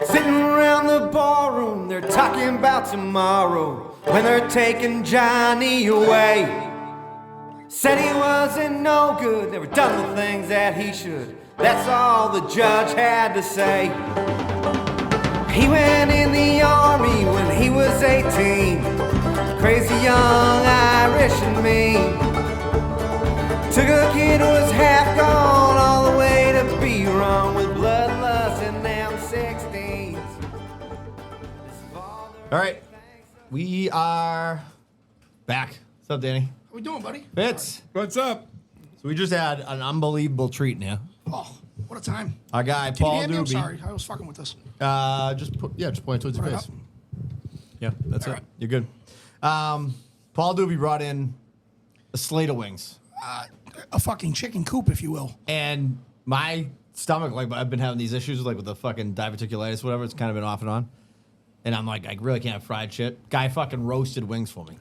Sitting around the ballroom, they're talking about tomorrow when they're taking Johnny away. Said he wasn't no good, never done the things that he should. That's all the judge had to say. He went in the army when he was 18. Crazy young Irish and mean. Took a kid who was half gone all the way to be wrong with bloodlust and them 16s. All right, we are back. What's up, Danny? How we doing, buddy? Fitz. What's up? So we just had an unbelievable treat now. Oh, what a time. Our guy, Can you Paul hand me? I'm Doobie. sorry. I was fucking with this. Just point it towards your Put it face. up. Yeah, that's All it. right. You're good. Paul Doobie brought in a slate of wings. A fucking chicken coop, if you will. And my stomach, like, I've been having these issues, like, with the fucking diverticulitis, whatever. It's kind of been off and on. And I'm like, I really can't have fried shit. Guy fucking roasted wings for me.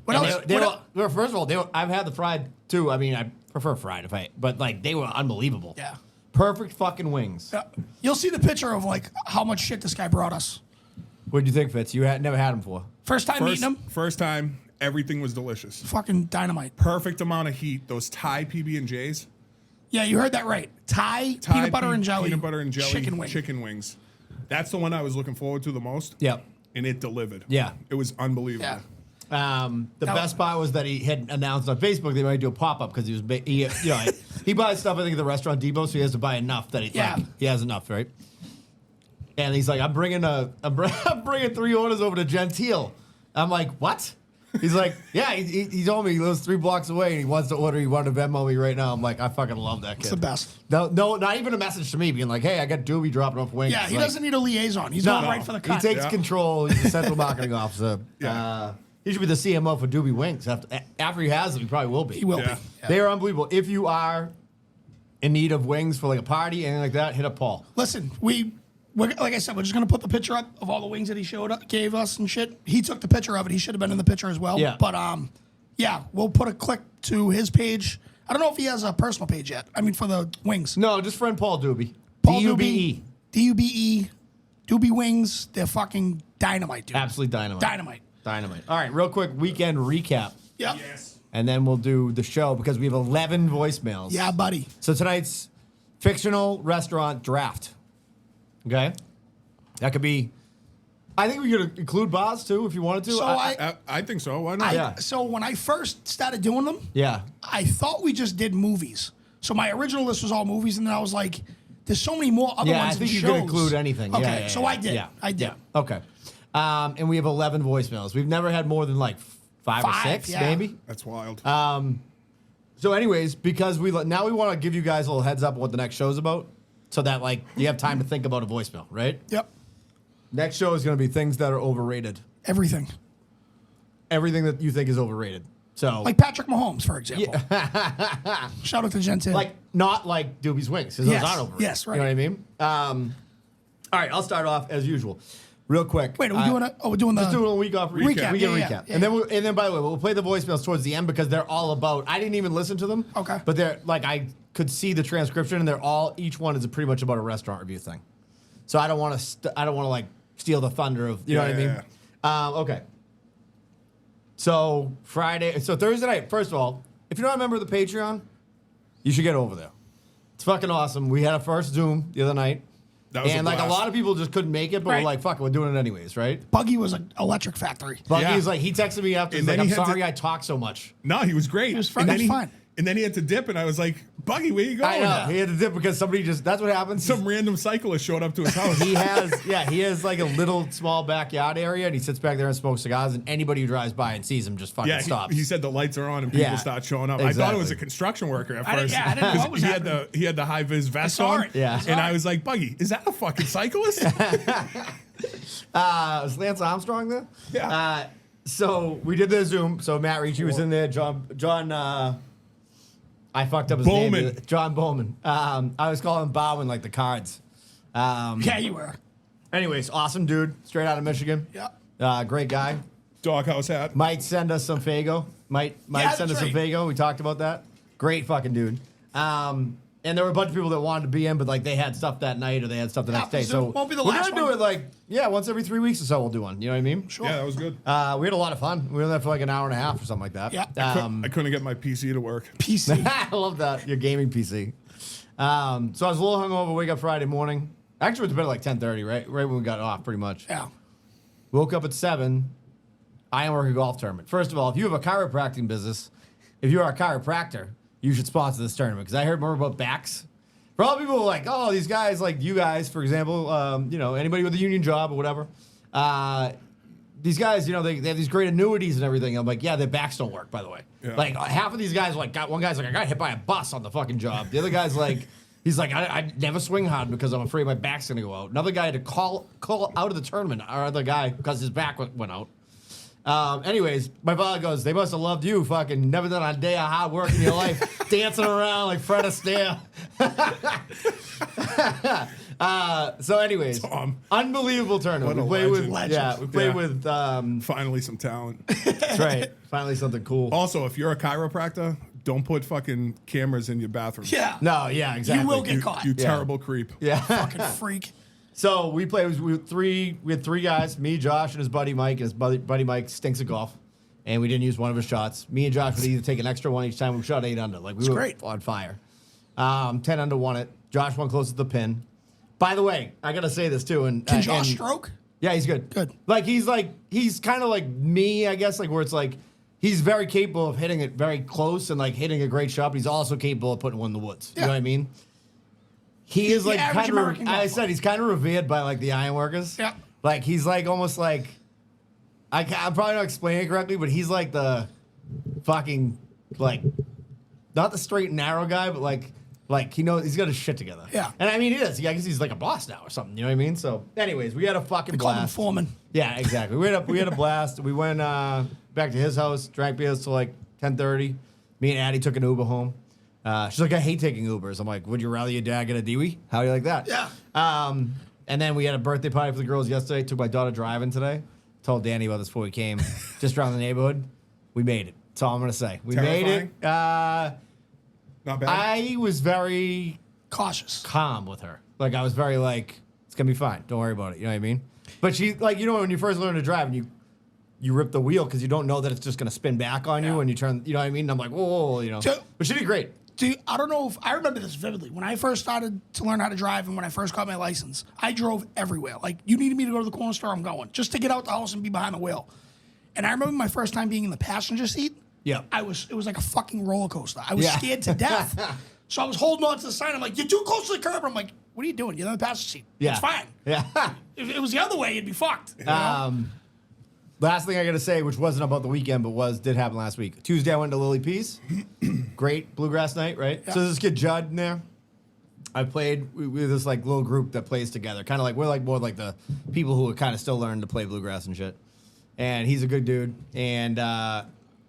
What And else? they were, first of all, I've had the fried, too. I mean, I prefer fried, but, like, they were unbelievable. Yeah. Perfect fucking wings. You'll see the picture of, like, how much shit this guy brought us. What do you think, Fitz? You had never had them before. First time meeting him, First time, everything was delicious. fucking dynamite. Perfect amount of heat. Those Thai PB&Js. Yeah, you heard that right. Thai peanut butter and jelly. Peanut butter and jelly. Chicken wing. wings. That's the one I was looking forward to the most. Yep. And it delivered. Yeah. It was unbelievable. Yeah. The Now- best part was that he had announced on Facebook they might do a pop up because he was, he buys stuff I think at the restaurant Depot, so he has to buy enough that he has enough, right? And he's like, I'm bringing 3 orders over to Gentile. I'm like, what? He's like, yeah. He told me he lives 3 blocks away and he wants to order. He wanted to Venmo me right now. I'm like, I fucking love that kid. It's the best. No, not even a message to me being like, hey, I got Doobie dropping off wings. Yeah, he Like, doesn't need a liaison. He's going right for the cut. He takes Yeah. control. He's the central marketing officer. Yeah. He should be the CMO for Doobie Wings. After he has them, he probably will be. He will Yeah. be. Yeah. They are unbelievable. If you are in need of wings for like a party, anything like that, hit up Paul. Listen, we're, like I said, we're just going to put the picture up of all the wings that he gave us and shit. He took the picture of it. He should have been in the picture as well. Yeah. But, yeah, we'll put a click to his page. I don't know if he has a personal page yet. I mean, for the wings. No, just friend Paul Doobie. Paul D-U-B-E. D-U-B-E. Doobie Wings. They're fucking dynamite, dude. Absolutely dynamite. Dynamite. Dynamite. All right, real quick weekend recap. Yeah. Yes. And then we'll do the show because we have 11 voicemails. Yeah, buddy. So tonight's fictional restaurant draft. Okay? That could be. I think we could include bars too if you wanted to. So I think so. Why not? Yeah. So when I first started doing them, Yeah. I thought we just did movies. So my original list was all movies, and then I was like, "There's so many more other Yeah, ones." I think and you shows. could include anything. Okay, Yeah, so I did. Yeah. I did. Yeah. Okay. And we have 11 voicemails. We've never had more than like five or 6, yeah. maybe. That's wild. So, anyways, because now we want to give you guys a little heads up of what the next show's about, so that like you have time to think about a voicemail, right? Yep. Next show is going to be things that are overrated. Everything. Everything that you think is overrated. So, Like Patrick Mahomes, for example. Shout out to Gentile. like not like Doobie's Wings, because Yes, those aren't overrated. yes, right. You know what I mean? All right, I'll start off as usual, real quick. Wait, are we doing it? Oh, we're doing the. Just doing a week off Recap, We get yeah, a yeah, recap, yeah, and then yeah. and then by the way, we'll play the voicemails towards the end because they're all about. I didn't even listen to them. Okay. But they're like I could see the transcription, and they're all each one is pretty much about a restaurant review thing. So I don't want to. I don't want to like steal the thunder of you know what I mean. Okay. So Thursday night. First of all, if you're not a member of the Patreon, you should get over there. It's fucking awesome. We had a first Zoom the other night. That was And a like a blast. lot of people just couldn't make it, but Right. we're like, fuck it, we're doing it anyways, right? Buggy was an electric factory. Buggy's Yeah. like, he texted me after, he's And like, then I'm he had sorry to- I talk so much. No, he was great. He was fine. And then That's fine. And then he had to dip, and I was like, Buggy, where you going? I know. He had to dip because somebody that's what happens. Some random cyclist showed up to his house. he has like a little small backyard area, and he sits back there and smokes cigars, and anybody who drives by and sees him just fucking Yeah, stops. he said the lights are on and people Yeah, start showing up. I thought it was exactly. a construction worker at I didn't- first. yeah, I didn't know what was he happening. had the high vis vest saw on. it. Yeah. I saw And it. I was like, Buggy, is that a fucking cyclist? Was Lance Armstrong there? Yeah. So we did the Zoom. So Matt Ricci was in there. John. I fucked up his name. Bowman. John Bowman. I was calling him Bowman like the cards. Yeah, you were. Anyways, awesome dude, straight out of Michigan. Yeah. Great guy. Doghouse hat. Might send us some Fago. Might Yeah, send us that's some right. Fago. We talked about that. Great fucking dude. And there were a bunch of people that wanted to be in, but like they had stuff that night or they had stuff the next day. So won't be the we're last gonna do one. it like once every 3 weeks or so. We'll do one. You know what I mean? Sure. Yeah, that was good. We had a lot of fun. We were there for like an hour and a half or something like that. Yeah. I couldn't get my PC to work. PC. I love that your gaming PC. So I was a little hungover. Wake up Friday morning. Actually, went to bed at like 10:30, right when we got off, pretty much. Yeah. Woke up at 7. I am working a golf tournament. First of all, if you have a chiropractic business, if you are a chiropractor, you should sponsor this tournament because I heard more about backs. For all people who are like, oh, these guys, like you guys, for example, anybody with a union job or whatever, these guys, they have these great annuities and everything. I'm like, yeah, their backs don't work, by the way. Yeah. Like half of these guys, one guy's like, I got hit by a bus on the fucking job. The other guy's like, he's like, I never swing hard because I'm afraid my back's gonna go out. Another guy had to call out of the tournament. Our other guy because his back went out. Anyways, my father goes, they must have loved you, fucking never done a day of hard work in your life, dancing around like Fred Astaire. So anyways, Tom. Unbelievable tournament. What a We played with, legend. yeah, we played Yeah. with, Finally, some talent. that's right, finally something cool. Also, if you're a chiropractor, don't put fucking cameras in your bathroom. Yeah. No, yeah, exactly. You will get caught. You Yeah. terrible creep. Yeah. Fucking freak. So we played. We had three guys. Me, Josh, and his buddy Mike. And his buddy Mike stinks at golf, and we didn't use one of his shots. Me and Josh would either take an extra one each time. We shot 8 under. Like we were great. on fire. 10 under won it. Josh won closest to the pin. By the way, I gotta say this too. And Can Josh and- stroke? Yeah, he's good. Good. He's kind of like me, I guess. Like where it's like he's very capable of hitting it very close and like hitting a great shot. But he's also capable of putting one in the woods. You Yeah. know what I mean? He is the like average kind American of. I golfer. said he's kind of revered by like the ironworkers. Yeah. Like he's like almost like. I'm probably not explaining it correctly, but he's like the fucking like, not the straight and narrow guy, but like he knows he's got his shit together. Yeah. And I mean he is. I guess he's like a boss now or something. You know what I mean? So, anyways, we had a fucking They call him blast. Foreman. Yeah, exactly. We had a blast. We went back to his house, drank beers till like 10:30. Me and Addie took an Uber home. She's like, I hate taking Ubers. I'm like, would you rather your dad get a Dewey? How do you like that? Yeah. And then we had a birthday party for the girls yesterday. Took my daughter driving today. Told Danny about this before we came. Just around the neighborhood. We made it. That's all I'm gonna say. We made it. Not bad. I was very Cautious. calm with her. Like I was very like, it's gonna be fine. Don't worry about it. You know what I mean? But she like when you first learn to drive and you rip the wheel because you don't know that it's just gonna spin back on you when you turn. You know what I mean? And I'm like, whoa, you know. So- But she did great. Dude, I don't know if I remember this vividly. When I first started to learn how to drive and when I first got my license, I drove everywhere. Like, you needed me to go to the corner store, I'm going. Just to get out the house and be behind the wheel. And I remember my first time being in the passenger seat. Yeah. It was like a fucking roller coaster. I was Yeah. scared to death. So I was holding on to the sign. I'm like, you're too close to the curb. I'm like, what are you doing? You're in the passenger seat. Yeah. It's fine. Yeah. If it was the other way, you'd be fucked. You know? Last thing I gotta say, which wasn't about the weekend, but did happen last week. Tuesday I went to Lily Peace. Great bluegrass night, right? Yeah. So there's this kid Judd in there. I played with this like little group that plays together. Kind of like we're like more like the people who are kind of still learning to play bluegrass and shit. And he's a good dude. And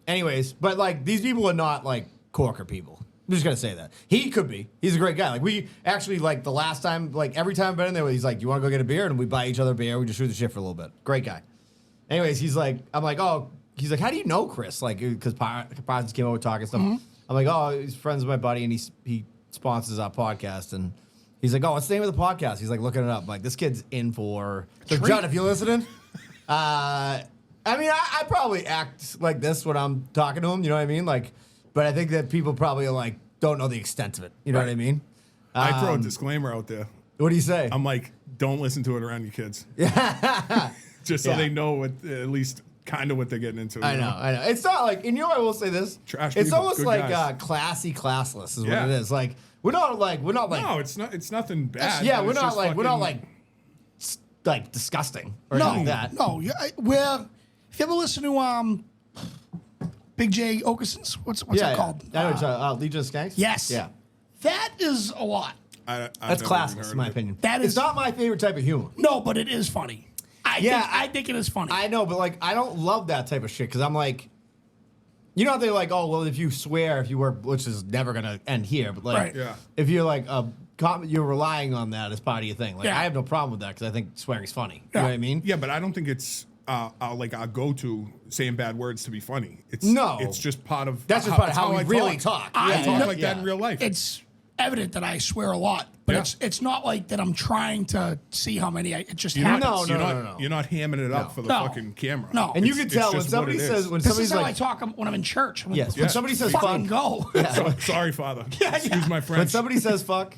anyways, but like these people are not like Corker people. I'm just gonna say that. He could be. He's a great guy. Like we actually like the last time, like every time I've been in there, he's like, "You want to go get a beer?" And we buy each other a beer. We just shoot the shit for a little bit. Great guy. Anyways, he's like, I'm like, oh, he's like, how do you know Chris? Like, because Parsons came over talking stuff. I'm like, oh, he's friends with my buddy, and he sponsors our podcast. And he's like, oh, what's the name of the podcast? He's like looking it up. I'm like, this kid's in for. So, Treat. John, if you're listening, I mean, I probably act like this when I'm talking to him. You know what I mean? Like, but I think that people probably are like don't know the extent of it. You know what I mean? I throw a disclaimer out there. What do you say? I'm like, don't listen to it around your kids. Just so Yeah. they know what at least kind of what they're getting into. I you know. It's not like, and I will say this. Trash it's people, almost good like guys. classy, classless is Yeah. what it is. Like we're not like No, it's not. It's nothing bad. yeah, but we're it's not just like fucking- like disgusting or No, anything like that. no. If you ever listen to Big J Okerson's, what's yeah, it called? I know it's Legion of Skanks. Yes. Yeah. That is a lot. I've That's never even classless heard in my of it. opinion. That it's is- not my favorite type of humor. No, but it is funny. I think it is funny. I know, but like I don't love that type of shit because I'm like, you know, how they're like, oh well, if you swear, if you work, which is never gonna end here, but like, Right. Yeah. if you're like you're relying on that as part of your thing. Like Yeah. I have no problem with that because I think swearing's funny. You Yeah. know what I mean? Yeah, but I don't think it's like our go-to saying bad words to be funny. It's No. It's just part of. That's just part of how we I really talk. I Yeah, talk yeah, like yeah. that in real life. It's evident that I swear a lot, but it's not like that I'm trying to see how many. It just happens. No. You're not hamming it up for the fucking camera. No. And you can tell when just somebody what it says is. when This somebody's is how like, I talk when I'm in church. I'm like, yes, when somebody says fucking fuck, go. Sorry, Father. Excuse my French. when somebody says fuck,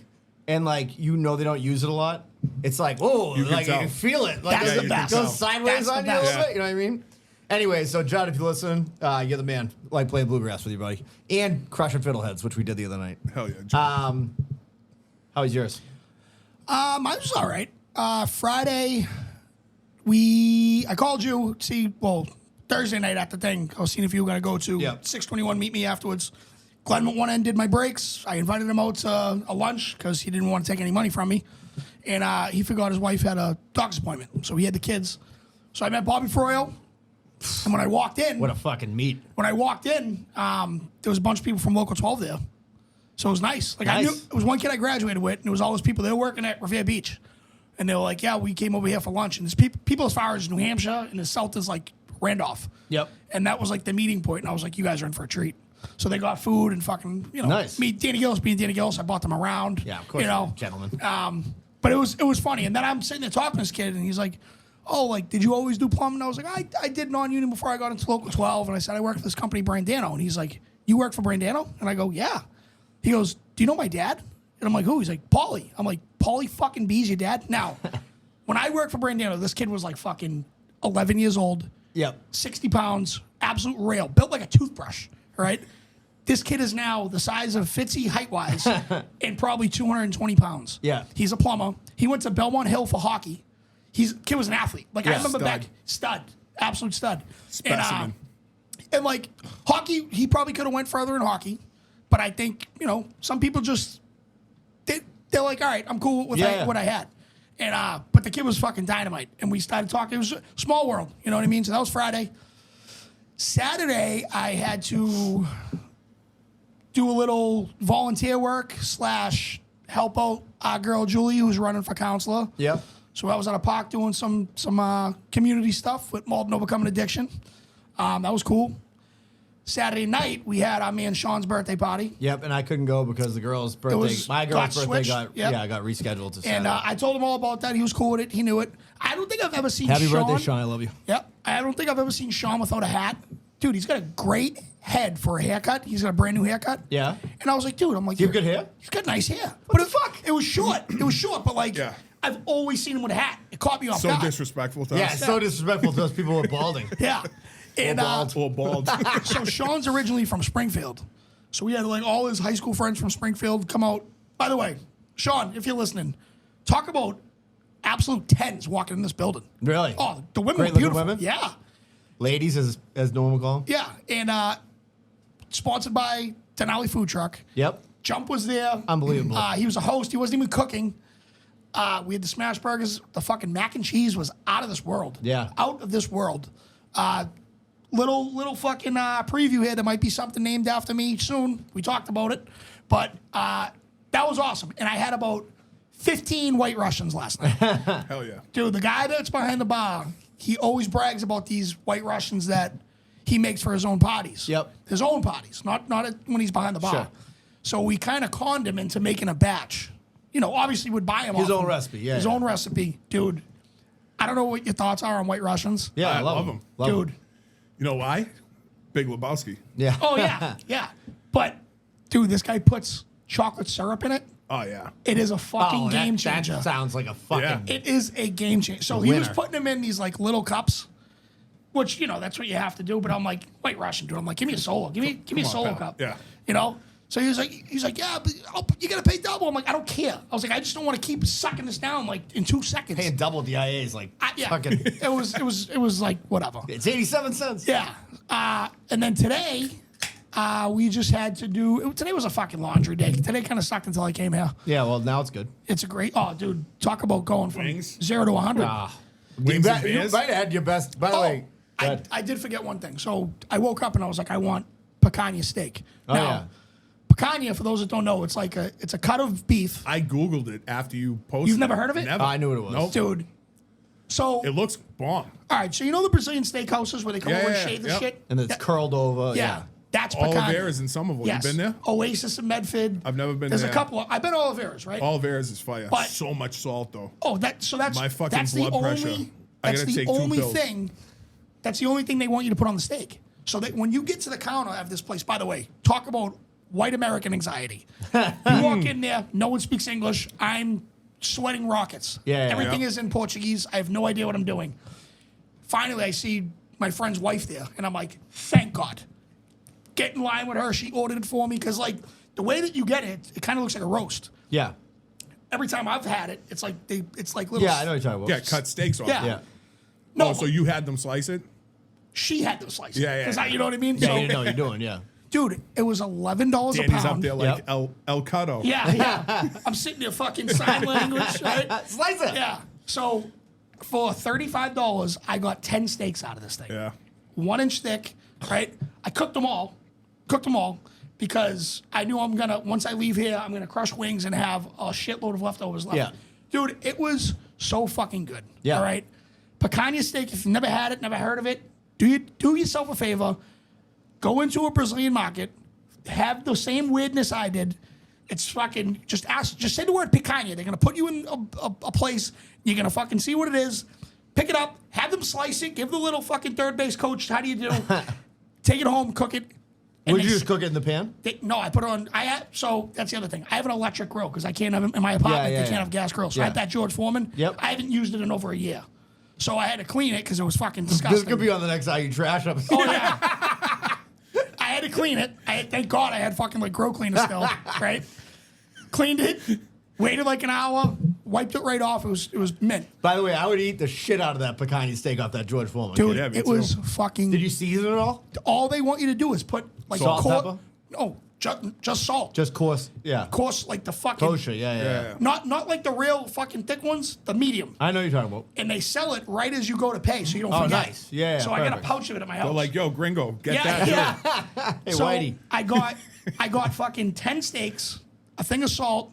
and like they don't use it a lot, it's like whoa, You can like you tell. can feel it. Like That's it the best. goes sideways That's the on you a best. little bit. You know what I mean? Anyway, so John, if you listen, you're the man. Like playing bluegrass with you, buddy, and crushing fiddleheads, which we did the other night. Hell yeah. John. How was yours? Mine was all right. Friday, I called you. Thursday night at the thing. I was seeing if you were going to go to 621. Meet me afterwards. Glenn went one end, did my breaks. I invited him out to a lunch because he didn't want to take any money from me, and he forgot his wife had a doctor's appointment, so he had the kids. So I met Bobby Froyo, and when I walked in, What a fucking meet! there was a bunch of people from Local 12 there. So it was nice. Like I knew Nice. it was one kid I graduated with, and it was all those people. They were working at Revere Beach, and they were like, "Yeah, we came over here for lunch." And there's people as far as New Hampshire, and the south is like Randolph. Yep. And that was like the meeting point. And I was like, "You guys are in for a treat." So they got food and fucking Nice. Me, Danny Gillis being Danny Gillis. I bought them around. Yeah, of course, gentlemen. But it was funny. And then I'm sitting there talking to this kid, and he's like, "Oh, like, did you always do plumbing?" I was like, I did non-union before I got into Local 12. And I said, I worked for this company, Brandano. And he's like, "You work for Brandano?" And I go, "Yeah." He goes, "Do you know my dad?" And I'm like, "Who?" He's like, "Paulie." I'm like, "Paulie fucking B's your dad?" Now, when I worked for Brandano, this kid was like fucking 11 years old, Yep. 60 pounds, absolute rail, built like a toothbrush, right? This kid is now the size of Fitzy height-wise and probably 220 pounds. Yeah. He's a plumber. He went to Belmont Hill for hockey. Kid was an athlete. Like, I Yeah. remember Stud. back, stud, absolute stud. Specimen. And like, hockey, he probably could have went further in hockey. But I think, some people just, they're like, all right, I'm cool with what I had. And but the kid was fucking dynamite. And we started talking. It was a small world. You know what I mean? So that was Friday. Saturday, I had to do a little volunteer work / help out our girl Julie, who's running for counselor. Yep. So I was at a park doing some community stuff with Malton Overcoming Addiction. That was cool. Saturday night, we had our man Sean's birthday party. Yep, and I couldn't go because the girl's birthday, my got girl's birthday switched. got rescheduled to Saturday. And I told him all about that. He was cool with it. He knew it. I don't think I've ever seen Happy Sean. birthday, Sean! I love you. Yep. I don't think I've ever seen Sean without a hat. Dude, he's got a great head for a haircut. He's got a brand new haircut. Yeah. And I was like, dude, Do you have good hair? He's got nice hair. What the fuck? It was short. It was short, but like, Yeah. I've always seen him with a hat. It caught me off So guard. disrespectful to Yeah, us. it's so disrespectful to those people who are balding. Yeah. And Or bald. so Sean's originally from Springfield. So we had like all his high school friends from Springfield come out. By the way, Sean, if you're listening, talk about absolute tens walking in this building. Really? Oh, the women Great were looking beautiful. women? Yeah. Ladies, as normal call them. Yeah. And sponsored by Denali Food Truck. Yep. Jump was there. Unbelievable. He was a host. He wasn't even cooking. We had the smash burgers. The fucking mac and cheese was out of this world. Yeah. Out of this world. Little fucking preview here. There might be something named after me soon. We talked about it. But that was awesome. And I had about 15 White Russians last night. Hell yeah. Dude, the guy that's behind the bar, he always brags about these White Russians that he makes for his own parties. Yep. His own parties, not when he's behind the bar. Sure. So we kind of conned him into making a batch. Obviously would buy him His off own him. recipe, yeah, His yeah. own recipe. Dude, I don't know what your thoughts are on White Russians. Yeah, I I love love them. 'em. Love 'em. Dude. You know why? Big Lebowski. Yeah. Oh, yeah. Yeah. But, dude, this guy puts chocolate syrup in it. Oh yeah. It is a fucking game changer. That sounds like a fucking. Yeah. It is a game changer. So he was Winner. putting them in these like little cups, which that's what you have to do. But I'm like, White Russian, dude. I'm like, give me a solo. Give me a on, solo pal. cup. Yeah. So he's like, yeah, but you gotta pay double. I'm like, I don't care. I was like, I just don't want to keep sucking this down like in 2 seconds. Paying double DIA is like Yeah. fucking. It was like whatever. It's 87 cents. Yeah. And then today, we just had to do. Today was a fucking laundry day. Today kind of sucked until I came here. Yeah, well, now it's good. It's a great. Oh, dude, talk about going from Wings? 0 to 100. Wings and You beers? might have had your best. By the way, go ahead. I did forget one thing. So I woke up and I was like, I want picanha steak. Oh, yeah. Picanha, for those that don't know, it's a cut of beef, I Googled it after you posted. You've never heard of it? Never. I knew what it was. Nope. dude. So It looks bomb. all right, so you know the Brazilian steakhouses where they come Yeah, over and yeah, shave the yep. shit, and it's curled over. Yeah. That's Picanha. Oliveira's in Somerville. Yes. You been there? Oasis in Medford. I've never been There's there. a couple. I've been to Oliveira's, right? Oliveira's is fire. But- So much salt though. Oh, that's My fucking that's blood the pressure. only. I That's gotta the take 2 only pills. thing. That's the only thing they want you to put on the steak. So that when you get to the counter of this place, by the way, talk about white American anxiety. You walk in there, no one speaks English. I'm sweating rockets. Yeah, yeah, Everything yeah. is in Portuguese. I have no idea what I'm doing. Finally, I see my friend's wife there, and I'm like, thank God. Get in line with her. She ordered it for me because, like, the way that you get it, it kind of looks like a roast. Yeah. Every time I've had it, it's like little. Yeah, I know what you're talking about. Yeah, cut steaks off. Yeah. Yeah. No, Oh, so you had them slice it? she had to slice. Yeah, yeah, Because yeah. you know what I mean. Yeah, So, you know what you're doing, yeah. dude, it was $11 a Danny's up pound. there like Yep. El Cutto. Yeah. I'm sitting there fucking sign language, right? Slice it. Yeah. So for $35, I got 10 steaks out of this thing. Yeah. 1 inch thick, right? I cooked them all. Because I knew once I leave here, I'm gonna crush wings and have a shitload of leftovers left. Yeah. Dude, it was so fucking good. Yeah. All right. Picanha steak, if you've never had it, never heard of it, do yourself a favor. Go into a Brazilian market, have the same weirdness I did. It's fucking just say the word picanha. They're gonna put you in a place. You're gonna fucking see what it is. Pick it up, have them slice it, give the little fucking third base coach, how do you do? Take it home, cook it. and Would they you just s- cook it in the pan? No, I put it on. So that's the other thing. I have an electric grill because I can't have in my apartment. Yeah, they can't yeah. have gas grills. So I Yeah. had that George Foreman. Yep. I haven't used it in over a year, so I had to clean it because it was fucking This disgusting. could be on the next IU Trash episode. Oh yeah. I had to clean it. Thank God I had fucking like grill cleaner still, right? Cleaned it, waited like an hour, wiped it right off. It was mint, By the way, I would eat the shit out of that picanha steak off that George Foreman. dude. Yeah, me it too. was fucking. Did you season it all? All they want you to do is put like Salt, pepper? No, just salt. Just coarse, yeah. course, like the fucking. Kosher, yeah. Yeah. Not like the real fucking thick ones, the medium. I know what you're talking about. And they sell it right as you go to pay, so you don't Oh, forget. nice. Yeah, So I got a perfect. pouch of it at my house. They're like, yo, gringo, get yeah, that. yeah. Hey, So Whitey. I got fucking 10 steaks, a thing of salt.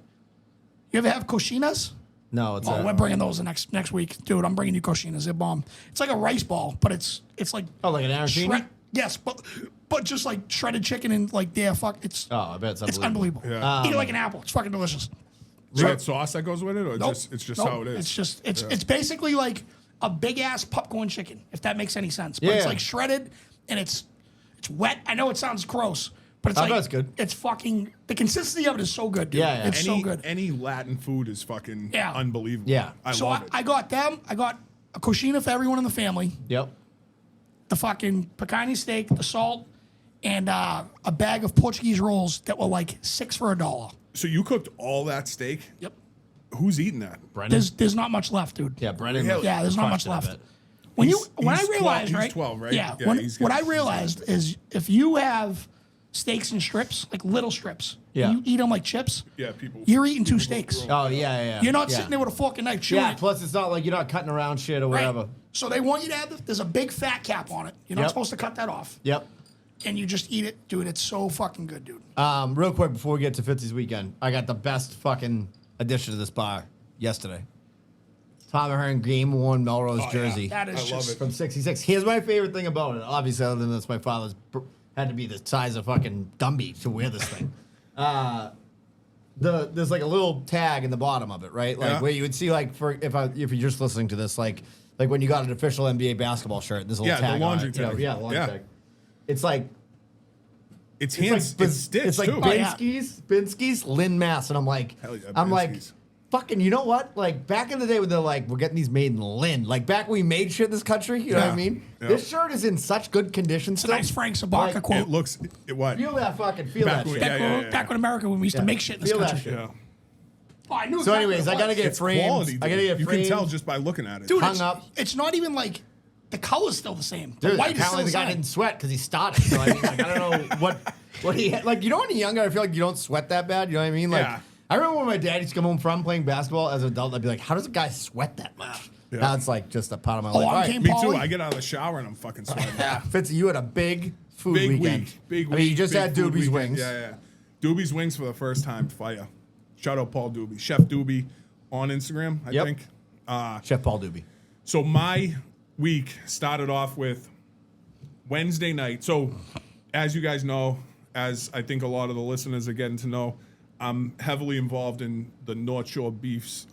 You ever have cochinas? No, it's Oh, we're bringing those the next week, dude. I'm bringing you cochinas. They're bomb. It's like a rice ball, but it's like Oh, like an arancini? yes, but just like shredded chicken and like it's Oh, I bet it's unbelievable. Yeah. Eat it like an apple. It's fucking delicious. Red sauce that goes with it, or Nope. it's just Nope. how it is. It's just it's basically like a big ass popcorn chicken, if that makes any sense. But it's Yeah. like shredded and it's wet. I know it sounds gross, but it's I like bet it's good. It's fucking the consistency of it is so good, dude. Yeah, yeah. It's so good. Any Latin food is fucking Yeah. unbelievable. Yeah. I So love it. I got them. I got a cochina for everyone in the family, Yep. the fucking picanha steak, the salt, and a bag of Portuguese rolls that were like 6 for $1. So you cooked all that steak? Yep. Who's eating that? Brennan. There's not much left, dude. Yeah, Brennan. Really? Yeah, there's not much crushed it, I left. bet. When He's I 12 realized, he's right? 12, right? Yeah. Yeah, he's What I good. realized is if you have steaks and strips, like little strips, Yeah. and you eat them like chips, Yeah, people. you're eating 2 steaks. Oh, yeah. You're not yeah. sitting there with a fork and knife chewing Yeah, it. plus it's not like you're not cutting around shit or Right? whatever. So they want you to have there's a big fat cap on it. You're not Yep. supposed to cut that off. Yep. And you just eat it, dude. It's so fucking good, dude. Real quick before we get to Fitzy's weekend, I got the best fucking addition to this bar yesterday. Tom Ahern game worn Melrose yeah. jersey That is I love just it. from '66. Here's my favorite thing about it. Obviously, other than this, my father's had to be the size of fucking Gumby to wear this thing. There's like a little tag in the bottom of it, right? Like Yeah. where you would see like if you're just listening to this, like when you got an official NBA basketball shirt, there's a little Yeah, the tag laundry on it. You know, tag. yeah, the laundry Yeah. tag. It's like It's It's hands. like, It's stitched it's like too. Oh, yeah. Binsky's, Lynn, Mass, and I'm like, Hell yeah, I'm like, Binsky's. fucking, you know what? Like back in the day when they're like, we're getting these made in Lynn. Like back when we made shit in this country, you know what I Yeah. mean? Yeah. This shirt is in such good condition It's a still. nice Frank Sabaka Like, quote. It looks. What? Feel that fucking, feel Back that when- shit. yeah. Back when America, when we used to make shit in this Feel that country. shit. Yeah. Oh, I knew So exactly anyways, what I it gotta was. get It's framed. quality. I gotta dude. get You framed. can tell just by looking at it. Dude, hung it's, up. it's not even like the color's still the same. The Dude, white is still apparently the the guy same. didn't sweat because he started. So I mean, like, I don't know what he had. Like, you know, when you're younger, I feel like you don't sweat that bad. You know what I mean? Like, Yeah. I remember when my dad used to come home from playing basketball as an adult. I'd be like, how does a guy sweat that much? Yeah. Now it's like just a part of my Oh, life. I'm All right, Kim Me too. Pauly? I get out of the shower and I'm fucking sweating. yeah, Fitzy, you had a big food Big weekend. week. Big I week. mean, you just big had food Doobie's weekend. wings. Yeah. Doobie's wings for the first time. Fire. Shout out Paul Doobie. Chef Doobie on Instagram, I Yep. think. Chef Paul Doobie. So my week started off with Wednesday night. So as you guys know, as I think a lot of the listeners are getting to know, I'm heavily involved in the North Shore Beefs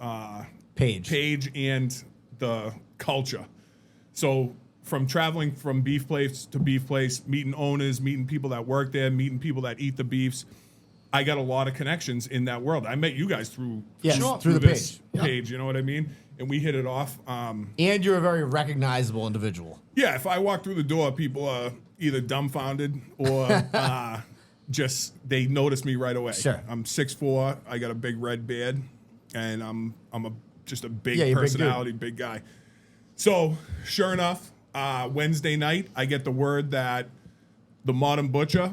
page and the culture. So from traveling from beef place to beef place, meeting owners, meeting people that work there, meeting people that eat the beefs, I got a lot of connections in that world. I met you guys through the this page. page. You know what I mean? And we hit it off. And you're a very recognizable individual. Yeah, if I walk through the door, people are either dumbfounded or just they notice me right away. Sure. I'm 6'4", I got a big red beard, and I'm just a big you're personality, big guy. So sure enough, Wednesday night, I get the word that the Modern Butcher,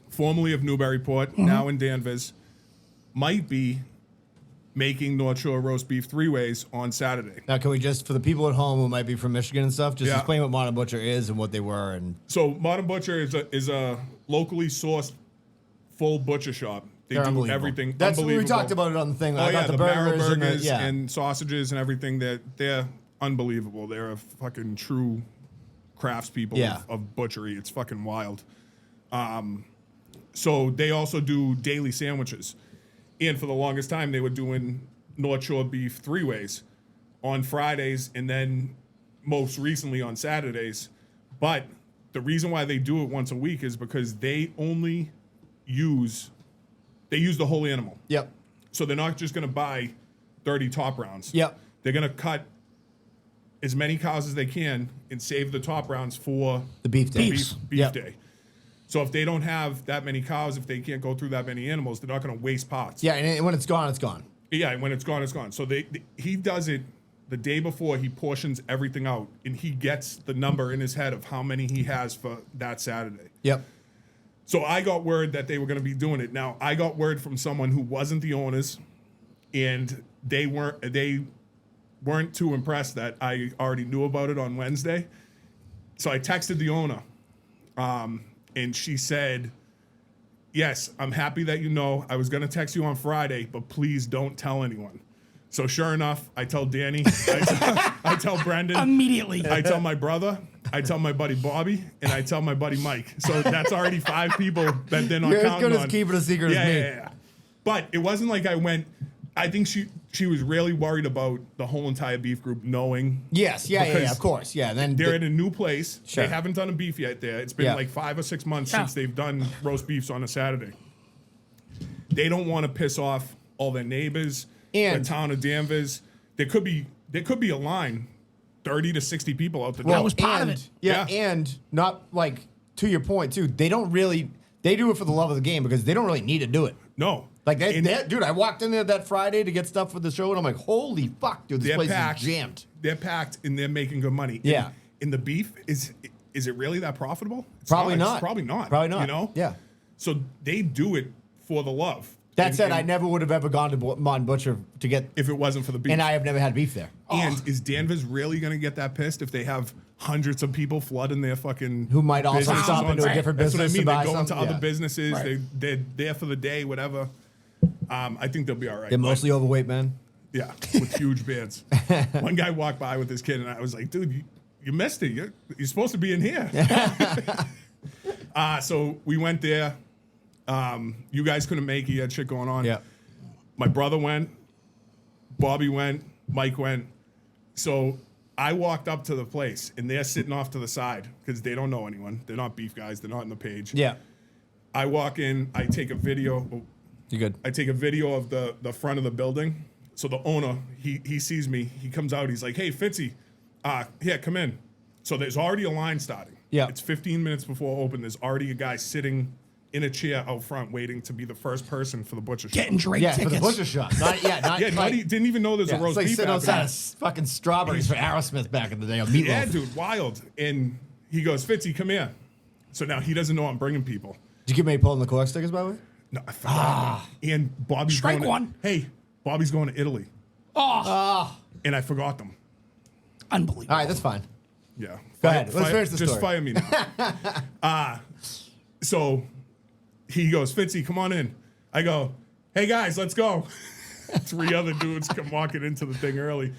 formerly of Newburyport, now in Danvers, might be making North Shore roast beef 3-ways on Saturday. Now, can we just, for the people at home who might be from Michigan and stuff, just Yeah. explain what Modern Butcher is and what they were? And So Modern Butcher is a locally sourced full butcher shop. They they're do unbelievable. everything. That's unbelievable. we talked about it on the thing. Oh I yeah, got the burgers, marrow burgers and sausages and everything. They're unbelievable. They're a fucking true craftspeople Yeah. of butchery. It's fucking wild. So they also do daily sandwiches, and for the longest time they were doing North Shore beef 3-ways on Fridays, and then most recently on Saturdays. But the reason why they do it once a week is because they only use the whole animal. Yep. So they're not just going to buy 30 top rounds. Yep. They're going to cut as many cows as they can and save the top rounds for The beef day. beef Yep. day. So if they don't have that many cows, if they can't go through that many animals, they're not going to waste pots. Yeah, and when it's gone, it's gone. Yeah, when it's gone, it's gone. So he does it the day before. He portions everything out, and he gets the number in his head of how many he has for that Saturday. Yep. So I got word that they were going to be doing it. Now I got word from someone who wasn't the owners, and they weren't too impressed that I already knew about it on Wednesday. So I texted the owner, and she said, "Yes, I'm happy that you know. I was going to text you on Friday, but please don't tell anyone." So sure enough, I tell Danny, I tell Brendan, Immediately. I tell my brother, I tell my buddy Bobby, and I tell my buddy Mike. So that's already 5 people that they're not You're as counting good as on. keeping a secret as me. Yeah. But it wasn't like I went. I think she was really worried about the whole entire beef group knowing. Yes. Yeah. Because Of course. Yeah. And then they're in a new place. Sure. They haven't done a beef yet there. It's been Yeah. like 5 or 6 months Yeah. since they've done roast beefs on a Saturday. They don't want to piss off all their neighbors, And- the town of Danvers. There could be a line, 30 to 60 people out the door. That was part of and, it. Yeah, Yeah. and not like to your point too. They don't really. They do it for the love of the game because they don't really need to do it. No. Like And dude, I walked in there that Friday to get stuff for the show, and I'm like, holy fuck, dude, this they're place packed. is jammed. They're packed and they're making good money. Yeah. And the beef is it really that profitable? It's Probably It's not. probably not. Probably not. You know? Yeah. So they do it for the love. That And- said, and I never would have ever gone to Mon Butcher to get, if it wasn't for the beef. and I have never had beef there. And is Danvers really going to get that pissed if they have hundreds of people flooding their fucking Who might also businesses stop on into a Saturday? different That's what I business mean. to buy They go into something? other Yeah. businesses. Right. They're there for the day, whatever. I think they'll be all right. They're But, mostly overweight, man. yeah, with huge beards. One guy walked by with his kid, and I was like, "Dude, you missed it. You're supposed to be in here." So we went there. You guys couldn't make it. You had shit going on. Yeah. My brother went, Bobby went, Mike went. So I walked up to the place, and they're sitting off to the side because they don't know anyone. They're not beef guys. They're not in the page. Yeah. I walk in. I take a video. You good? I take a video of the front of the building. So the owner, he sees me. He comes out. He's like, "Hey, Fitzy, here, come in." So there's already a line starting. Yeah. It's 15 minutes before open. There's already a guy sitting in a chair out front waiting to be the first person for the butcher shop. Getting Drake Yeah, tickets. for the butcher shop. Not Yeah, didn't even know there's a yeah, roast it's like beef sitting after outside that. of fucking strawberries for Aerosmith back in the day on meatloaf. Yeah, dude, wild. And he goes, "Fitzy, come here." So now he doesn't know I'm bringing people. Did you get me pulling the cork stickers, by the way? No, I forgot. And Bobby's Strike going to, one. Hey, Bobby's going to Italy. Oh, And I forgot them. unbelievable. All right, that's fine. Yeah. Go ahead. Let's finish the Just story. fire me now. So he goes, "Fitzy, come on in." I go, "Hey guys, let's go." 3 other dudes come walking into the thing early.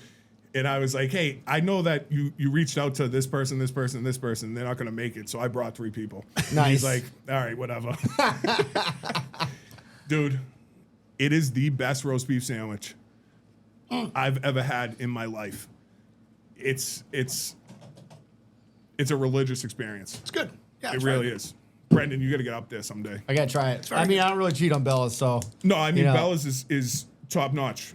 And I was like, hey, I know that you reached out to this person, this person, this person. They're not going to make it. So I brought 3 people. And Nice. he's like, all right, whatever. Dude, it is the best roast beef sandwich I've ever had in my life. It's a religious experience. It's good. Yeah, It it's really very is. Brendan, you got to get up there someday. I gotta try it. very I mean, good. I don't really cheat on Bella's, so No, I mean, you know. Bella's is top notch.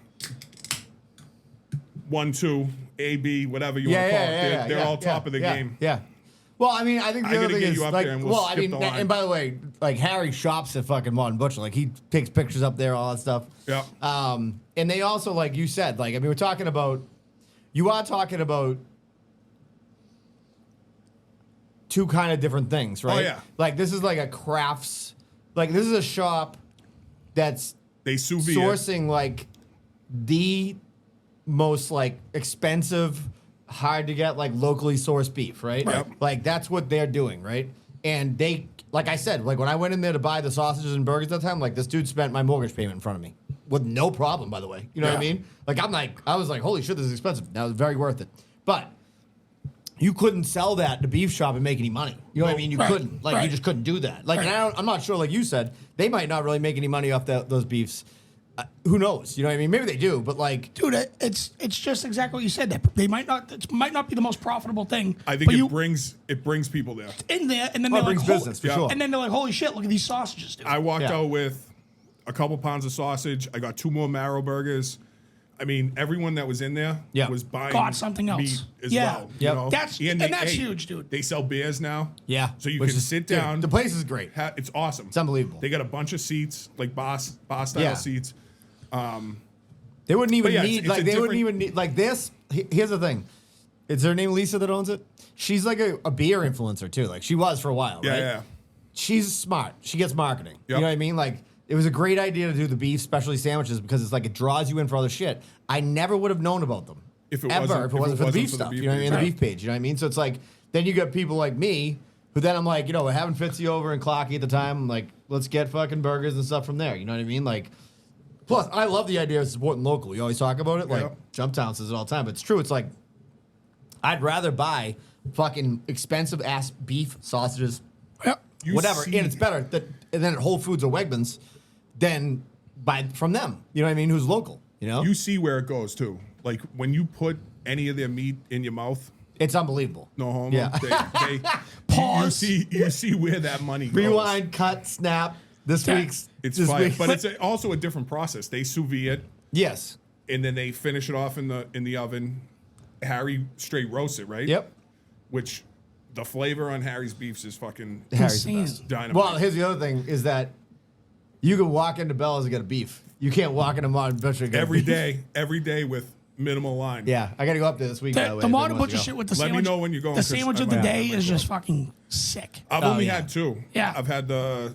1, 2, A, B, whatever you want to call it. They're all top of the game. Yeah. Well, I mean, I think I the other gotta thing get is you up like, there and we'll well, I skip mean, the line. and by the way, like Harry shops at fucking Modern Butcher, like he takes pictures up there, all that stuff. Yeah. And they also, like you said, like I mean, you are talking about two kind of different things, right? Oh, yeah. Like this is like a crafts, like this is a shop that's They sous vide. sourcing like the most like expensive, hard to get like locally sourced beef, right? Yep. Like that's what they're doing, right? And they, like I said, like when I went in there to buy the sausages and burgers that time, like this dude spent my mortgage payment in front of me with no problem, by the way. You know what I Yeah. mean? Like I was like, holy shit, this is expensive. That was very worth it. But you couldn't sell that at the beef shop and make any money. You know what I mean? You Right, couldn't. Like you right. just couldn't do that. Like, and I'm not sure. Like you said, they might not really make any money off those beefs. Who knows? You know what I mean? Maybe they do, but like, Dude, it's just exactly what you said. That they might not. It might not be the most profitable thing. I think but you it brings people there. in there, and then Well, they're it like, brings business, for sure. And then they're like, holy shit, look at these sausages, dude. I walked Yeah. out with a couple pounds of sausage. I got 2 more marrow burgers. I mean, everyone that was in there Yeah. was buying Got something else. meat as Yeah. well. Yep. That's- and that's huge, dude. They sell beers now. yeah. So you Which can is- sit dude, down. the place is great. It's awesome. It's unbelievable. They got a bunch of seats, like bar style Yeah. seats. They wouldn't even But yeah, need it's like a they wouldn't different- even need like this. Here's the thing. Is her name Lisa that owns it? She's like a beer influencer too. Like she was for a while, Yeah, right? yeah. She's smart. She gets marketing. You Yep. know what I mean? Like it was a great idea to do the beef specialty sandwiches because it's like it draws you in for other shit. I never would have known about them If it ever wasn't- if it wasn't for the beef stuff. You know what I mean? page. The beef page. You know what I mean? So it's like then you got people like me who then I'm like, you know, we're having Fitzy over and Clocky at the time. I'm like, let's get fucking burgers and stuff from there. You know what I mean? Like. Plus, I love the idea of supporting local. You always talk about it. Like, Yep. Jumptown says it all the time, but it's true. It's like, I'd rather buy fucking expensive ass beef sausages, Yep. You whatever, see- and it's better than at Whole Foods or Wegmans than buy from them. You know what I mean? Who's local? You know, You see where it goes too. Like when you put any of their meat in your mouth, it's unbelievable. no homo. Yeah. Pause. You see where that money goes. Rewind, cut, snap. This Yeah. week's. It's this fire, week's- but it's also a different process. They sous vide it, yes. and then they finish it off in the oven. Harry straight roasts it, right? Yep. Which the flavor on Harry's beefs is fucking Harry's the Insane. best. dynamite. Well, here's the other thing: is that you can walk into Bella's and get a beef. You can't walk into Modern Butcher and get a every beef. every day with minimal line. Yeah, I got to go up there this week. by the way, The if modern anyone wants butcher to shit go. with the Let me sandwich. know when you're going, The 'cause sandwich I of the might- day I might is go. just fucking sick. I've Oh, only yeah. had 2. Yeah. I've had the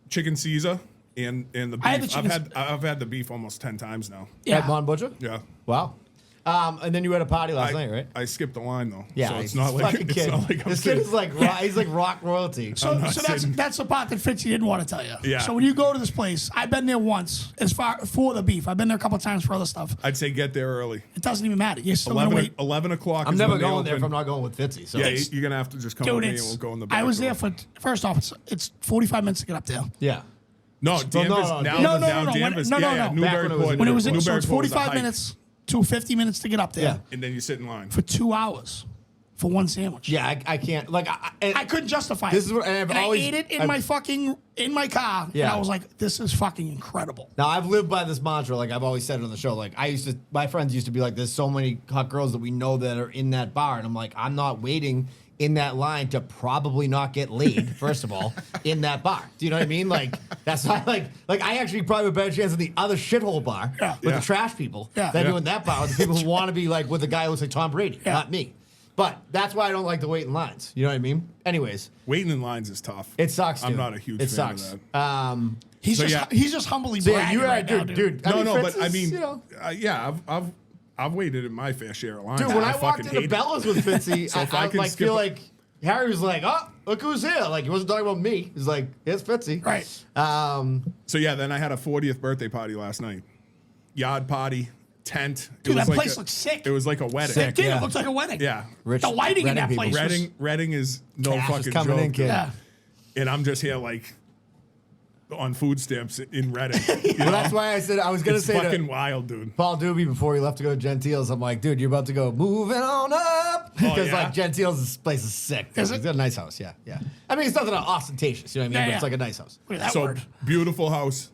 chicken Caesar and the beef. I had the chicken- I've had the beef almost 10 times now. Yeah. At Modern Butcher? Yeah. Wow. And then you had a party last night, right? I skipped the line though. Yeah, So he's it's not a like fucking it's kid. not like I'm This kid sitting- is like he's like rock royalty. So not that's sitting- the part that Fitzy didn't want to tell you. Yeah. So when you go to this place, I've been there once as far for the beef. I've been there a couple of times for other stuff. I'd say get there early. It doesn't even matter. You're still gonna 11, wait. 11 o'clock. I'm is never when they going there if open. I'm not going with Fitzy. So Yeah, you're gonna have to just come Dude, with me and it's. we'll go in the back. I was door. there for. First off, it's 45 minutes to get up there. yeah. No, Danvers. no, now, no, no, now no, when- Danvers. no, no, yeah, no. yeah, Back when it was Newburyport. in When it was in, so it's Newburyport was a 45 hike. minutes to 50 minutes to get up there Yeah. And then you sit in line. for 2 hours for one sandwich. Yeah, I can't. Like, I couldn't justify This it. is what- and I've I always- ate it in I've- my car, and Yeah. I was like, "This is fucking incredible." Now I've lived by this mantra. Like I've always said it on the show. Like my friends used to be like, "There's so many hot girls that we know that are in that bar," and I'm like, I'm not waiting in that line to probably not get laid. First of all, in that bar, do you know what I mean? Like that's not like I actually probably have a better chance in the other shithole bar Yeah. with Yeah. the trash people Yeah. than Yeah. doing that bar with the people who want to be like with the guy who looks like Tom Brady, Yeah. not me. But that's why I don't like to wait in lines. You know what I mean? Anyways, Waiting in lines is tough. it sucks. I'm dude. not a huge It fan sucks. of that. He's So, just yeah. he's just humbly So yeah, bragging you are, right now, dude. No, I mean, but Fitz I is, mean, you know. yeah, I've waited in my fair share of lines. Dude, when I fucking walked into hate it. Bella's with Fitzy, So if I I can like skip feel a- like Harry was like, "Oh, look who's here!" Like he wasn't talking about me. He's like, "Here's Fitzy." Right. So yeah, then I had a 40th birthday party last night. Yard party, tent. Dude, it was that like place looks sick. It was like a wedding. It did. Yeah. It looks like a wedding. Yeah. Rich The lighting in Reading that people. place. was- Reading is no Cash is fucking coming joke. in, kid. Yeah. And I'm just here like on food stamps in Reading. Well, that's why I said I was gonna It's say fucking to wild, dude. Paul Doobie before he left to go to Gentile's. I'm like, dude, you're about to go moving on up because yeah? like Gentile's place is sick. Dude. Is it? It's got a nice house. Yeah, yeah. I mean, it's nothing ostentatious. You know what I mean? Yeah, But yeah. it's like a nice house. Look at that So word. beautiful house,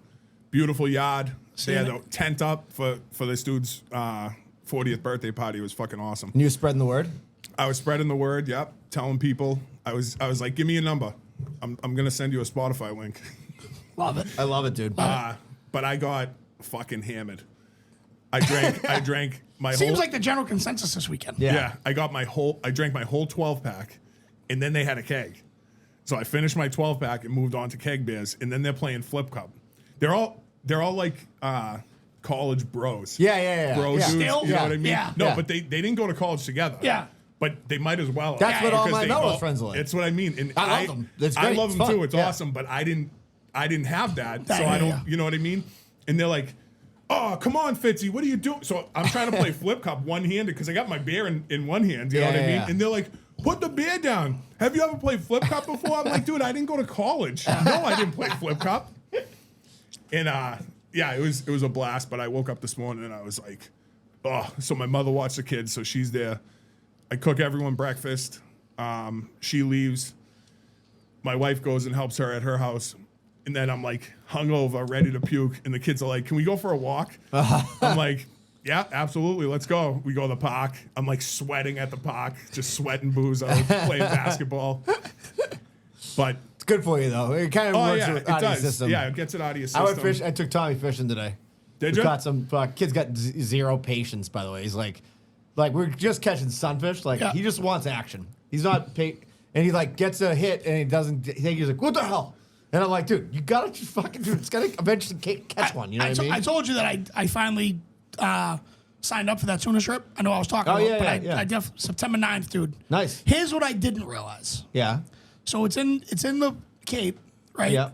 beautiful yard. They had Seen a tent up for this dude's 40th birthday party. It was fucking awesome. And you spreading the word? I was spreading the word. Yep, telling people. I was like, give me a number. I'm gonna send you a Spotify link. Love it. I love it, dude. But I got fucking hammered. I drank my Seems whole. like the general consensus this weekend. Yeah. I drank my whole 12 pack, and then they had a keg. So I finished my 12 pack and moved on to keg beers, and then they're playing Flip Cup. They're all like college bros. Yeah. Bro yeah. dudes, Still? you know what I mean? Yeah. No, Yeah. but they didn't go to college together. Yeah. But they might as well. That's what all because my they Melrose friends are like. It's what I mean. And I love them. It's I great. love It's them fun. too. It's Yeah. awesome. But I didn't have that. That- So I don't, yeah. you know what I mean? And they're like, oh, come on, Fitzy, what are you doing? So I'm trying to play Flip Cup one-handed because I got my beer in one hand. You know what I mean? Yeah. And they're like, put the beer down. Have you ever played Flip Cup before? I'm like, dude, I didn't go to college. No, I didn't play Flip Cup. And yeah, it was a blast. But I woke up this morning and I was like, oh. So my mother watched the kids, so she's there. I cook everyone breakfast. She leaves. My wife goes and helps her at her house. And then I'm like hungover, ready to puke. And the kids are like, can we go for a walk? I'm like, yeah, absolutely. Let's go. We go to the park. I'm like sweating at the park, just sweating booze out, playing basketball. But It's good for you though. It kind of oh works yeah, with it out of your does. system. Yeah, it gets it out of your system. I went fish. I took Tommy fishing today. Did We you? Caught some kids. Got zero patience. By the way, he's like we're just catching sunfish. Like Yeah. he just wants action. He's not and he like gets a hit and he doesn't. He's like, what the hell? And I'm like, dude, you gotta just fucking do it. It's gotta eventually catch one. You know what I mean? I told you that I finally signed up for that tuna trip. I know I was talking Oh, about, yeah, but yeah. I September 9th, dude. Nice. Here's what I didn't realize. Yeah. So it's in the Cape, right? Yeah.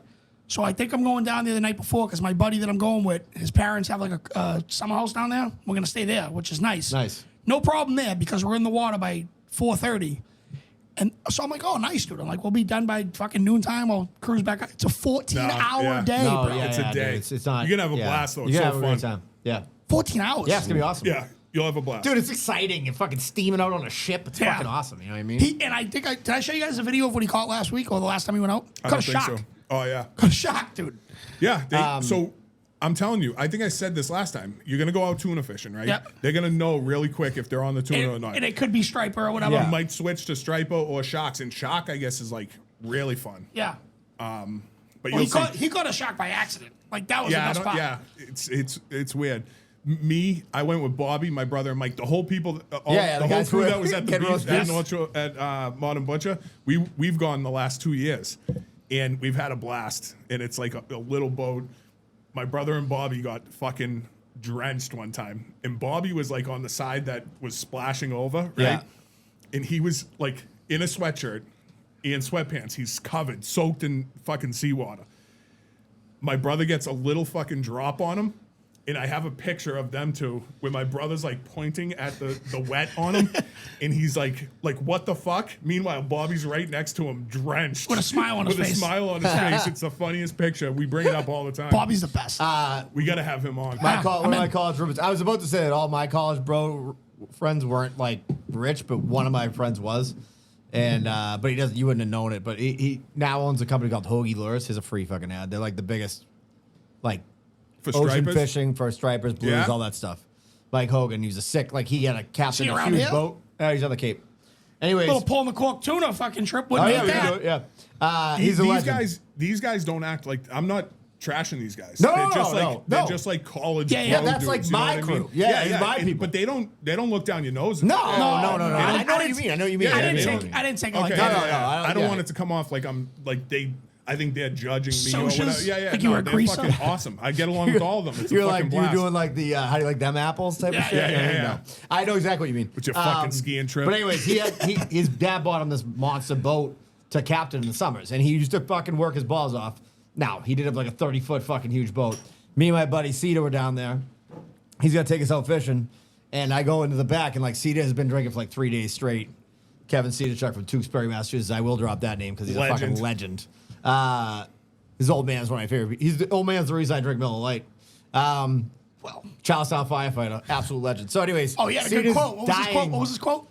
So I think I'm going down there the night before because my buddy that I'm going with, his parents have like a summer house down there. We're gonna stay there, which is nice. Nice. No problem there because we're in the water by 4:30. And so I'm like, oh, nice, dude. I'm like, we'll be done by fucking noontime. I'll cruise back. It's a 14-hour yeah. day, No, bro. yeah, It's a yeah, day. dude. It's not. You're gonna have a yeah. blast, though. It's You're so gonna have a great fun. time. Yeah. 14 hours. Yeah, it's gonna be awesome. Yeah, you'll have a blast. Dude, it's exciting and fucking steaming out on a ship. It's Yeah. fucking awesome. You know what I mean? And I think did I show you guys a video of what he caught last week or the last time he went out? I Got don't a think shock. so. Oh yeah. Got a shock, dude. Yeah. So I'm telling you, I think I said this last time. You're gonna go out tuna fishing, right? Yep. They're gonna know really quick if they're on the tuna or And, not. and it could be striper or whatever. Yeah. You might switch to striper or shocks, and shock, I guess, is like really fun. Yeah. But Well, you'll see. he caught a shock by accident. Like that was the Yeah, best part. yeah. It's weird. Me, I went with Bobby, my brother, and Mike. The whole people, the the whole guys crew who that was at the get beach roast at beef. North Shore, at Modern Butcher. We've gone the last 2 years, and we've had a blast. And it's like a little boat. My brother and Bobby got fucking drenched one time, and Bobby was like on the side that was splashing over, right? Yeah. And he was like in a sweatshirt and sweatpants. He's covered, soaked in fucking seawater. My brother gets a little fucking drop on him, and I have a picture of them two where my brother's like pointing at the wet on him, and he's like what the fuck? Meanwhile, Bobby's right next to him, drenched With a smile on his with face. a smile on his face. It's the funniest picture. We bring it up all the time. Bobby's the best. We gotta have him on. One of I'm my in. college roommates. I was about to say that all my college friends weren't like rich, but one of my friends was, and but he doesn't. You wouldn't have known it, but he now owns a company called Hoagie Lures. Here's a free fucking ad. They're like the biggest, like For ocean stripers? fishing for stripers, blues, Yeah. all that stuff. Mike Hogan, he's a sick. Like he had a captain he of a around huge here? boat. He's on the Cape. Anyways, Little Paul McCork tuna fucking trip. oh Wouldn't yeah, hate we that. can do it. Yeah, he's a legend. These guys don't act like I'm not trashing these guys. No, they're no, just no, like no, they're no. just like college. Yeah, yeah, pro that's dudes, like you know my what I mean? crew. Yeah, it's my and- people. But they don't look down your nose. No, No, no. I know what you mean. I know what you mean. Yeah, I yeah, didn't yeah. take. I didn't take it Okay, like No, that. no, no. I don't yeah. want it to come off like I'm like they. I think they're judging me or Socias? whatever. Yeah, yeah. Like you were a they're greaser? fucking awesome. I get along with all of them. It's You're a like fucking you're blast. doing like the how do you like them apples type Yeah, of shit. yeah, yeah, I yeah. know. I know exactly what you mean. With your fucking skiing trip. But anyways, his dad bought him this monster boat to captain in the summers, and he used to fucking work his balls off. Now he did have like a 30-foot fucking huge boat. Me and my buddy Cedar were down there, he's gonna take us out fishing, and I go into the back, and like Cedar has been drinking for like 3 days straight. Kevin Cedarchuk from Tewksbury, Massachusetts. I will drop that name because he's a fucking legend. His old man's one of my favorite. The old man's the reason I drink Miller Lite. Well, Charlestown firefighter, absolute legend. So, anyways, oh, yeah, a good quote. What was his quote? What was his quote?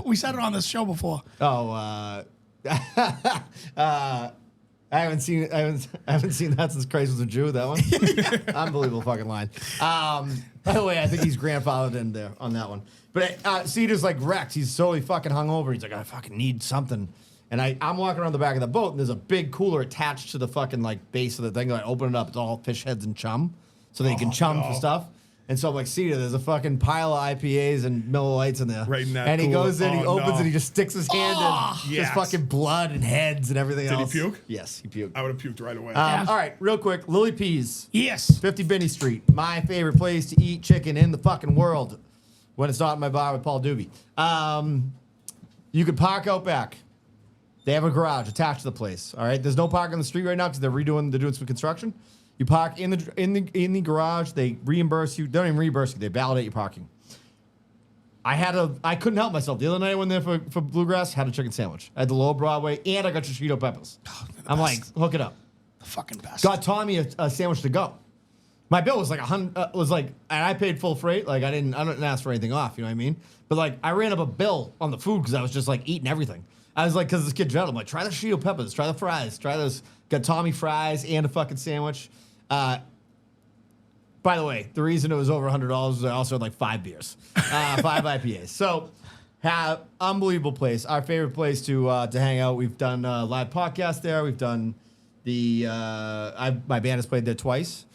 We said it on this show before. Oh, I haven't seen that since Christ was a Jew. That one, unbelievable fucking line. By the way, I think he's grandfathered in there on that one. But Cedar's like wrecked. He's totally fucking hungover. He's like, I fucking need something. And I'm walking around the back of the boat, and there's a big cooler attached to the fucking like base of the thing. I open it up, it's all fish heads and chum, so they can chum for stuff. And so I'm like, Cedar, there's a fucking pile of IPAs and Miller Lights in there. Right in that and he cooler. goes in, he opens it, he just sticks his hand in. Yes. Just fucking blood and heads and everything else. Did he puke? Yes, he puked. I would have puked right away. All right, real quick, Lily Peas. Yes. 50 Binney Street, my favorite place to eat chicken in the fucking world when it's not in my bar with Paul Doobie. You could park out back. They have a garage attached to the place. All right, there's no parking on the street right now because they're doing some construction. You park in the garage. They reimburse you. They don't even reimburse you. They validate your parking. I couldn't help myself. The other night I went there for Bluegrass, had a chicken sandwich. I had the Lower Broadway, and I got your Cheeto peppers. I'm like, hook it up. The fucking best. Got Tommy a sandwich to go. My bill was like and I paid full freight. Like I didn't ask for anything off. You know what I mean? But like I ran up a bill on the food because I was just like eating everything. I was like, because this kid Judd, I'm like, try the Cheeto peppers, try the fries, try those. Got Tommy fries and a fucking sandwich. By the way, the reason it was over $100 was I also had like 5 beers, 5 IPAs. So, unbelievable place. Our favorite place to hang out. We've done live podcast there. We've done my band has played there twice.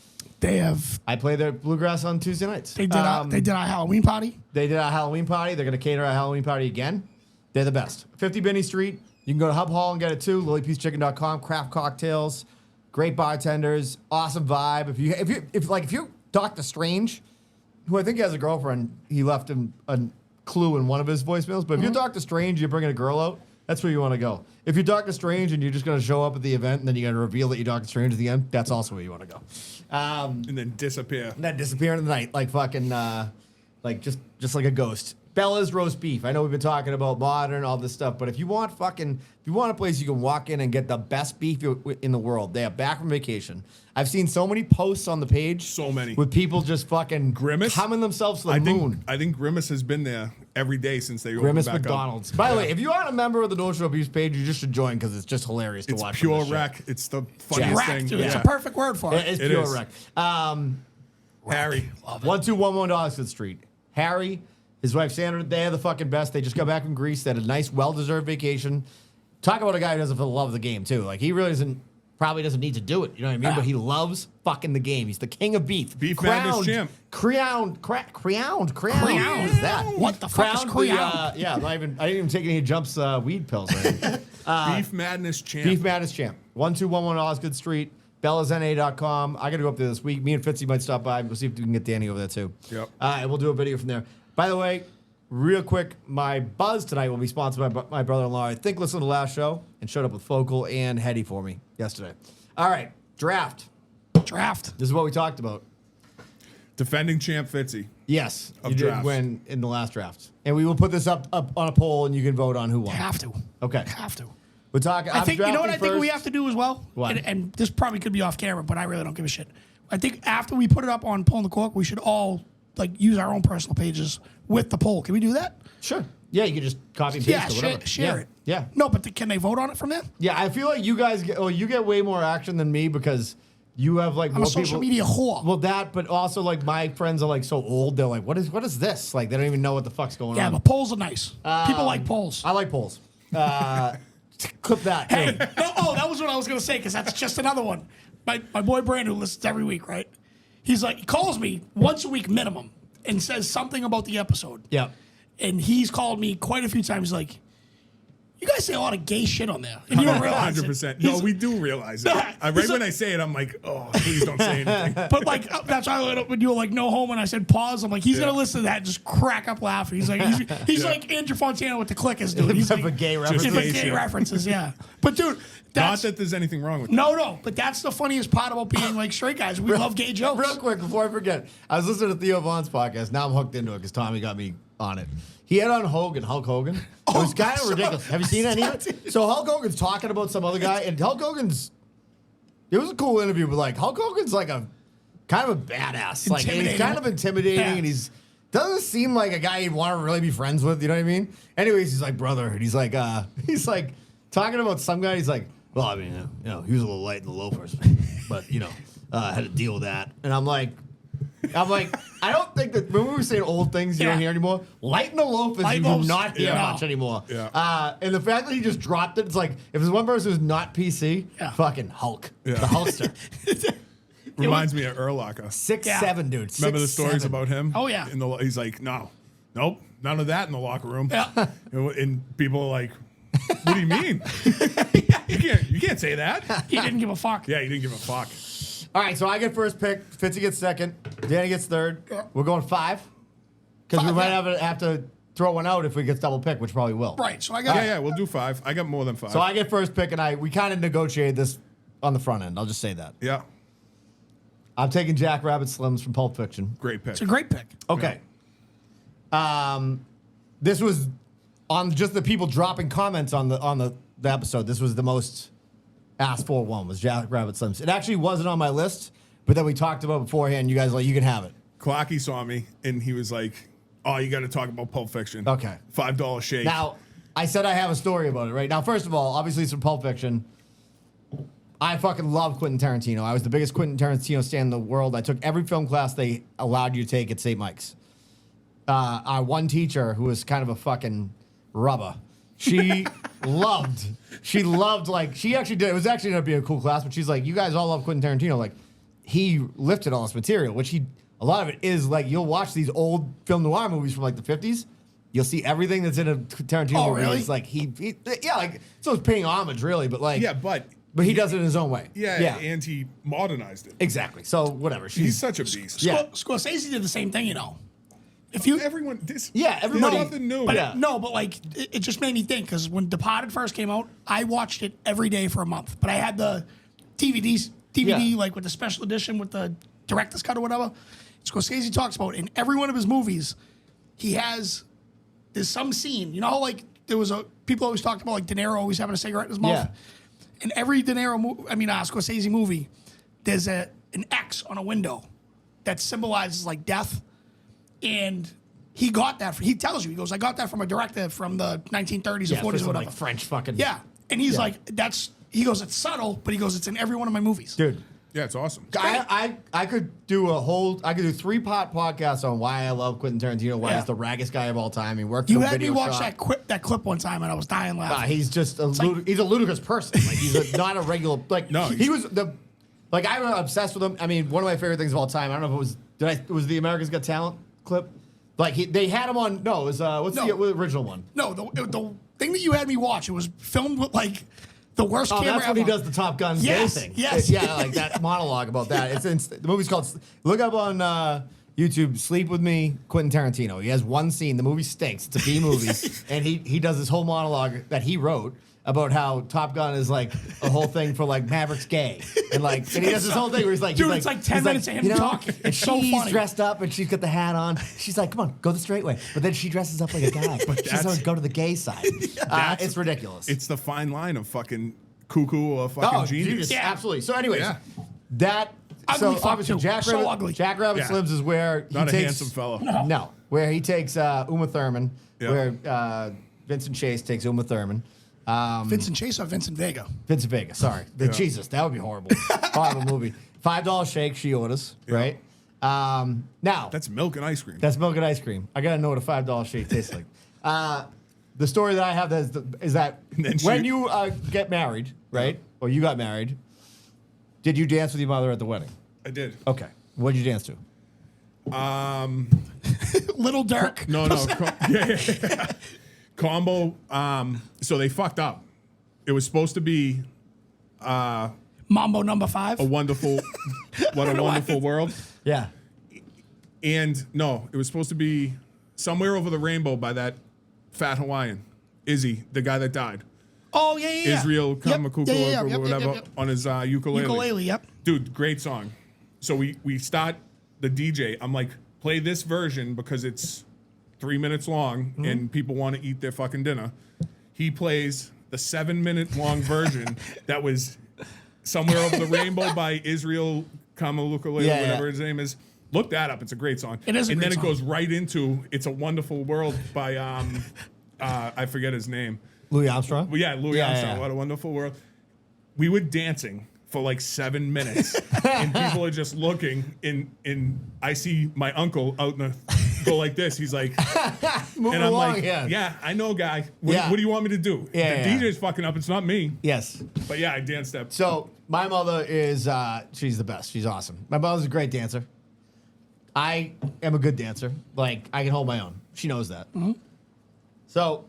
They have. I play there Bluegrass on Tuesday nights. They did our Halloween party. They did our Halloween party. They're gonna cater our Halloween party again. They're the best. 50 Binney Street. You can go to Hub Hall and get it too. LilyPeasChicken.com. Craft cocktails. Great bartenders. Awesome vibe. If you're Dr. Strange, who I think has a girlfriend, he left him a clue in one of his voicemails. But if you're Dr. Strange, you're bringing a girl out, that's where you want to go. If you're Dr. Strange and you're just going to show up at the event and then you're going to reveal that you're Dr. Strange at the end, that's also where you want to go. And then disappear. And then disappear in the night, like fucking, like just like a ghost. Bella's roast beef. I know we've been talking about modern, all this stuff, but if you want a place you can walk in and get the best beef in the world, they are back from vacation. I've seen so many posts on the page. So many. With people just fucking Grimace? humming themselves to the moon. I think Grimace has been there every day since they opened Grimace back McDonald's. up. By the way, if you aren't a member of the North Shore Beef page, you just should join because it's just hilarious to It's watch. pure wreck. It's the funniest Wreck, thing. dude. It's a perfect word for it. It's It pure is. wreck. Harry. 1211 Oxford Street. Harry, his wife Sandra, they're the fucking best. They just got back from Greece. They had a nice, well-deserved vacation. Talk about a guy who does it for the love of the game, too. Like, he really probably doesn't need to do it. You know what I mean? But he loves fucking the game. He's the king of beef. Beef Madness champ. Crowned. What is that? What the fuck is crowned? Yeah, I didn't even take any Jumps weed pills. Beef Madness champ. Beef Madness champ. 1211 Osgood Street. BellasNA.com. I got to go up there this week. Me and Fitzy might stop by. We'll see if we can get Danny over there, too. Yep. And we'll do a video from there. By the way, real quick, my buzz tonight will be sponsored by my brother-in-law. I think listened to the last show and showed up with Focal and Hetty for me yesterday. All right, draft. Draft. This is what we talked about. Defending champ Fitzy. Yes, Of you drafts. did win in the last draft. And we will put this up on a poll, and you can vote on who won. Have to. Okay. Have to. We're talking. I think, you know what I think we first. have to do as well? What? And this probably could be off camera, but I really don't give a shit. I think after we put it up on Pulling the Cork, we should all use our own personal pages with the poll. Can we do that? Sure. Yeah, you can just copy and paste Yeah, or whatever. share it. Yeah. No, but can they vote on it from there? Yeah, I feel like you guys you get way more action than me because you have like I'm more a social people. media whore. Well, that, but also like my friends are like so old. They're like, what is this? Like they don't even know what the fuck's going Yeah, on. but polls are nice. People like polls. I like polls. Clip that. Hey, too. that was what I was going to say, because that's just another one. My boy Brandon, who listens every week, right? He's like, he calls me once a week minimum and says something about the episode. Yeah. And he's called me quite a few times like, You guys say a lot of gay shit on there, and you don't realize 100%. it. No, we do realize it. Right when I say it, I'm like, oh, please don't say anything. But like that's why I went up when you were like no homo, and I said pause. I'm like he's gonna listen to that and just crack up laughing. He's like he's like Andrew Fontana with the clickers, dude. He's Except like for gay just references. for gay gay shit. references, yeah. But dude, Not that's that there's anything wrong with that. no, but that's the funniest part about being like straight guys. We love gay jokes. Real quick before I forget, I was listening to Theo Vaughn's podcast. Now I'm hooked into it because Tommy got me on it. He had on Hulk Hogan. It was kind of ridiculous. Have you seen any of it? So Hulk Hogan's talking about some other guy, and Hulk Hogan's. It was a cool interview, but like Hulk Hogan's like a kind of a badass. Like and he's kind of intimidating, Yeah. and he's doesn't seem like a guy you'd want to really be friends with. You know what I mean? Anyways, he's like brother, and he's like talking about some guy. He's like, well, I mean, he was a little light in the loafers, but I had to deal with that, and I'm like, I don't think that when we were saying old things you don't hear anymore. Light in the loafers, Light you do loafs, not hear yeah. much anymore. Yeah. And the fact that he just dropped it, it's like if there's one person who's not PC, Yeah. fucking Hulk, Yeah. the Hulkster, Reminds me of Erlacher. 6'7", dude. Remember the 6'7". stories about him? Oh, yeah. He's like, nope, none of that in the locker room. Yeah. And people are like, what do you mean? You can't say that. He didn't give a fuck. Yeah, you didn't give a fuck. All right, so I get first pick. Fitzy gets second. Danny gets third. Yeah. We're going 5 because we Five, might yeah. have to throw one out if we get double pick, which probably will. Right. So I got Yeah, we'll do 5. I got more than 5. So I get first pick, and we kind of negotiated this on the front end. I'll just say that. Yeah, I'm taking Jack Rabbit Slims from Pulp Fiction. great pick. It's a great pick. Okay. This was on just the people dropping comments on the episode. This was the most asked for one was Jack Rabbit Slims. It actually wasn't on my list, but then we talked about beforehand. You guys were like, you can have it. Clocky saw me and he was like, "Oh, you got to talk about Pulp Fiction." Okay. $5 shake. Now, I said I have a story about it, right? Now, first of all, obviously it's from Pulp Fiction. I fucking love Quentin Tarantino. I was the biggest Quentin Tarantino stan in the world. I took every film class they allowed you to take at St. Mike's. Our one teacher, who was kind of a fucking rubber, she she actually did. It was actually going to be a cool class, but she's like, you guys all love Quentin Tarantino. Like, he lifted all this material, which a lot of it is like, you'll watch these old film noir movies from like the 50s. You'll see everything that's in a Tarantino movie. Really? It's like, so it's paying homage, really, but like, yeah, but he does it in his own way. yeah, and he modernized it. Exactly. So whatever. He's such a beast. Yeah. Scorsese did the same thing, If Everybody. Nothing new. But Yeah. no, but like it just made me think because when Departed first came out, I watched it every day for a month. But I had the DVD Yeah. like with the special edition with the director's cut or whatever. Scorsese talks about in every one of his movies, there's some scene. You know how like there was people always talked about like De Niro always having a cigarette in his mouth. Yeah. In every Scorsese movie, there's an X on a window that symbolizes like death. And he got that. He tells you, he goes, I got that from a director from the 1930s or 40s or whatever. Like French fucking. Yeah. And he's Yeah. like, he goes, it's subtle, but he goes, it's in every one of my movies. Dude. Yeah, it's awesome. I could do 3-part podcast on why I love Quentin Tarantino, why he's the raggest guy of all time. He worked You for a had me video watch shop. that clip one time, and I was dying laughing. He's just he's a ludicrous person. Like he's not a regular. Like No, he was the. Like I was obsessed with him. I mean, one of my favorite things of all time. I don't know if it was the America's Got Talent clip. Like they had him on. No, it was the original one? No, the thing that you had me watch, it was filmed with like the worst Oh, camera that's when ever. he does the Top Gun Yes, gay thing. yes. Yeah, like that monologue about that. The movie's called. Look up on YouTube. Sleep with Me, Quentin Tarantino. He has one scene. The movie stinks. It's a B movie, and he does this whole monologue that he wrote about how Top Gun is like a whole thing for like Maverick's gay, and he does this whole thing where he's like, Dude, it's like 10 minutes of him talking. And It's so she's funny. dressed up and she's got the hat on. She's like, come on, go the straight way. But then she dresses up like a guy. She's always go to the gay side. It's ridiculous. It's the fine line of fucking cuckoo or fucking genius. Yeah. Absolutely. So, anyways, Yeah. that. Ugly fuck, obviously, too. Jack So Rabbit, ugly. Jack Rabbit Yeah. Slims is where he Not a takes, handsome fellow. No, where he takes Uma Thurman, Yeah. where Vincent Chase takes Uma Thurman. Vincent Chase or Vincent Vega? Vincent Vega, sorry. Jesus, that would be horrible. Horrible movie. $5 shake she orders, right? Now, That's milk and ice cream. that's milk and ice cream. I got to know what a $5 shake tastes like. The story that I have is that then when she- you get married, right? Or you got married, did you dance with your mother at the wedding? I did. Okay. What did you dance to? Little Dirk. No. Combo. So they fucked up. It was supposed to be Mambo number 5. a wonderful, what a wonderful world. Yeah. And no, it was supposed to be Somewhere Over the Rainbow by that fat Hawaiian, Izzy, the guy that died. Oh, yeah. Israel Yep. Kamakuko Yeah, or whatever yep. on his ukulele. Ukulele, yep. Dude, great song. So we start the DJ. I'm like, play this version because it's 3 minutes long and people want to eat their fucking dinner. He plays the 7-minute long version that was Somewhere Over the Rainbow by Israel Kamalukalele, Yeah, whatever yeah. his name is. Look that up. It's a great song. It is a and great then song. it goes right into It's a Wonderful World by I forget his name. Louis Armstrong? Well, yeah, Louis Yeah, Armstrong. yeah. What a Wonderful World. We were dancing for like 7 minutes, and people are just looking. And I see my uncle out in the go like this. He's like, Moving and I'm along, like, yeah. yeah, I know, guy. What, Yeah. what do you want me to do? Yeah, The yeah. DJ's fucking up. It's not me. Yes. But yeah, I danced that. So my mother is she's the best. She's awesome. My mother's a great dancer. I am a good dancer. Like I can hold my own. She knows that. So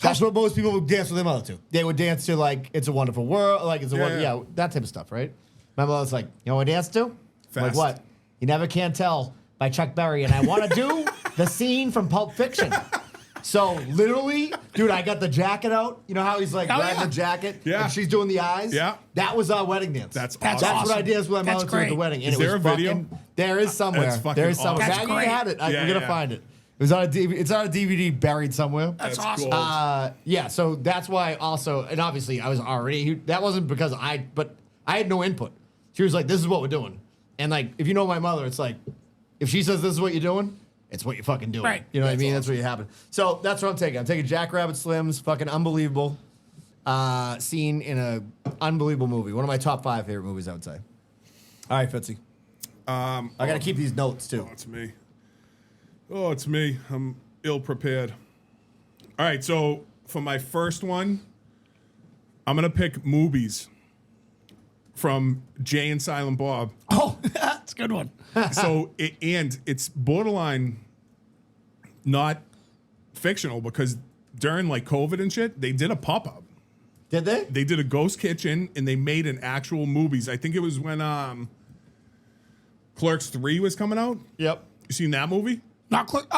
that's what most people would dance with their mother to. They would dance to like "It's a Wonderful World," like "It's a Yeah. that type of stuff, right? My mother's like, "You know what I dance to?" I'm like Fast. what? "You Never Can Tell" by Chuck Berry, and I want to do the scene from Pulp Fiction. So literally, dude, I got the jacket out. You know how he's like Oh, grabbing yeah. the jacket, Yeah. and she's doing the eyes. Yeah. That was our wedding dance. That's That's awesome. That's what I awesome. did with my That's mother to at the great. wedding. And Is it there was a video? fucking, there is somewhere. That's fucking There is somewhere. awesome. That's Maggie great. had it. Yeah, We're gonna yeah. find it. It was on a DVD. It's on a DVD buried somewhere. That's That's awesome. gold. Yeah, so that's why also, and obviously I was already, that wasn't because but I had no input. She was like, this is what we're doing. And like, if you know my mother, it's like, if she says this is what you're doing, it's what you're fucking doing. Right. You know what I mean? That's what you happen. So that's what I'm taking. I'm taking Jackrabbit Slim's fucking unbelievable scene in a unbelievable movie. One of my top 5 favorite movies, I would say. All right, Fitzy. I got to keep these notes too. Oh, it's me. Oh, it's me. I'm ill prepared. All right, so for my first one, I'm gonna pick movies from Jay and Silent Bob. Oh, that's a good one. So it's borderline not fictional because during like COVID and shit, they did a pop-up. Did they? They did a ghost kitchen and they made an actual movies. I think it was when Clerks 3 was coming out. Yep. You seen that movie? Not Clerks.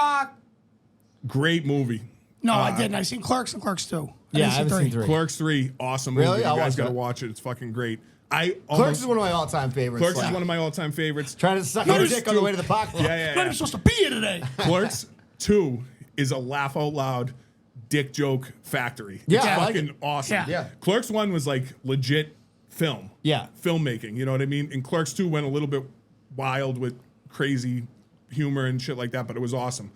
Great movie. No, I didn't. I seen Clerks and Clerks 2. Yeah, I haven't seen 3. Clerks 3, awesome Really? movie. You I'll guys watch gotta that. watch it. It's fucking great. Clerks is one of my all-time favorites. Clerks like, is one of my all-time favorites. trying to suck No, your it's dick on the way to the park. Yeah, yeah, Not yeah. even supposed to be here today. Clerks 2 is a laugh out loud dick joke factory. Yeah, It's I like fucking it. awesome. Yeah. Yeah. Clerks 1 was like legit film. Yeah. Filmmaking, you know what I mean? And Clerks 2 went a little bit wild with crazy humor and shit like that, but it was awesome.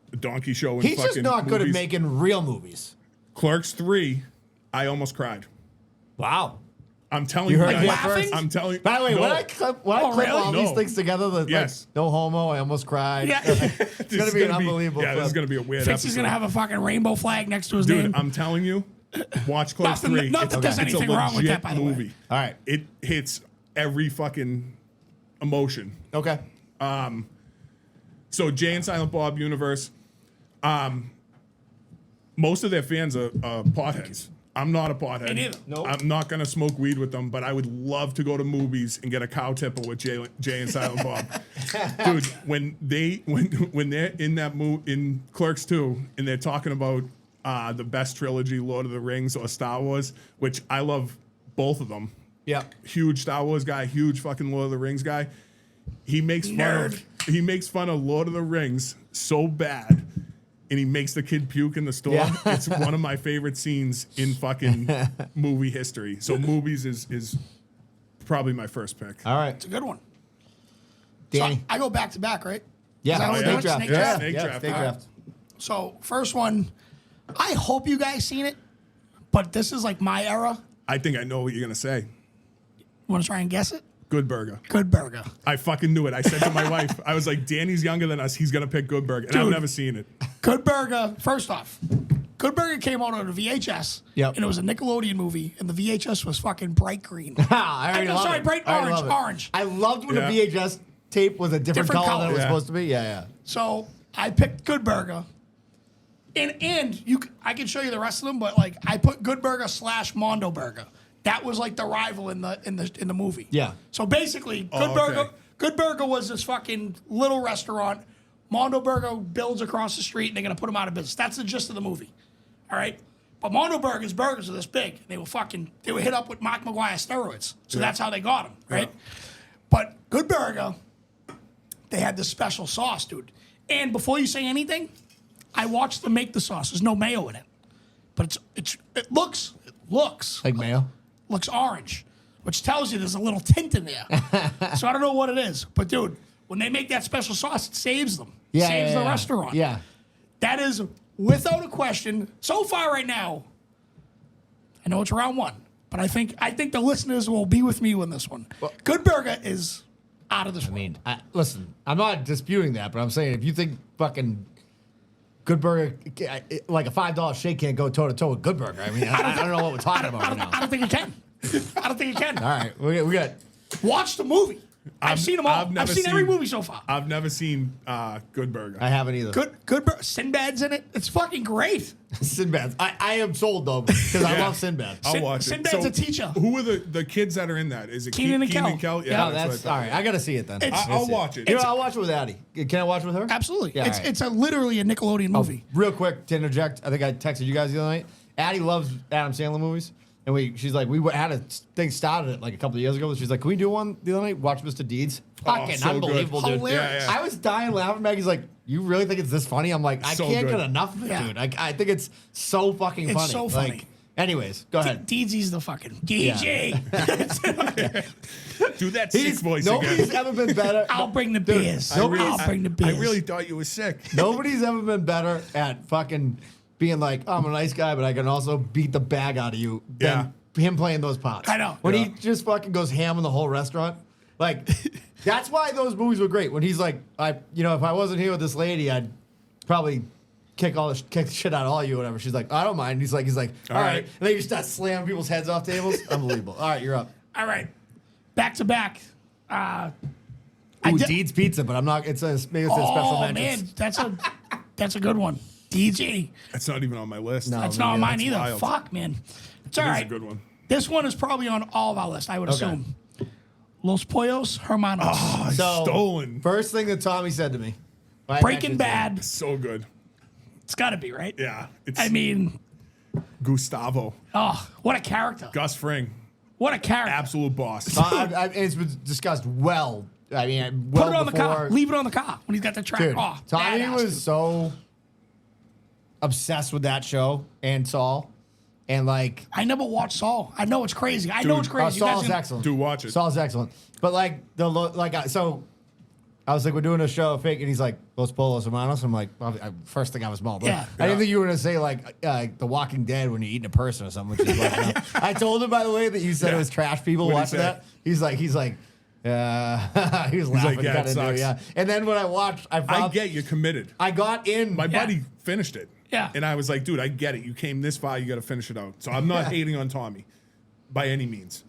The Donkey Show and He's fucking just not good at movies. making real movies. Clerks 3, I almost cried. Wow. I'm telling You you, heard guys. it laughing? first. I'm telling you. By the way, no. when I clip Oh, really? all these No. things together, like, Yes. no homo, I almost cried. Yeah. It's gonna be an unbelievable. Yeah, this is clip. gonna be a weird Fitzy's episode. gonna have a fucking rainbow flag next to his Dude, name. I'm telling you, watch Clerks Nothing- 3. not It's, that there's it's a anything wrong with legit that, by the way. movie. All right. It hits every fucking emotion. Okay. So Jay and Silent Bob universe, most of their fans are potheads. I'm not a pothead. Me neither. Nope. I'm not gonna smoke weed with them, but I would love to go to movies and get a cow tipple with Jay and Silent Bob. Dude, when they're in that in Clerks 2 and they're talking about the best trilogy, Lord of the Rings or Star Wars, which I love both of them. Yeah. Huge Star Wars guy, huge fucking Lord of the Rings guy. He makes fun of Lord of the Rings so bad, and he makes the kid puke in the store. Yeah. It's one of my favorite scenes in fucking movie history. So movies is probably my first pick. All right. It's a good one. Danny. So I go back to back, right? Yeah. Is that what we're Snake doing? draft. Snake Yeah. draft? Snake Yeah, draft. snake All right. draft. So first one, I hope you guys seen it, but this is like my era. I think I know what you're gonna say. Want to try and guess it? Good Burger. Good Burger. I fucking knew it. I said to my wife, I was like, Danny's younger than us. He's gonna pick Good Burger, and I've Dude. never seen it. Good Burger. First off, Good Burger came out on a VHS. Yep. And it was a Nickelodeon movie, and the VHS was fucking bright green. I already love sorry, it. bright I already orange, love it. orange. I loved when Yeah. the VHS tape was a different Different color than it was color. supposed to be. Yeah, yeah. So I picked Good Burger. I can show you the rest of them, but like I put Good Burger / Mondo Burger. That was like the rival in the movie. Yeah. So basically, okay. Good Burger was this fucking little restaurant. Mondo Burger builds across the street, and they're gonna put them out of business. That's the gist of the movie. All right. But Mondo Burger's burgers are this big. They were hit up with Mark McGuire steroids. So that's how they got them, right? Yeah. But Good Burger, they had this special sauce, dude. And before you say anything, I watched them make the sauce. There's no mayo in it, but it looks Like mayo? looks orange, which tells you there's a little tint in there. So I don't know what it is, but dude, when they make that special sauce, it saves them. Saves the restaurant. Yeah. That is without a question. So far right now, I know it's round one, but I think the listeners will be with me on this one. Good Burger is out of this world. I mean, listen, I'm not disputing that, but I'm saying if you think fucking Good Burger, like a $5 shake can't go toe to toe with Good Burger. I mean, I don't know what we're talking about right now. I don't think it can. I don't think it can. All right, we got. Watch the movie. I've seen them all. I've seen every movie so far. I've never seen Good Burger. I haven't either. Good Burger. Sinbad's in it. It's fucking great. Sinbad. I am sold though because I love Sinbad. I'll watch it. Sinbad's a teacher. Who are the kids that are in that? Is it Keenan and Kel. Kel? Yeah, Oh, that's all right. I gotta see it then. I'll watch it. You know, I'll watch it with Addie. Can I watch it with her? Absolutely. Yeah, it's all right. it's literally a Nickelodeon movie. Real quick to interject, I think I texted you guys the other night. Addie loves Adam Sandler movies, and she's like, we had a thing started it like a couple of years ago. She's like, can we do one the other night? Watch Mr. Deeds. Fucking so good. unbelievable, dude. Hilarious. Yeah. I was dying laughing. Maggie's like, you really think it's this funny? I'm like, I So can't good. get enough of it, Yeah. dude. I think it's so fucking It's funny. so funny. Like, anyways, go ahead. Deedsy's the fucking DJ. Do that sick voice Nobody's again. ever been better. I'll bring the beers. I really- I'll bring the beers. I really thought you were sick. Nobody's ever been better at fucking being like, I'm a nice guy, but I can also beat the bag out of you than him playing those parts. I know. When Yeah. he just fucking goes ham in the whole restaurant. Like, that's why those movies were great. When he's like, if I wasn't here with this lady, I'd probably kick the shit out of all you or whatever. She's like, I don't mind. He's like, all right. And then you just start slamming people's heads off tables. Unbelievable. All right, you're up. All right. Back to back. Ooh, Deeds Pizza, but I'm not. Maybe it's a special Oh mention. man, that's a good one. DJ. That's not even on my list. No. That's not on mine that's either. wild. Fuck, man. It's all It is right. a good one. This one is probably on all of our list, I would Okay. assume. Los Pollos Hermanos. Oh, So, stolen. First thing that Tommy said to me. I Breaking mentioned Bad. So good. It's got to be, right? Yeah. It's I mean, Gustavo. oh, what a character. Gus Fring. What a character. Absolute boss. It's been discussed well. I mean, well Put it on the before. car. Leave it on the car when he's got the track. Dude, Oh, Tommy badass, was dude. so obsessed with that show and Saul. And like, I never watched Saul. I know it's crazy. I know it's crazy. You guys Saul's can- excellent. Do watch it. Saul's excellent. But like, so I was like, we're doing a show fake, and he's like, Los Polos Hermanos. I'm like, first thing I was mauled. Yeah. I didn't think you were going to say like The Walking Dead when you're eating a person or something. Which is like, no. I told him, by the way, that you said it was trash people What'd he watching say? that. He's like, he was laughing. yeah, it kinda sucks. yeah. And then when I watched, I get you committed. I got in. My buddy finished it. Yeah. And I was like, dude, I get it. You came this far, you got to finish it out. So I'm not hating on Tommy by any means.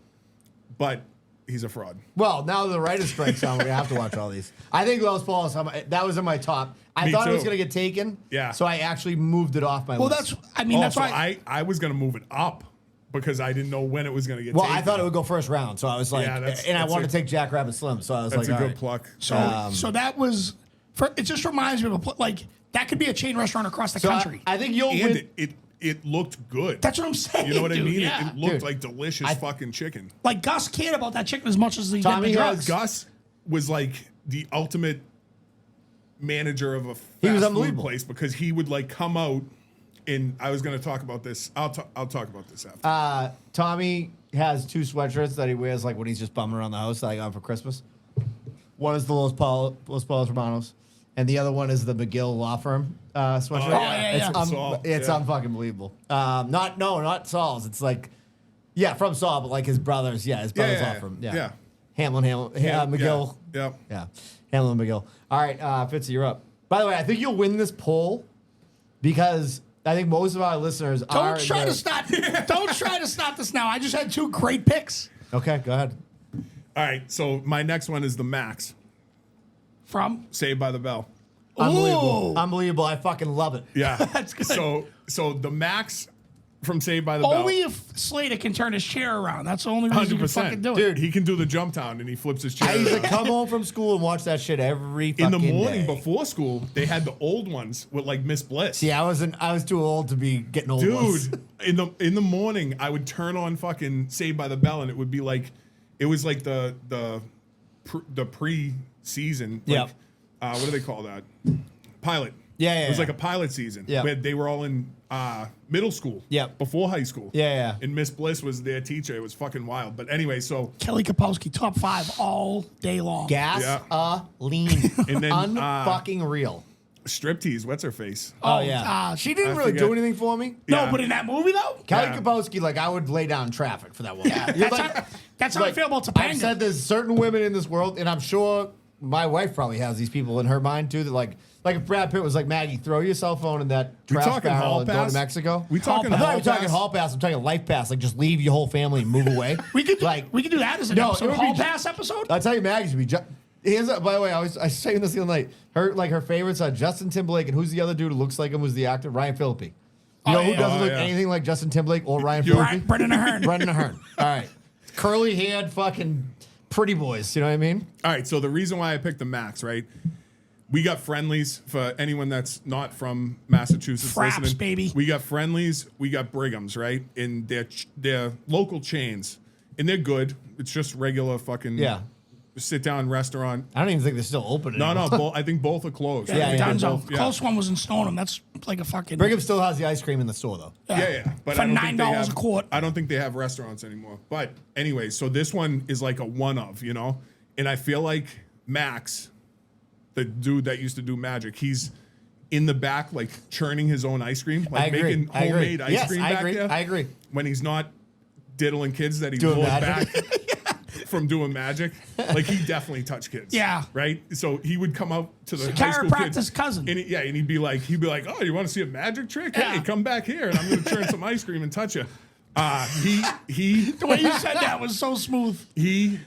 But he's a fraud. Well, now the writer's strike's on. We're gonna have to watch all these. I think Los Polos. That was in my top. I Me thought it was too. gonna get taken. Yeah. So I actually moved it off my Well, list. that's Also, why. I was going to move it up because I didn't know when it was going to get Well, taken. I thought it would go first round, so I was like, Yeah, and that's I wanted a- to take Jackrabbit Slim, so I was That's like, a good all right. pluck. So that was. It just reminds me of like that could be a chain restaurant across the So country. I think you'll And win. it looked good. That's what I'm saying. You know what I dude, mean? Yeah. It looked Dude, like delicious fucking chicken. Like Gus cared about that chicken as much as he did Tommy the has- drugs. Gus was like the ultimate manager of a He was fast food unbelievable. place because he would like come out and I was going to talk about this. I'll talk about this after. Tommy has two sweatshirts that he wears like when he's just bumming around the house that I got him for Christmas. One is the Los Polos Hermanos, and the other one is the McGill Law Firm sweatshirt. yeah. It's, Saul, it's yeah. unfucking believable. Not Saul's. It's like, yeah, from Saul, but like his brothers. Yeah, his brothers law firm. Yeah. Yeah. Hamlin, McGill. Yeah. Yeah, Hamlin McGill. All right, Fitzy, you're up. By the way, I think you'll win this poll because I think most of our listeners are. Don't try to stop. Don't try to stop this now. I just had two great picks Okay, go ahead. All right. So my next one is the Max, from. Saved by the Bell. Unbelievable. Ooh. Unbelievable. I fucking love it. Yeah. That's good. So the Max from Saved by the Bell. Only if Slater can turn his chair around. That's the only reason you can fucking do it. Dude, he can do the jump down and he flips his chair. I used to around. come home from school and watch that shit every In fucking the morning day. before school, they had the old ones with like Miss Bliss. See, I was too old to be getting old ones. Dude, in the morning, I would turn on fucking Saved by the Bell, and it would be like, it was like the pre-season. Like, Yep. what do they call that? Pilot. Yeah, It was yeah. like a pilot season. Yeah. Where they were all in middle school. Yep. Before high school. Yeah. And Miss Bliss was their teacher. It was fucking wild. But anyway, so Kelly Kapowski, top 5 all day long. Gas lean. And then, Unfucking real. striptease. What's her face? Oh, yeah. She didn't I really forget. do anything for me. No, Yeah. but in that movie, though? Kelly Yeah. Kapowski, like, I would lay down traffic for that woman. Yeah, You're that's how I feel about I've Topanga. said there's certain women in this world, and I'm sure my wife probably has these people in her mind, too, that, like if Brad Pitt was like, Maggie, throw your cell phone in that We trash talking barrel hall and go pass? to Mexico. We talking I'm not hall even talking pass? hall pass. I'm talking life pass. Like, just leave your whole family and move away. We could do that as an No, it episode. would be Hall ju- Pass episode? I'll tell you, Maggie's would be. By the way, I was saying this the other night. Her favorites are Justin Timberlake, and who's the other dude who looks like him? Was the actor Ryan Phillippe? You know who yeah. doesn't Oh, look yeah. anything like Justin Timberlake or Ryan You're- Phillippe? Brendan Ahern. Brendan Ahern. All right, curly haired, fucking pretty boys. You know what I mean? All right, so the reason why I picked the Max, right? We got friendlies for anyone that's not from Massachusetts Fraps, listening. baby. We got friendlies, we got Brigham's, right? And they're local chains, and they're good. It's just regular fucking sit down restaurant. I don't even think they're still open. No, anymore. I think both are closed. Yeah, Yeah, yeah. Dunzo. Both- yeah. Close one was in Stoneham. That's like a fucking. Brigham still has the ice cream in the store though. Yeah. But For I don't think they $9 have- a quart. I don't think they have restaurants anymore. But anyway, so this one is like a one of, you know? And I feel like Max, the dude that used to do magic, he's in the back, like churning his own ice cream, I like agree. making I agree. homemade ice Yes, cream I back agree. there. I agree. When he's not diddling kids that he Doing lured magic. back from doing magic. Like he definitely touched kids. Yeah. Right? So he would come out to the It's a high school chiropractor's kids. cousin. And and he'd be like, oh, you want to see a magic trick? Yeah. Hey, come back here and I'm gonna churn some ice cream and touch you. He The way you said that was so smooth. he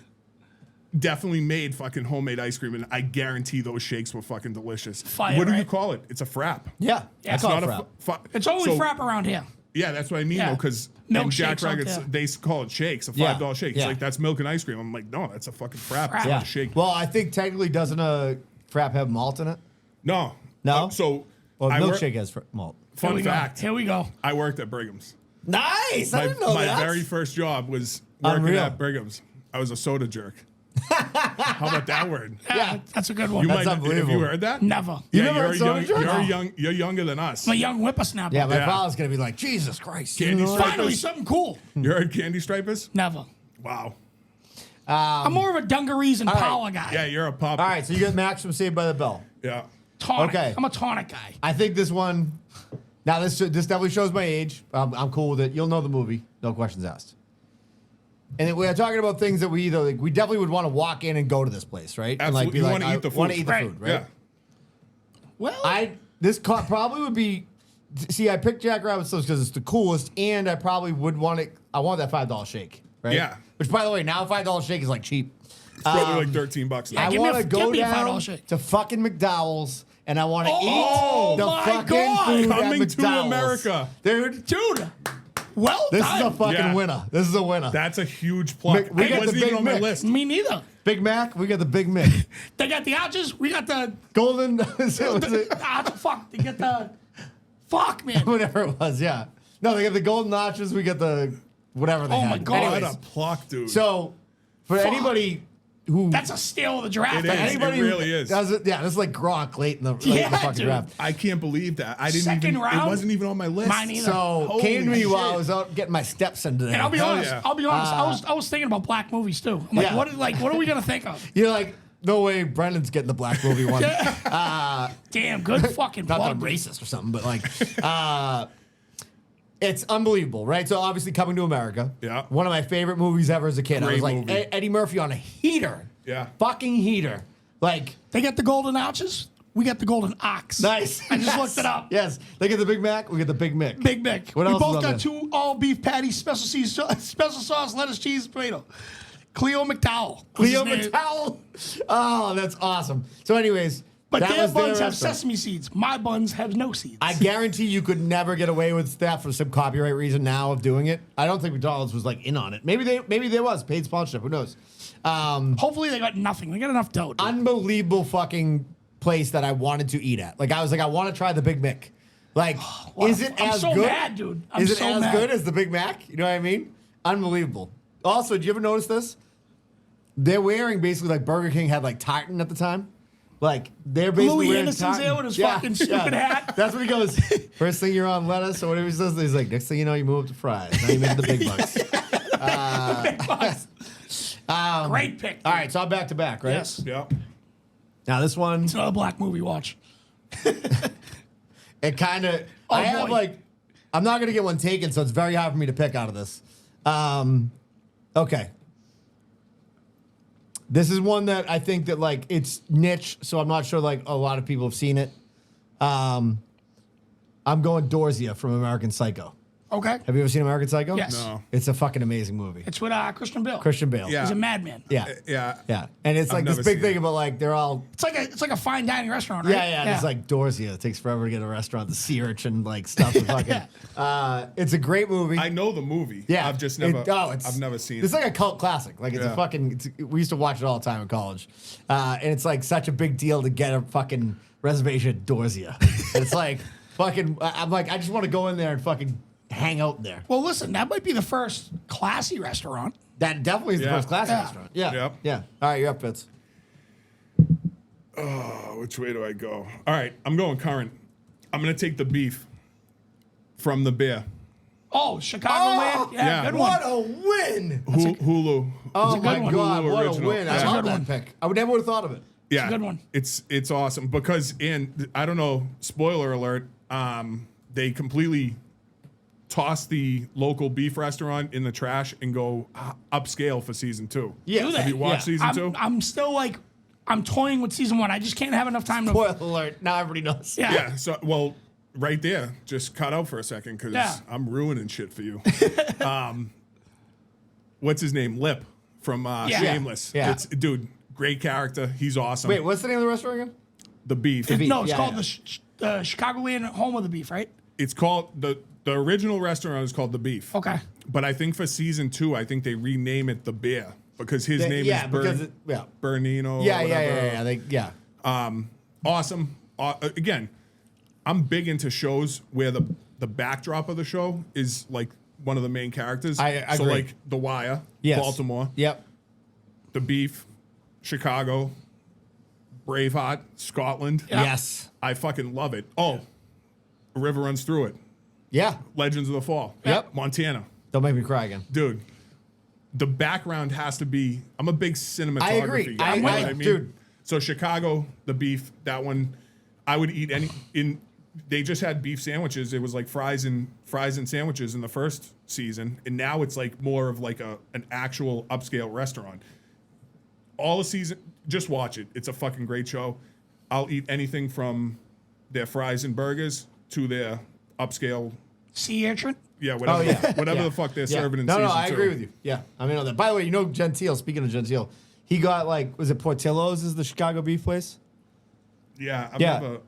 definitely made fucking homemade ice cream, and I guarantee those shakes were fucking delicious. Fire, what do you right? call it? It's a frap. Yeah, It's I call Not it a frap. It's only so- frap around here. Yeah, that's what I mean, Yeah. though, because Milk Jack shakes out Raggets, there. they call it shakes, a Yeah. $5 shake. Yeah. It's like, that's milk and ice cream. I'm like, no, that's a fucking frap. It's Yeah. not a shake. Well, I think technically doesn't a frap have malt in it? No. No? So, Well, I work- milkshake has malt. Here fun we go. fact, Here we go. I worked at Brigham's. Nice. I My, didn't know my that. very first job was working Unreal. at Brigham's. I was a soda jerk. How about that word? Yeah, that's a good one. You That's might have unbelievable. you heard that? Never. You Yeah, never you're had soda young, jerk? you're No. young. You're younger than us. I'm a young whippersnapper. Yeah, my Yeah. father's gonna be like, Jesus Christ. Candy You know what? stripe. Finally, something cool. You heard Candy Stripers? Never. Wow. I'm more of a dungarees and right. power guy. Yeah, you're a pop. All right, so you got Max from Saved by the Bell. Yeah. Tonic. Okay. I'm a tonic guy. I think this one. Now this definitely shows my age. I'm cool with it. You'll know the movie, no questions asked. And then we are talking about things that we either we definitely would want to walk in and go to this place, right? And like Absolutely. You wanna eat the want to food. eat the Right. food, right? Yeah. Well, This probably would be. See, I picked Jack Rabbit Slips because it's the coolest, and I probably would want it. I want that $5 shake, right? Yeah. Which, by the way, now $5 shake is like cheap. It's probably like $13 now. Yeah, I give me want to a- go give me a down $5 shake. to fucking McDowell's, and I want to Oh, eat the my fucking God. food Coming at to McDowell's. America. Dude. dude, well This done. is a fucking Yeah. winner. This is a winner. That's a huge pluck. We It got the wasn't even Big on my Mac. list. Me neither. Big Mac, we got the Big Mick. They got the arches. We got the Golden, was it? fuck. They get the fuck, man. Whatever it was, yeah. No, they got the golden notches, we got the whatever they Oh had. my God. What Anyways, a pluck, dude. so for Fuck. anybody who That's a steal of the draft. It I is. think. anybody It who really is. does it, yeah, this is like Gronk late in the Yeah, fucking dude. draft. I can't believe that. I didn't Second even. round? It wasn't even on my list. Mine either. So Holy came to me while I shit. was out getting my steps in today. And I'll be Hell honest. yeah. I was thinking about black movies too. I'm like, Yeah. what are we gonna think of? You're like, no way, Brendan's getting the black movie one. Damn, good fucking Not that plug. I'm racist or something, but like, it's unbelievable, right? So obviously, Coming to America. Yeah. One of my favorite movies ever as a kid. I Great was like, movie. Eddie Murphy on a heater. Yeah. Fucking heater. Like, They got the golden arches. We got the golden ox. nice. I just Yes. looked it up. Yes. They get the Big Mac. We get the Big Mick. Big Mick. What we else is both on got there? two all beef patties, special sauce, lettuce, cheese, tomato. Cleo McDowell. was Cleo his name. McDowell. Oh, that's awesome. So, anyways, But That their was their buns have restaurant. sesame seeds. My buns have no seeds. I guarantee you could never get away with that for some copyright reason now of doing it. I don't think McDonald's was like in on it. Maybe there was paid sponsorship. Who knows? Hopefully they got nothing. They got enough dough. Dude. Unbelievable fucking place that I wanted to eat at. Like I was like, I want to try the Big Mac. Like, is it I'm as so good? mad, dude. I'm Is it so as mad. good as the Big Mac? You know what I mean? Unbelievable. Also, did you ever notice this? They're wearing basically like Burger King had like tartan at the time. Like they're basically Louis wearing Anderson's tartan. there with his fucking stupid hat. That's what he goes. First thing you're on lettuce or whatever he says. He's like, next thing you know, you move up to fries. Now you make the big bucks. Great pick. All right, so I'm back to back, right? Yes. Yeah. Now this one, It's another black movie. Watch. it kind of. Oh, I have boy. like, I'm not gonna get one taken, so it's very hard for me to pick out of this. Okay. This is one that I think that like it's niche, so I'm not sure like a lot of people have seen it. I'm going Dorsia from American Psycho. Okay. Have you ever seen American Psycho? Yes. No. It's a fucking amazing movie. It's with Christian Bale. Christian Bale. Yeah. He's a madman. Yeah. Yeah. Yeah. And it's I've like this never big seen thing it. about like they're all It's like a fine dining restaurant, right? yeah. And it's like Dorsia. It takes forever to get a restaurant, the sea urchin like stuff. And fucking, it's a great movie. I know the movie. Yeah, I've just never. it's I've never seen It's it. like a cult classic. Like it's a Yeah. fucking. We used to watch it all the time in college, and it's like such a big deal to get a fucking reservation at Dorsia. It's like fucking. I'm like, I just want to go in there and fucking hang out there. Well, listen, that might be the first classy restaurant. That definitely is the Yeah. first class Yeah. restaurant. Yeah, Yep. yeah. All right, you're up, Fitz. Which way do I go? All right, I'm going current. I'm gonna take the beef from the bear. Oh, Chicagoland. yeah. Good one. What a win! Hulu. Oh my good one. god, Hulu what original. a win! That's I a love good that one. pick. I would never would have thought of it. Yeah, a good one. It's awesome because I don't know. Spoiler alert. They completely toss the local beef restaurant in the trash and go upscale for season 2. Yeah. Do Have that. you watched season 2? I'm still like, I'm toying with season 1. I just can't have enough time to. Spoiler alert! Now everybody knows. Yeah. Yeah. So right there, just cut out for a second because Yeah. I'm ruining shit for you. What's his name? Lip from Shameless. Yeah. It's dude, great character. He's awesome. Wait, what's the name of the restaurant again? the beef. beef. No, it's Yeah, called yeah. the Chicagoland Home of the Beef, right? It's called the original restaurant is called the Beef. Okay. But I think for season 2, I think they rename it the Bear because his name yeah, is because it, yeah. Bernino. Yeah, or yeah, whatever. yeah. Awesome. Again, I'm big into shows where the backdrop of the show is like one of the main characters. I so agree. like The Wire, Yes. Baltimore, Yep. The Beef, Chicago, Braveheart, Scotland. Yeah. Yes. I fucking love it. Oh, a river runs through it. Yeah. Legends of the Fall. Yep. Montana. Don't make me cry again. Dude, the background has to be. I'm a big cinematography I agree. guy. You know what dude. So Chicago, the beef, that one, I would eat any. They just had beef sandwiches. It was like fries and sandwiches in the first season, and now it's like more of like an actual upscale restaurant. All the season, just watch it. It's a fucking great show. I'll eat anything from their fries and burgers to their upscale. Sea urchin. Yeah, whatever. Oh, yeah. Whatever Yeah. the fuck they're Yeah. serving in no, season 2. I agree with you. Yeah. I mean, that. By the way, you know Gentile, speaking of Gentile, he got like, was it Portillo's is the Chicago beef place? Yeah, I've Yeah. never.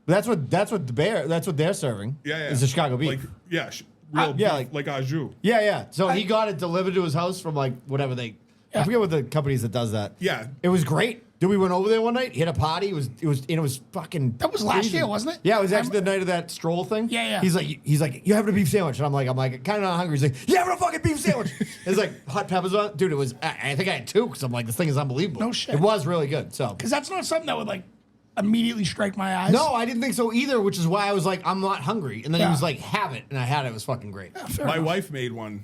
That's what they're serving. Yeah, yeah. Is the Chicago beef. Like, yeah, real yeah, beef, like au jus. yeah, yeah. So he got it delivered to his house from like whatever I Yeah. forget what the companies that does that. Yeah. It was great. Dude, we went over there one night, hit a party. It was fucking. That was last crazy. year, wasn't it? Yeah, it was actually the night of that stroll thing. Yeah, yeah. He's like, you having a beef sandwich? And I'm like, kind of not hungry. He's like, you having a fucking beef sandwich? It's like hot peppers on. Dude, it was. I think I had 2 because I'm like, this thing is unbelievable. No shit. It was really good. So. Because that's not something that would like immediately strike my eyes. No, I didn't think so either, which is why I was like, I'm not hungry. And then he Yeah. was like, have it. And I had it. It was fucking great. Fair My enough. wife made one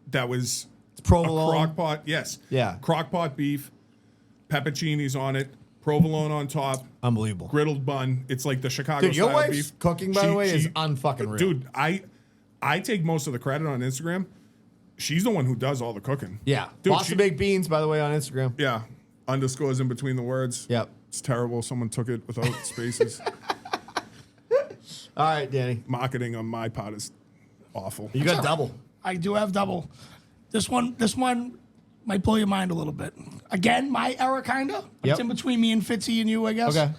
that was It's a provolone. crock pot. Yes. Yeah. Crock pot beef, pepperoncinis on it, provolone on top, Unbelievable. griddled bun. It's like the Chicago Dude, your style wife's beef. cooking, by the way, is unfucking real. Dude, I take most of the credit on Instagram. She's the one who does all the cooking. Yeah. Dude, Boston Baked Beans, by the way, on Instagram. Yeah. Underscores in between the words. Yep. It's terrible. Someone took it without spaces. All right, Danny. Marketing on my part is awful. You got double. I do have double. This one might blow your mind a little bit. Again, my era kinda. But Yep. It's in between me and Fitzy and you, I guess. Okay.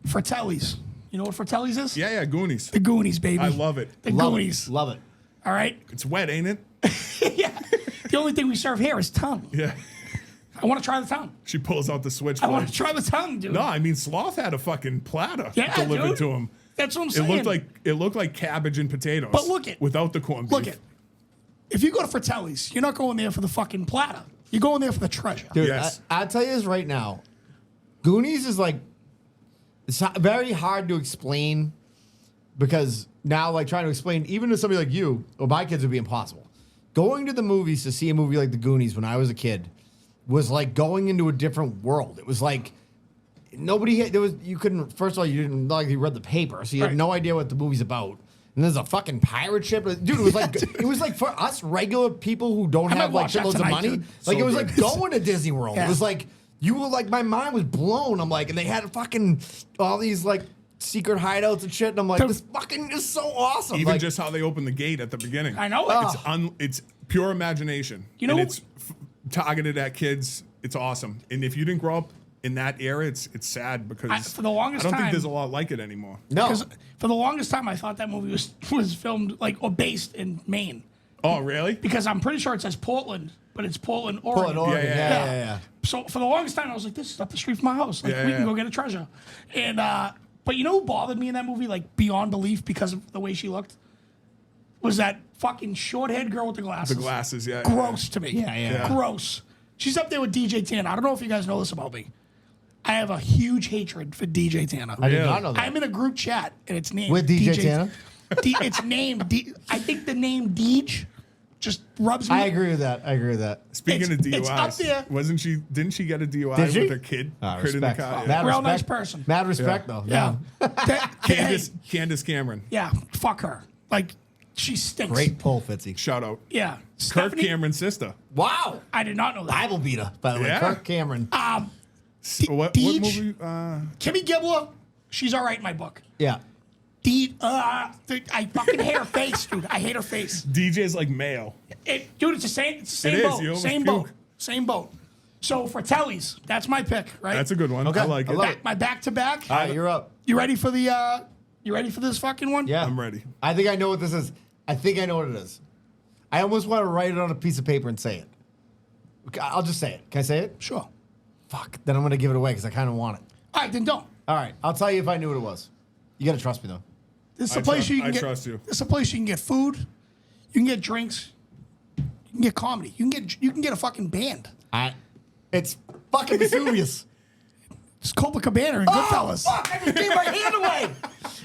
Fratelli's. You know what Fratelli's is? Yeah, Goonies. The Goonies, baby. I love it. The Love Goonies. it. Love it. All right? It's wet, ain't it? Yeah. The only thing we serve here is tongue. Yeah. I want to try the tongue. She pulls out the I switchblade. want to try the tongue, dude. No, I mean Sloth had a fucking platter Yeah, delivered dude. to him. That's what I'm It saying. looked like cabbage and potatoes. But look it. Without the corned beef. Look it. If you go to Fratelli's, you're not going there for the fucking platter. You're going there for the treasure. Dude, Yes. I'll tell you this right now. Goonies is like, it's very hard to explain because now, like, trying to explain, even to somebody like you, or my kids, would be impossible. Going to the movies to see a movie like The Goonies when I was a kid was like going into a different world. It was like nobody had, there was, you couldn't, first of all, you didn't, like, you read the paper, so you had Right. no idea what the movie's about. And there's a fucking pirate ship. Dude, it was like, it was like for us regular people who don't I might have like watch that shitloads of tonight, money, dude. like So it was good. like going to Disney World. Yeah. It was like, you were like, my mind was blown. I'm like, and they had fucking all these like secret hideouts and shit. And I'm like, Dude. this fucking is so awesome. Even like, just how they open the gate at the beginning. I know it. It's pure imagination. You know- and it's targeted at kids. It's awesome. And if you didn't grow up in that era, it's sad because for the longest I don't time- think there's a lot like it anymore. no. Because for the longest time, I thought that movie was filmed like or based in Maine. Oh, really? Because I'm pretty sure it says Portland, but it's Portland, Oregon. Portland, Oregon. Yeah, Yeah, yeah, yeah, yeah. So for the longest time, I was like, "This is up the street from my house. Like Yeah, we can yeah. go get a treasure." And but you know who bothered me in that movie, like beyond belief, because of the way she looked, was that fucking short-haired girl with the glasses. The glasses, yeah. Gross to me. Yeah, yeah. Gross. She's up there with DJ Tanner. I don't know if you guys know this about me. I have a huge hatred for DJ Tanner. I did Really? not know that. I'm in a group chat and it's named With DJ Tanner? It's named. I think the name Deej just rubs me. I agree with that. I agree with that. Speaking of DUIs, it's up there. wasn't she? Didn't she get a DUI Did she? with her kid? Kid in the Respect. car. Mad Real respect. nice person. Mad respect, though. Yeah. Candace Cameron. Yeah. Fuck her. Like she stinks. Great pull, Fitzy. Shout out. Yeah. Kirk Stephanie, Cameron's sister. Wow. I did not know that. Bible beater, by the way. Yeah. Kirk Cameron. What Deej? movie? Kimmy Gibbler, she's all right in my book. Yeah. I fucking hate her face, dude. I hate her face. DJ's like male. Dude, it's the same. It's the same It is. boat. You almost Same puke. boat. Same boat. So Fratelli's, that's my pick, right? That's a good one. Okay. I like I it. love it. My back to back. All right, you're up. You ready for the? You ready for this fucking one? Yeah. I'm ready. I think I know what this is. I think I know what it is. I almost want to write it on a piece of paper and say it. Okay, I'll just say it. Can I say it? Sure. Fuck. Then I'm going to give it away because I kind of want it. All right, then don't. All right. I'll tell you if I knew what it was. You got to trust me, though. This is a I place trust- you can I get. trust you. This is a place you can get food. You can get drinks. You can get comedy. You can get a fucking band. It's fucking Vesuvius. It's Copacabana and Oh, Goodfellas. fuck. I just gave my hand away.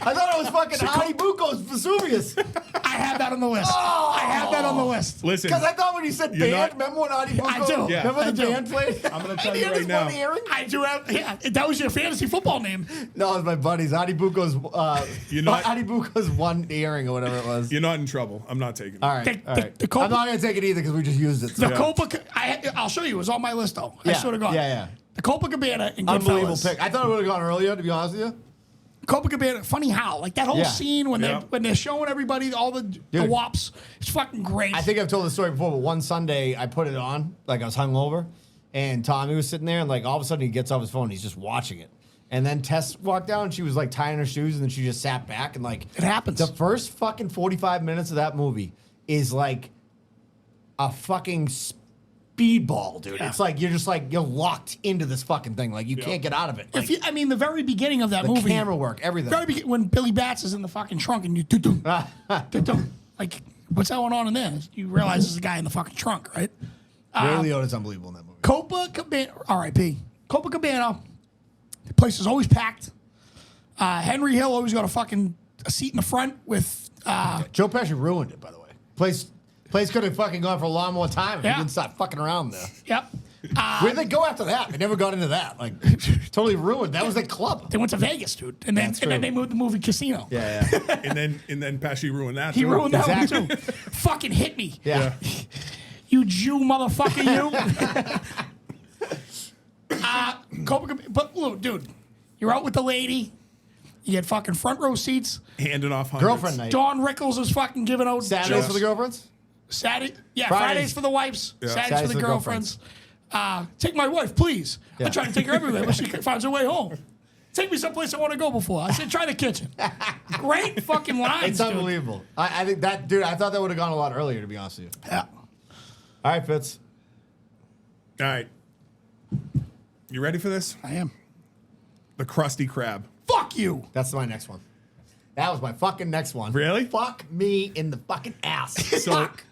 I thought it was fucking Hadi Buko's Vesuvius. I have that on the list. Oh. I have that on the list. Listen, Because I thought when you said You're band, not- remember when Hadi Buko? I do. Yeah. Remember I the do. band played? I'm gonna tell He you had right his now. one earring? I do have. Yeah, that was your fantasy football name. No, it was my buddy's. Hadi Buko's. You're not- Hadi Buko's one earring or whatever it was. you're not in trouble. I'm not taking it. All right. The- all the- right. the Copa- I'm not going to take it either because we just used it. So. The I'll show you. It was on my list though. I Yeah, swear to God. yeah, yeah. The Copacabana and Unbelievable Goodfellas. pick. I thought it would have gone earlier, to be honest with you. Copacabana. Funny how like that whole Yeah. scene when Yeah. they're showing everybody all the wops. It's fucking great. I think I've told the story before, but one Sunday I put it on, like I was hungover, and Tommy was sitting there, and like all of a sudden he gets off his phone, and he's just watching it. And then Tess walked down, and she was like tying her shoes, and then she just sat back, and like It happens. The first fucking 45 minutes of that movie is like a fucking speedball, dude. Yeah. It's like you're locked into this fucking thing, like you can't get out of it. Like, I mean, the very beginning of that the movie, camera work, everything. when Billy Bats is in the fucking trunk and you do like what's going on in there? You realize there's a guy in the fucking trunk, right? Ray Liotta's unbelievable in that movie. Copacabana, R.I.P. Copacabana. The place is always packed. Henry Hill always got a seat in the front with. Joe Pesci ruined it, by the way. Place could have fucking gone for a long more time if Yeah. he didn't stop fucking around there. Yep. Where did they go after that? They never got into that. Like, totally ruined. That was the club. They went to Vegas, dude, and then true. they moved the movie Casino. Yeah, yeah. and then Pesci ruined that. He too. ruined that Exactly. one too. Fucking hit me, Yeah. you Jew motherfucker, you. Copacabana, but look, dude, you're out with the lady. You get fucking front row seats. Handing off hundreds. Girlfriend night. Don Rickles is fucking giving out Saturdays jokes. for the girlfriends? Fridays Fridays. for the wives, Saturdays for the girlfriends. girlfriends. Take my wife, please. Yeah. I'm trying to take her everywhere, but she finds her way home. take me someplace I want to go before. I said, try the kitchen. Great fucking lines, It's dude. unbelievable. I think that, dude, I thought that would have gone a lot earlier, to be honest with you. Yeah. All right, Fitz. All right. You ready for this? I am. The Krusty Krab. Fuck you. That's my next one. That was my fucking next one. Really? Fuck me in the fucking ass.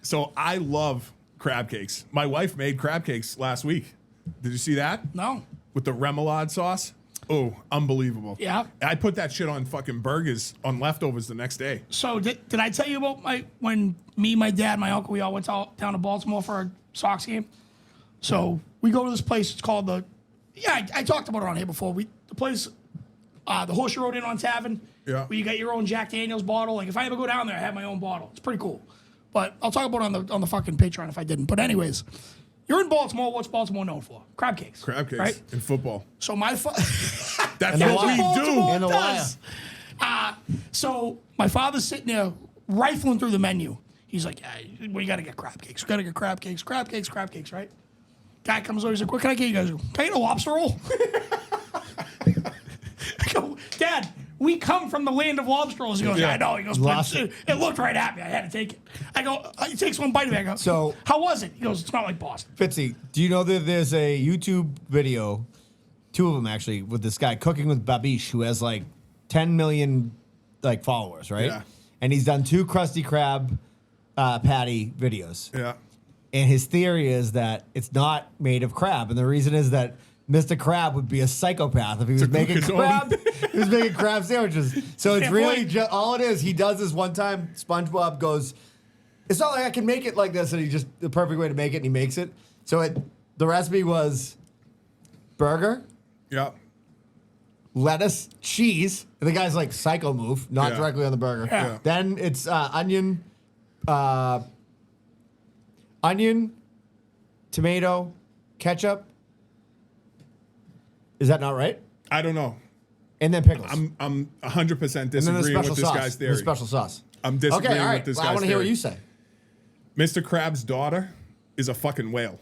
So I love crab cakes. My wife made crab cakes last week. Did you see that? No. With the remoulade sauce? Oh, unbelievable. Yeah. I put that shit on fucking burgers on leftovers the next day. So did I tell you about when me, my dad, my uncle, we all went down to Baltimore for a Sox game? So we go to this place. It's called I talked about it on here before. The place, the Horseshoe Road Inn on Tavern. Yeah. Where you got your own Jack Daniels bottle. Like if I ever go down there, I have my own bottle. It's pretty cool. But I'll talk about it on the fucking Patreon if I didn't. But anyways, you're in Baltimore. What's Baltimore known for? Crab cakes. Crab cakes Right? in football. So That's the what wire. we do. Baltimore And the does. So my father's sitting there rifling through the menu. He's like, yeah, we got to get crab cakes. We got to get crab cakes, right? Guy comes over. He's like, what can I get you guys? Can I get a lobster roll? I go, Dad, we come from the land of lobster rolls. He goes, Yeah. I know. He goes, but Lobster. it looked right at me. I had to take it. I go, he takes one bite of it. I go, So- how was it? He goes, it's not like Boston. Fitzy, do you know that there's a YouTube video, 2 of them actually, with this guy cooking with Babish, who has like 10 million like followers, right? Yeah. And he's done 2 Krusty Krab patty videos. Yeah. And his theory is that it's not made of crab, and the reason is that Mr. Crab would be a psychopath if he was cook making his own. crab. He was making crab sandwiches. So it's Yeah, really boy. just all it is. He does this one time. SpongeBob goes, "It's not like I can make it like this," and he just the perfect way to make it, and he makes it. So the recipe was burger, Yeah. lettuce, cheese. And the guy's like psycho move, not Yeah. directly on the burger. Yeah. Then it's onion, tomato, ketchup. Is that not right? I don't know. And then pickles. I'm 100% and then the disagreeing special with this sauce. guy's The theory. special sauce. I'm disagreeing Okay, all right. with this Well, guy's I want to hear what theory. you say. Mr. Krabs' daughter is a fucking whale.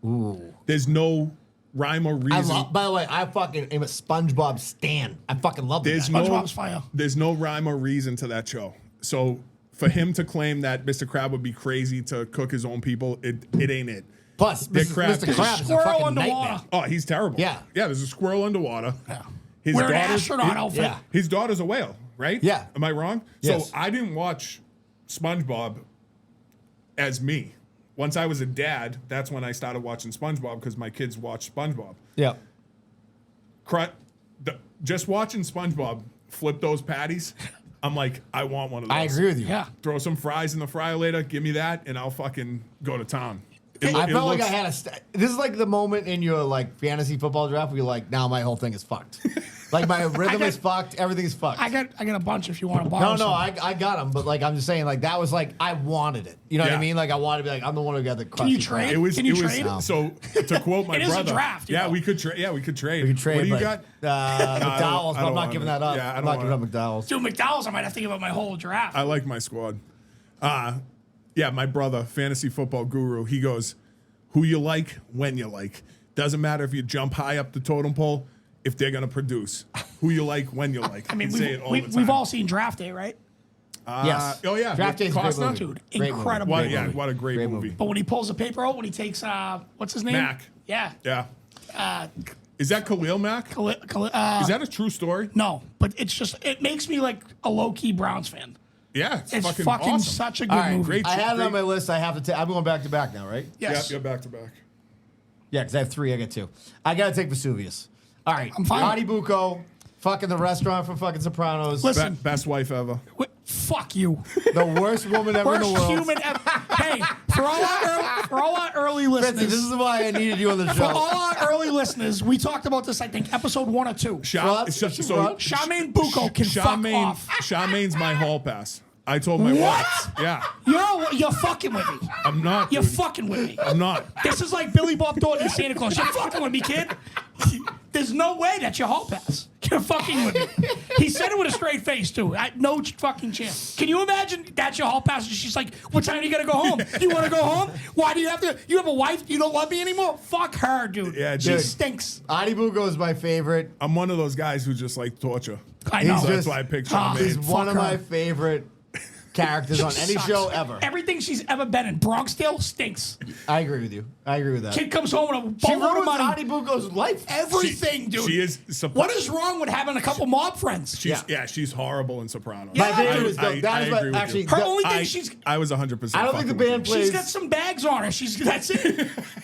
Ooh. There's no rhyme or reason. By the way, I fucking am a SpongeBob stan. I fucking love There's that. no, SpongeBob's fire. there's no rhyme or reason to that show. So for him to claim that Mr. Crab would be crazy to cook his own people, it ain't it. Plus, They're Mr. crab Mr. cakes. Krabs is a Squirrel fucking underwater. nightmare. Oh, he's terrible. Yeah. Yeah, there's a squirrel underwater. Yeah. His Wear an daughter's- astronaut outfit. Yeah. His daughter's a whale, right? Yeah. Am I wrong? Yes. So I didn't watch SpongeBob as me. Once I was a dad, that's when I started watching SpongeBob because my kids watch SpongeBob. Yeah. Just watching SpongeBob flip those patties, I'm like, I want one of those. I agree with you. Yeah. Throw some fries in the fryer later, give me that, and I'll fucking go to town. I felt like I had this is like the moment in your like fantasy football draft where you're like, now my whole thing is fucked. Like my rhythm is fucked, everything's fucked. I got a bunch if you want to borrow. No, some. I got them, but like I'm just saying, like that was like I wanted it. You know what I Yeah. mean? Like I wanted to be like I'm the one who got the. Can you Krusty trade? Krab. It was. Can you it was trade? so. To quote my It is a brother, draft, you yeah, know. we could trade. Yeah, we could trade. We could trade. What do you but, got? McDowell's. I don't I'm not want giving it. that up. Yeah, I I'm don't not giving up want McDowell's. Dude, McDonald's, I might have to give up my whole draft. I like my squad. Yeah, my brother, fantasy football guru. He goes, "Who you like, when you like. Doesn't matter if you jump high up the totem pole. If they're gonna produce, who you like, when you like." I mean, say it all the time. we've all seen Draft Day, right? Yes. Oh yeah, Draft Day's a great Costner? movie. Dude, Great movie. incredible. What, movie. yeah, what a great, Great movie. movie. But when he pulls the paper out, when he takes, what's his name? Mac. Yeah. Yeah. Is that Khalil Mack? Is that a true story? No, but it's just, it makes me like a low-key Browns fan. Yeah, It's fucking, fucking awesome. such a good All right, movie. great. I have it on great- my list. I have to take. I'm going back to back now, right? Yes. Yep, you're back to back. Yeah, because I have 3. I get 2. I gotta take Vesuvius. All right, I'm fine. Marty Bucco, fucking the restaurant from fucking Sopranos. Listen. Best wife ever. Fuck you. The worst woman ever in the Worst world. human ever. Hey, for all our early Fitzy, listeners, this is why I needed you on the for show. all our early listeners, we talked about this, I think, episode 1 or 2. Frauds, So, Charmaine Bucco can fuck off. Charmaine's my hall pass. I told my What? wife. Yeah, You're fucking with me. I'm not. You're dude. fucking with me. I'm not. This is like Billy Bob Thornton and Santa Claus. You're fucking with me, kid. There's no way that's your hall pass. You're fucking with me. He said it with a straight face, too. No fucking chance. Can you imagine that's your hall passenger? She's like, what time are you going to go home? You want to go home? Why do you have to? You have a wife? You don't love me anymore? Fuck her, dude. Yeah, she dude. stinks. Adibugo is my favorite. I'm one of those guys who just like torture. I know. So that's why I picked Charmaine. He's one of her. my favorite characters on any Sucks. show ever. Everything she's ever been in. Bronxdale stinks. I agree with you. I agree with that. Kid comes home with a She boatload of ruins money. Adibugo's life. Everything, dude. She is. What is wrong with having a couple mob friends? She's horrible in Sopranos. My Yeah. favorite is I that is agree my, with actually. you. Her the- only thing I was 100%. I don't think the fucking with band you. plays. she's got some bags on her. That's it.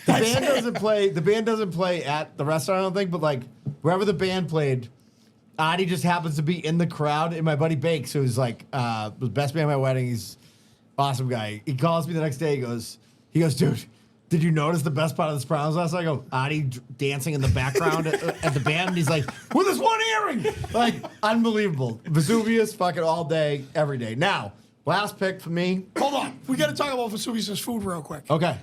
The band doesn't play. The band doesn't play at the restaurant. I don't think, but like wherever the band played, Adi just happens to be in the crowd. And my buddy Bakes, who's like was best man at my wedding. He's awesome guy. He calls me the next day. He goes, dude, did you notice the best part of the Sopranos last night? I go, Adi dancing in the background at the band. And he's like, with his one earring. Like, unbelievable. Vesuvius fucking all day, every day. Now, last pick for me. Hold on. We got to talk about Vesuvius' food real quick. Okay.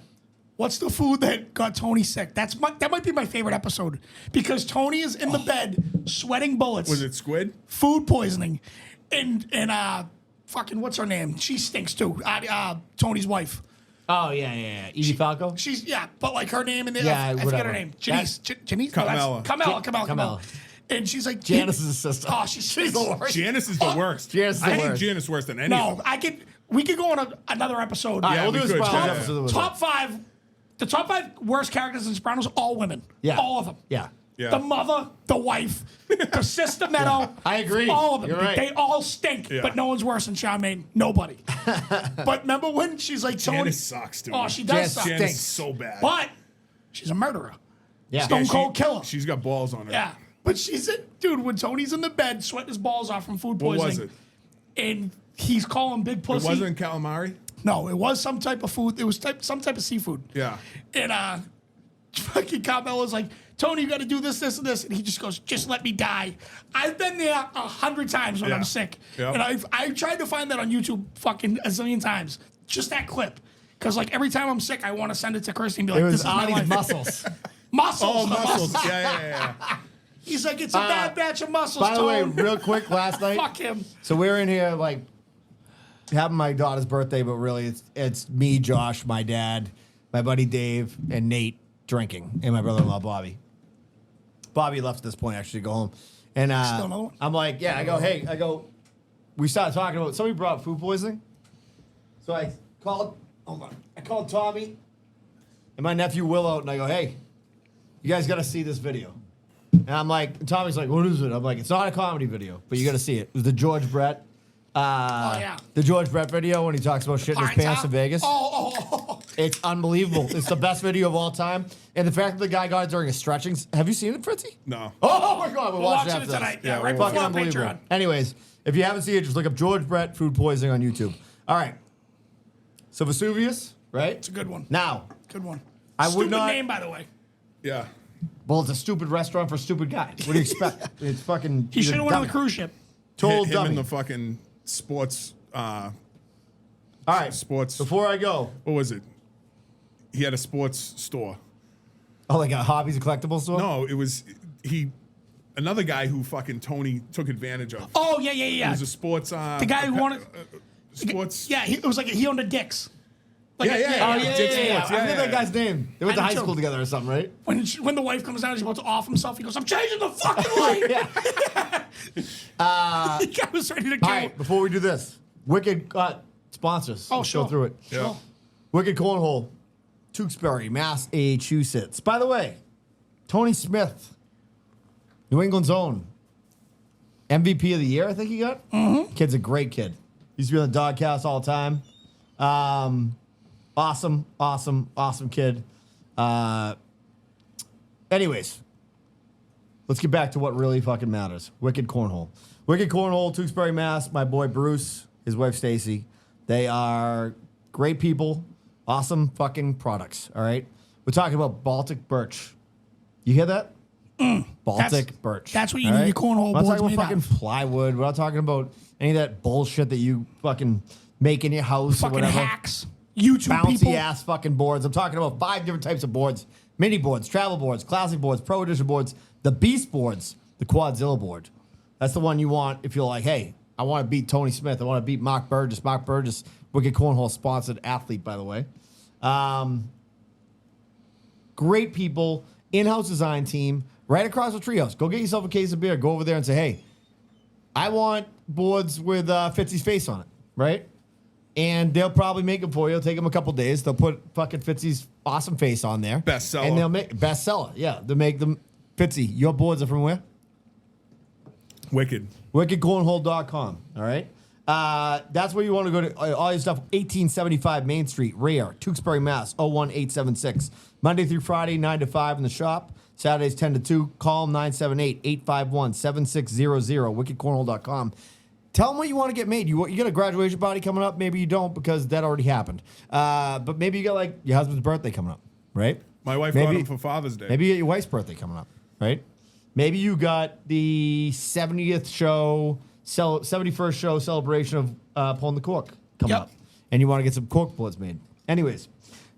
What's the food that got Tony sick? That might be my favorite episode because Tony is in the bed sweating bullets. Was it squid? Food poisoning, and fucking what's her name? She stinks too. Tony's wife. Oh, yeah. Edie Falco? She's but like her name in the Yeah, I forget whatever. her name. Janice. Janice. Carmela. Carmela. And she's like Janice's sister. Oh, she's the worst. Janice is the worst. Janice is the I hate worst. Janice worse than any of No, them. we could go on another episode. All right, Yeah, we'll do we a could, Sopranos yeah. episode with Top five. The top 5 worst characters in Sopranos, all women. Yeah. All of them. Yeah. Yeah. The mother, the wife, the sister Meadow. I agree. All of them. You're right. They all stink, Yeah. but no one's worse than Charmaine. Nobody. But remember when she's like, Tony. Janice sucks, dude. Oh, she does Janice suck. stinks. Janice is so bad. But she's a murderer. Yeah. Stone cold killer. She's got balls on her. Yeah. But dude, when Tony's in the bed sweating his balls off from food What poisoning. was it? And he's calling big It pussy. wasn't calamari? No, it was some type of food. It was some type of seafood. Yeah. And fucking Carmela's like, Tony, you got to do this, this, and this. And he just goes, just let me die. I've been there 100 times when Yeah. I'm sick. Yep. And I've tried to find that on YouTube fucking a zillion times. Just that clip. Because like every time I'm sick, I want to send it to Kirsty and be like, It this was is my Adi's life. muscles. Muscles. Oh, the muscles. Yeah. He's like, it's a bad batch of muscles, By the way, Tone. real quick, last night. Fuck him. So we're in here like having my daughter's birthday, but really it's me, Josh, my dad, my buddy Dave, and Nate drinking, and my brother-in-law Bobby. Bobby left at this point actually to go home, and Still another one? I'm like, yeah, I go. We started talking about somebody brought up food poisoning, so I called Tommy and my nephew Will out, and I go, hey, you guys got to see this video. And I'm like, Tommy's like, what is it? I'm like, it's not a comedy video, but you got to see it. It was the George Brett. Yeah. The George Brett video when he talks about shitting his pants in Vegas. Oh. It's unbelievable. It's the best video of all time. And the fact that the guy got it during his stretching. Have you seen it, Fritzy? No. Oh my God, we're watching watching after it this. tonight. Yeah, Yeah, right we'll before Fucking the unbelievable. Patreon. Anyways, if you haven't seen it, just look up George Brett food poisoning on YouTube. All right. So Vesuvius, right? It's a good one. Now, Good one. I would Stupid not- name, by the way. Yeah. well, it's a stupid restaurant for a stupid guy. What do you expect? It's fucking. He should have went on the cruise ship. Total Him dummy. in the fucking sports. All right. Sports. Before I go, What was it? He had a sports store. oh, like a hobbies and collectibles store. No, it was another guy who fucking Tony took advantage of. Oh, yeah. It was a sports. The guy who wanted. Sports. Yeah, it was like he owned a Dick's. Like Yeah, yeah, Oh, yeah. yeah, Dick yeah, yeah. Sports, I yeah, forget that yeah. guy's name. They went to I do high too. school together or something, right? When the wife comes down, he's about to off himself. He goes, "I'm changing the fucking light." Yeah. The guy was ready to kill. All right, before we do this, Wicked sponsors. Oh, Let's go sure. through it. Yeah. Wicked Cornhole, Tewksbury, Massachusetts. By the way, Tony Smith, New England's own MVP of the year, I think he got. Mm-hmm. Kid's a great kid. Used to be on the Dogcast all the time. Awesome kid. Anyways, let's get back to what really fucking matters. Wicked Cornhole. Wicked Cornhole, Tewksbury, Mass. My boy Bruce, his wife Stacy. They are great people. Awesome fucking products. All right. We're talking about Baltic birch. You hear that? Baltic birch. that's what you all need your cornhole We're not boards talking made about fucking out of. plywood. We're not talking about any of that bullshit that you fucking make in your house or Fucking whatever. hacks. YouTube Bouncy people. ass fucking boards. I'm talking about 5 different types of boards: mini boards, travel boards, classic boards, pro edition boards, the beast boards. the Quadzilla board. That's the one you want if you're like, hey, I want to beat Tony Smith. I want to beat Mark Burgess. Mark Burgess, Wicked Cornhole sponsored athlete, by the way. Great people, in-house design team, right across the treehouse. Go get yourself a case of beer. Go over there and say, hey, I want boards with Fitzy's face on it, right? And they'll probably make them for you. It'll take them a couple days. They'll put fucking Fitzy's awesome face on there. Bestseller. And they'll make bestseller. Yeah, they'll make them. Fitzy, your boards are from where? Wicked. WickedCornhole.com. All right. That's where you want to go to. All your stuff. 1875 Main Street, Rare, Tewksbury, Mass. 01876. Monday through Friday, 9 to 5 in the shop. Saturdays 10 to 2. Call 978-851-7600. WickedCornhole.com. Tell them what you want to get made. You got a graduation party coming up. Maybe you don't because that already happened. But maybe you got like your husband's birthday coming up, right? My wife got him for Father's Day. Maybe you got your wife's birthday coming up, right? Maybe you got the 70th show, 71st show celebration of Pulling the Cork coming up. And you want to get some cork boards made. Anyways,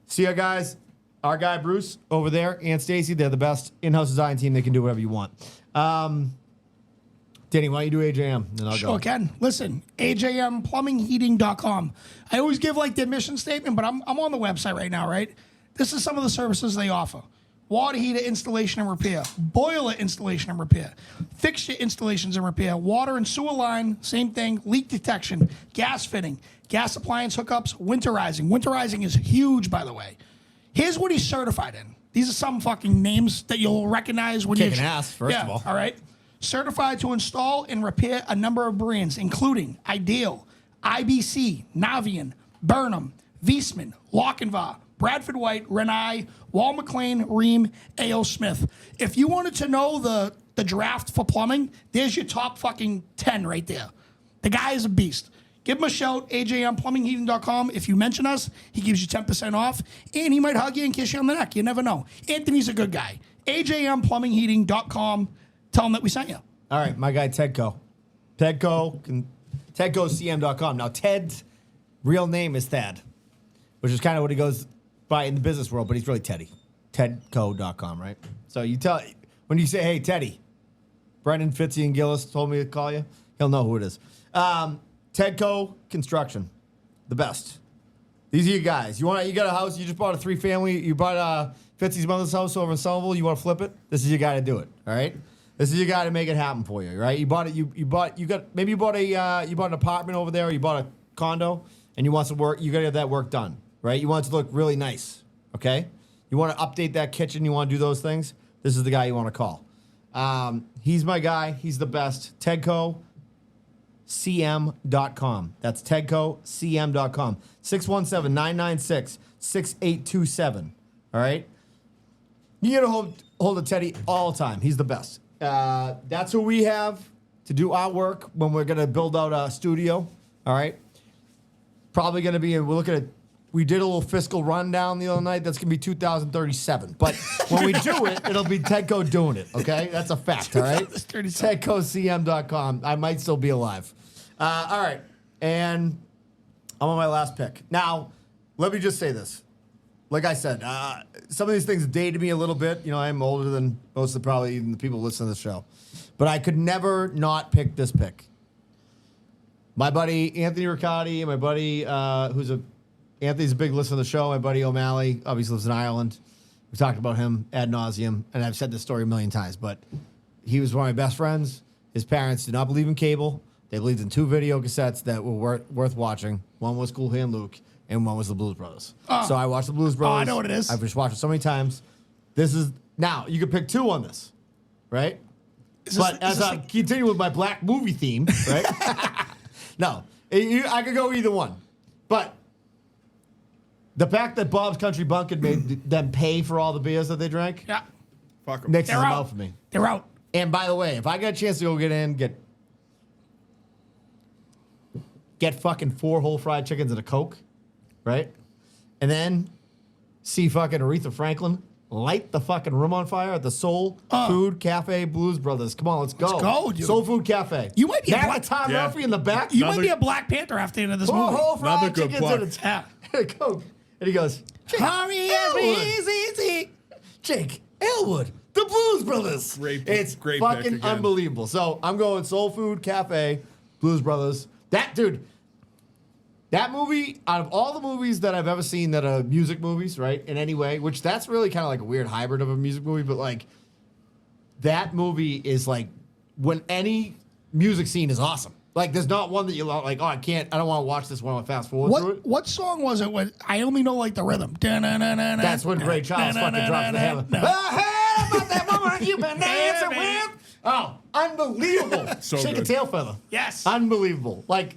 see our guys, our guy Bruce over there and Stacy. They're the best in-house design team. They can do whatever you want. Danny, why don't you do AJM? Then I'll Sure go. can. Listen, AJMplumbingheating.com. I always give like their mission statement, but I'm on the website right now, right? This is some of the services they offer. Water heater installation and repair, boiler installation and repair, fixture installations and repair, water and sewer line, same thing, leak detection, gas fitting, gas appliance hookups, winterizing. Winterizing is huge, by the way. Here's what he's certified in. These are some fucking names that you'll recognize when Kicking ass, first of all. All right. Certified to install and repair a number of brands, including Ideal, IBC, Navian, Burnham, Viessmann, Lochinvar, Bradford White, Renai, Wall McLean, Ream, A.O. Smith. If you wanted to know the draft for plumbing, there's your top fucking 10 right there. The guy is a beast. Give him a shout, AJMplumbingheating.com. If you mention us, he gives you 10% off, and he might hug you and kiss you on the neck. You never know. Anthony's a good guy. AJMplumbingheating.com. Tell him that we sent you. All right, my guy Tedco. TedCoCM.com. Now, Ted's real name is Thad, which is kind of what he goes by in the business world, but he's really Teddy. TedCo.com, right? So you tell, when you say, hey, Teddy, Brendan, Fitzy, and Gillis told me to call you, he'll know who it is. Tedco Construction, the best. These are your guys. You got a house, you just bought a 3-family, you bought Fitzy's mother's house over in Somerville, you want to flip it? This is your guy to do it, all right? This is your guy to make it happen for you, right? You bought an apartment over there, or you bought a condo, and you want some work. You got to have that work done, right? You want it to look really nice, okay? You want to update that kitchen. You want to do those things. This is the guy you want to call. He's my guy. He's the best. TedcoCM.com. That's TedcoCM.com. 617-996-6827. All right? You get a hold of Teddy all the time. He's the best. That's who we have to do our work when we're going to build out a studio. All right? Probably going to be, we did a little fiscal rundown the other night. That's going to be 2037. But when we do it, it'll be Tedco doing it, okay? That's a fact, all right? TedcoCM.com. I might still be alive. All right. And I'm on my last pick. Now, let me just say this. Like I said, some of these things dated me a little bit. You know, I'm older than most of probably even the people who listen to the show. But I could never not pick this pick. My buddy Anthony Riccardi, my buddy Anthony's a big listener to the show. My buddy O'Malley obviously lives in Ireland. We talked about him ad nauseum, and I've said this story a million times, but he was one of my best friends. His parents did not believe in cable. They believed in 2 video cassettes that were worth watching. One was Cool Hand Luke, and one was the Blues Brothers. So I watched the Blues Brothers. I know what it is. I've just watched it so many times. Now, you could pick 2 on this, right? As I continue with my black movie theme, right? No, I could go either one. But the fact that Bob's Country Bumpkin made them pay for all the beers that they drank, Yeah. Fuck 'em. mixes They're them out. out for me. They're out. And by the way, if I got a chance to go get fucking 4 whole fried chickens and a Coke, right? And then see fucking Aretha Franklin light the fucking room on fire at the Soul Food Cafe Blues Brothers. Come on, let's go. Let's go, dude. Soul Food Cafe. You might be a Matt black- Tom Yeah. Murphy in the back. You might be a Black Panther after the end of this 4 movie. whole fried Another good chickens and plug. a Coke. And he goes, Hurry as Elwood. easy. Jake Elwood, The Blues Brothers. It's great pick fucking again. unbelievable. So I'm going Soul Food Cafe, Blues Brothers. That dude. That movie, out of all the movies that I've ever seen that are music movies, right, in any way, which that's really kind of like a weird hybrid of a music movie, but like that movie is like when any music scene is awesome. Like there's not one that you're like, oh, I don't want to watch this one. I fast forward through it. What song was it? When I only know like the rhythm. That's when Ray Charles fucking drops the hammer. I heard about that woman you've been dancing with. Oh, unbelievable. So Shake good. a tail feather. Yes. Unbelievable. Like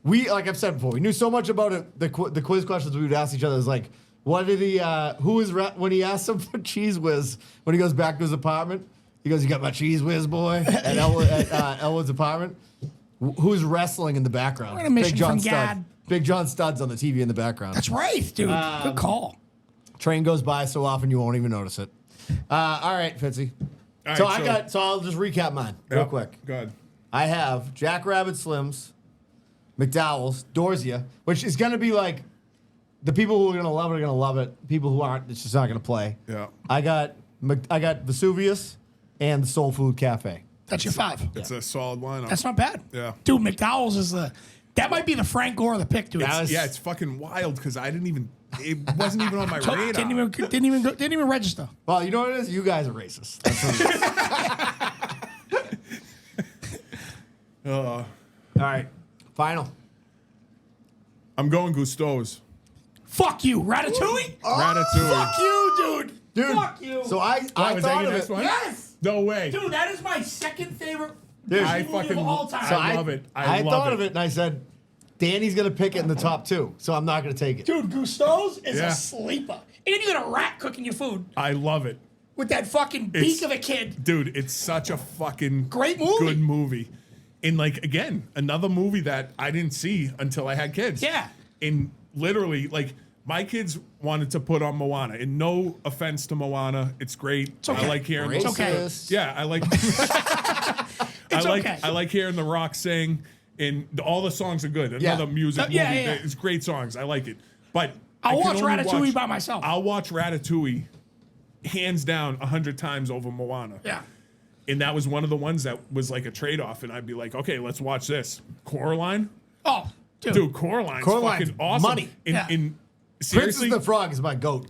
I've said before, we knew so much about it. The quiz questions we would ask each other is like, what did he, when he asked him for Cheese Whiz, when he goes back to his apartment, he goes, you got my Cheese Whiz, boy, at Elwood's apartment. Who's wrestling in the background? We're on a mission Big John from Gad. Big John Studd's on the TV in the background. That's right, dude. Good call. Train goes by so often you won't even notice it. All right, Fitzy. All So right, I'll just recap mine real quick. Go ahead. I have Jack Rabbit Slims, McDowell's, Dorsia, which is going to be like the people who are going to love it are going to love it. People who aren't, it's just not going to play. Yeah. I got Vesuvius and the Soul Food Cafe. That's your 5. It's a solid lineup. That's not bad. Yeah. Dude, McDowell's is that might be the Frank Gore of the pick, dude. It's fucking wild because it wasn't even on my radar. Didn't even register. Well, you know what it is? You guys are racist. That's what it is. All right. Final. I'm going Gusteau's. Fuck you, Ratatouille. Ratatouille. Fuck you, dude. Dude, Fuck you. so I Was thought that your of next it. one? Yes. No way. Dude, that is my second favorite Dude, I movie fucking of all time. So I love it. I love thought of it and I said, Danny's going to pick it in the top 2, so I'm not going to take it. Dude, Gusteau's is Yeah. a sleeper. And you got a rat cooking your food I love it. with that fucking beak of a kid. Dude, it's such a fucking Great movie. good movie. And like again, another movie that I didn't see until I had kids. Yeah. And literally, like my kids wanted to put on Moana. And no offense to Moana, it's great. okay. I like hearing It's okay. Racist. Yeah, I like okay. I like hearing The Rock sing, and all the songs are good. Another music movie. yeah. It's great songs. I like it. But I'll I can watch only Ratatouille by myself. I'll watch Ratatouille hands down 100 times over Moana. Yeah. And that was one of the ones that was like a trade-off, and I'd be like, okay, let's watch this. Coraline? Oh, dude. Dude, Coraline's Coraline's fucking awesome. money. Yeah. In Princess seriously? the Frog is my goat.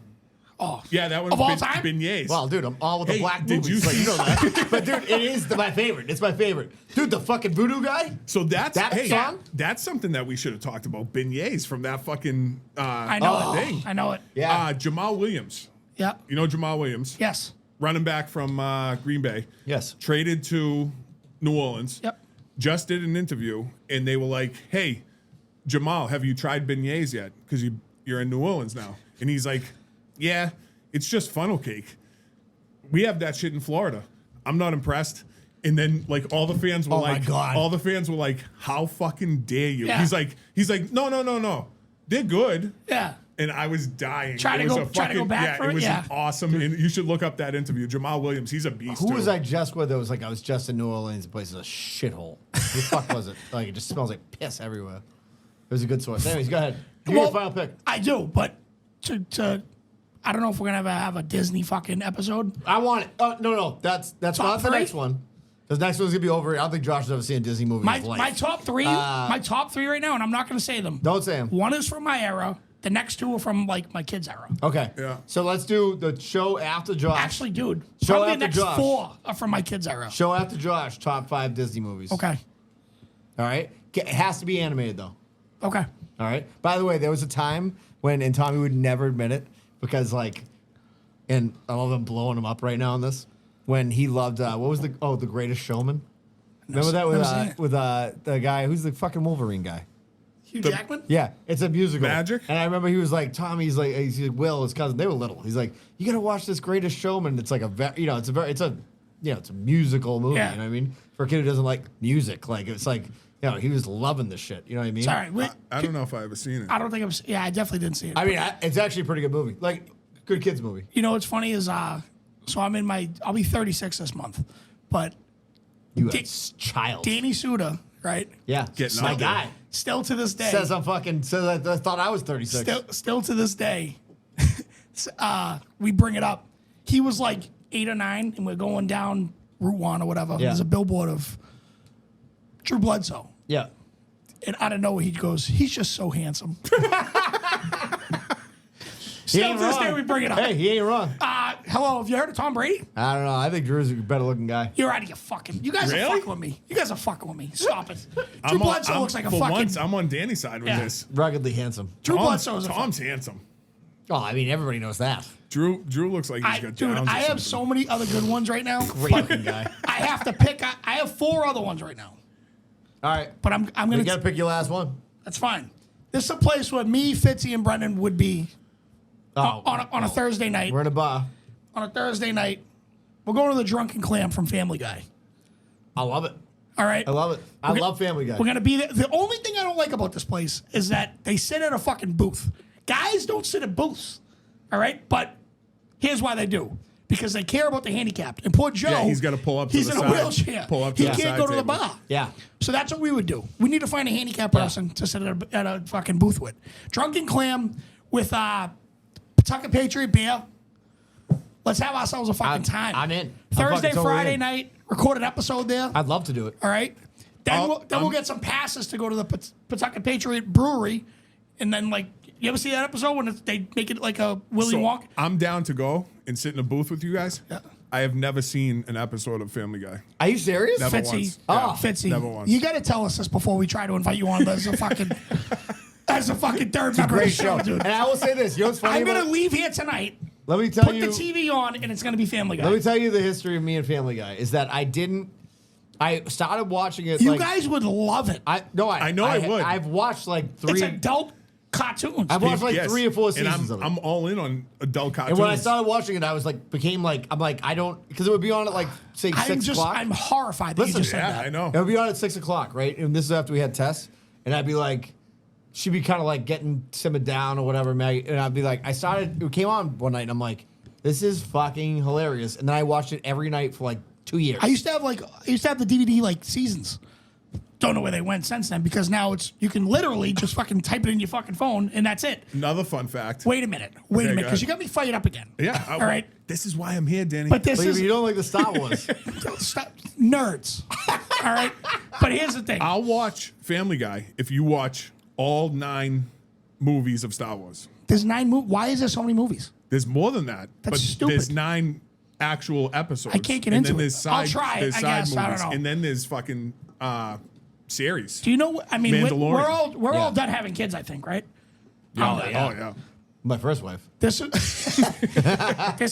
Oh. Yeah, that one Of all time? beignets. Well, dude, I'm all with the Hey, black did movies. you like, see- know that. But dude, it is my favorite. It's my favorite. Dude, the fucking voodoo guy. So that's That song? that's something that we should have talked about. Beignets from that fucking I know it. thing. I know it. Yeah. Jamal Williams. Yeah. You know Jamal Williams? Yes. Running back from Green Bay. Yes. Traded to New Orleans. Yep. Just did an interview, and they were like, hey, Jamal, have you tried beignets yet? Because you're in New Orleans now. And he's like, yeah, it's just funnel cake. We have that shit in Florida. I'm not impressed. And then like all the fans were Oh my like, God. all the fans were like, how fucking dare you? Yeah. He's like, no. They're good. Yeah. And I was dying. Try to It was go- a try to go fucking- back for it it? was Yeah. awesome. And you should look up that interview. Jamal Williams, he's a beast. Who too. was I just with that was like, I was just in New Orleans. The place is a shithole. Who the fuck was it? Like, it just smells like piss everywhere. It was a good source. Anyways, go ahead. Give me your final pick. I do, but to I don't know if we're gonna have a Disney fucking episode. I want it. Oh, no. That's Top not the three? next one. The next one's going to be over. I don't think Josh has ever seen a Disney movie in My his life. my top three right now, and I'm not gonna say them. Don't say them. One is from my era. The next two are from like my kids' era. Okay. Yeah. So let's do the show after Josh. Actually, dude, Show probably the after next Josh. 4 are from my kids' era. Show after Josh, top 5 Disney movies. Okay. All right. It has to be animated, though. Okay. All right. By the way, there was a time when, and Tommy would never admit it because, like, and I love him blowing him up right now on this, when he loved, what was the Greatest Showman? Remember that never seen it. with the guy, who's the fucking Wolverine guy? Hugh Jackman. Yeah, it's a musical. Magic? And I remember he was like, Tommy's like, Will, his cousin, they were little. He's like, you gotta watch this Greatest Showman. It's like it's a musical movie. Yeah. You know what I mean? For a kid who doesn't like music, like it's like, he was loving the shit. You know what I mean? Sorry, wait, I don't know if I ever seen it. I don't think I'm. Yeah, I definitely didn't see it. I mean, it's actually a pretty good movie. Like, good kids movie. You know what's funny is so I'll be 36 this month, but You Da- a child. Danny Suda, right? Yeah, Getting my out there. guy Still to this day, says I thought I was 36. still to this day, we bring it up. He was like 8 or 9, and we're going down Route 1 or whatever. Yeah. There's a billboard of Drew Bledsoe. Yeah. And out of nowhere, he goes, he's just so handsome. He Still ain't to this day, wrong. we bring it up. Hey, he ain't wrong. Hello, have you heard of Tom Brady? I don't know. I think Drew's a better looking guy. You're out of your fucking. You guys are Really? fucking with me. You guys are fucking with me. Stop it. Drew I'm Bledsoe looks like a for fucking. once, I'm on Danny's side with Yeah. this. Ruggedly handsome. Drew Bledsoe is a Tom's handsome. Oh, I mean, everybody knows that. Drew looks like he's got Dude, Downs or I have something. so many other good ones right now. Great looking guy. I have to pick. I have 4 other ones right now. All right. But I'm You gonna. got to pick your last one. That's fine. This is a place where me, Fitzy, and Brendan would be Oh, on a Thursday night. we're in a bar. On a Thursday night, we're going to the Drunken Clam from Family Guy. I love it. All right. I love it. I love Family Guy. We're gonna be there. The only thing I don't like about this place is that they sit at a fucking booth. Guys don't sit at booths. All right, but here's why they do. Because they care about the handicapped. And poor Joe, Yeah, he's gotta pull up to he's the in side. a wheelchair. Pull up to he the can't side go to the table. bar. Yeah. So that's what we would do. We need to find a handicapped person to sit at a fucking booth with. Drunken Clam with Pawtucket Patriot beer. Let's have ourselves a fucking time. I'm in. I'm Thursday, fucking totally Friday in. night, record an episode there. I'd love to do it. All right. Then I'll- we'll get some passes to go to the Pawtucket Patriot Brewery, and then like you ever see that episode when they make it like a Willy So Wonka? I'm down to go and sit in a booth with you guys. Yeah. I have never seen an episode of Family Guy. Are you serious? Never Fitzy, once. oh, Fitzy, Never once. you got to tell us this before we try to invite you on as a fucking third member of the Great show, show. dude. And I will say this. You know what's funny I'm about gonna leave here tonight. Let me tell Put you. the TV on, and it's gonna be Family Guy. Let me tell you the history of me and Family Guy is that I started watching it. you like, guys would love it. I know I would. I've watched like It's 3. adult cartoons. I've watched like Yes. 3 or 4 And seasons of it. I'm all in on adult cartoons. And when I started watching it, I was like, I don't, because it would be on at like, say, 6 o'clock. I'm horrified that Listen, you just said yeah, that. I know. It would be on at 6 o'clock, right? And this is after we had tests. And I'd be like, she'd be kind of like getting simmered down or whatever, Maggie. And I'd be like, it came on one night and I'm like, this is fucking hilarious. And then I watched it every night for like 2 years. I used to have the DVD like seasons. Don't know where they went since then because now you can literally just fucking type it in your fucking phone and that's it. Another fun fact. Wait a minute, go because ahead. you got me fired up again. Yeah. All right. This is why I'm here, Danny. But this Like, is you don't like the Star Wars. stop, nerds. All right. But here's the thing. I'll watch Family Guy if you watch all 9 movies of Star Wars. There's 9 movies. Why is there so many movies? There's more than that. That's but stupid. There's 9 actual episodes. I can't get and into then it. There's I'll side, try it, there's I side guess. I don't movies. know. And then there's fucking series. Do you know? I mean, Mandalorian. we're all Yeah. done having kids. I think, right? Yeah. Oh, yeah. Oh, yeah. My first wife. This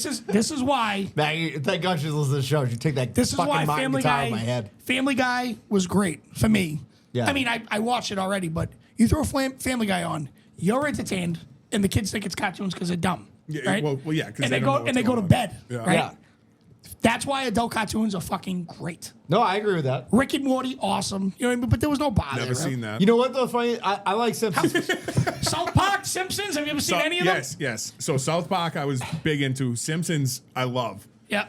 is this is why. Maggie, thank God she listens to the show. She take that This is fucking why Martin Family guitar Guy. in my head. Family Guy was great for me. Yeah. I mean, I watched it already, but you throw Family Guy on, you're entertained, and the kids think it's cartoons because they're dumb. Yeah, right? well, yeah, 'cause and they they don't know go what's to going on. bed. Yeah. Right. Yeah. That's why adult cartoons are fucking great. No, I agree with that. Rick and Morty, awesome. You know what I mean? But there was no bother. Never seen that. You know what though? Funny, I like Simpsons. South Park, Simpsons. Have you ever seen any of them? Yes. So South Park, I was big into. Simpsons, I love. Yeah.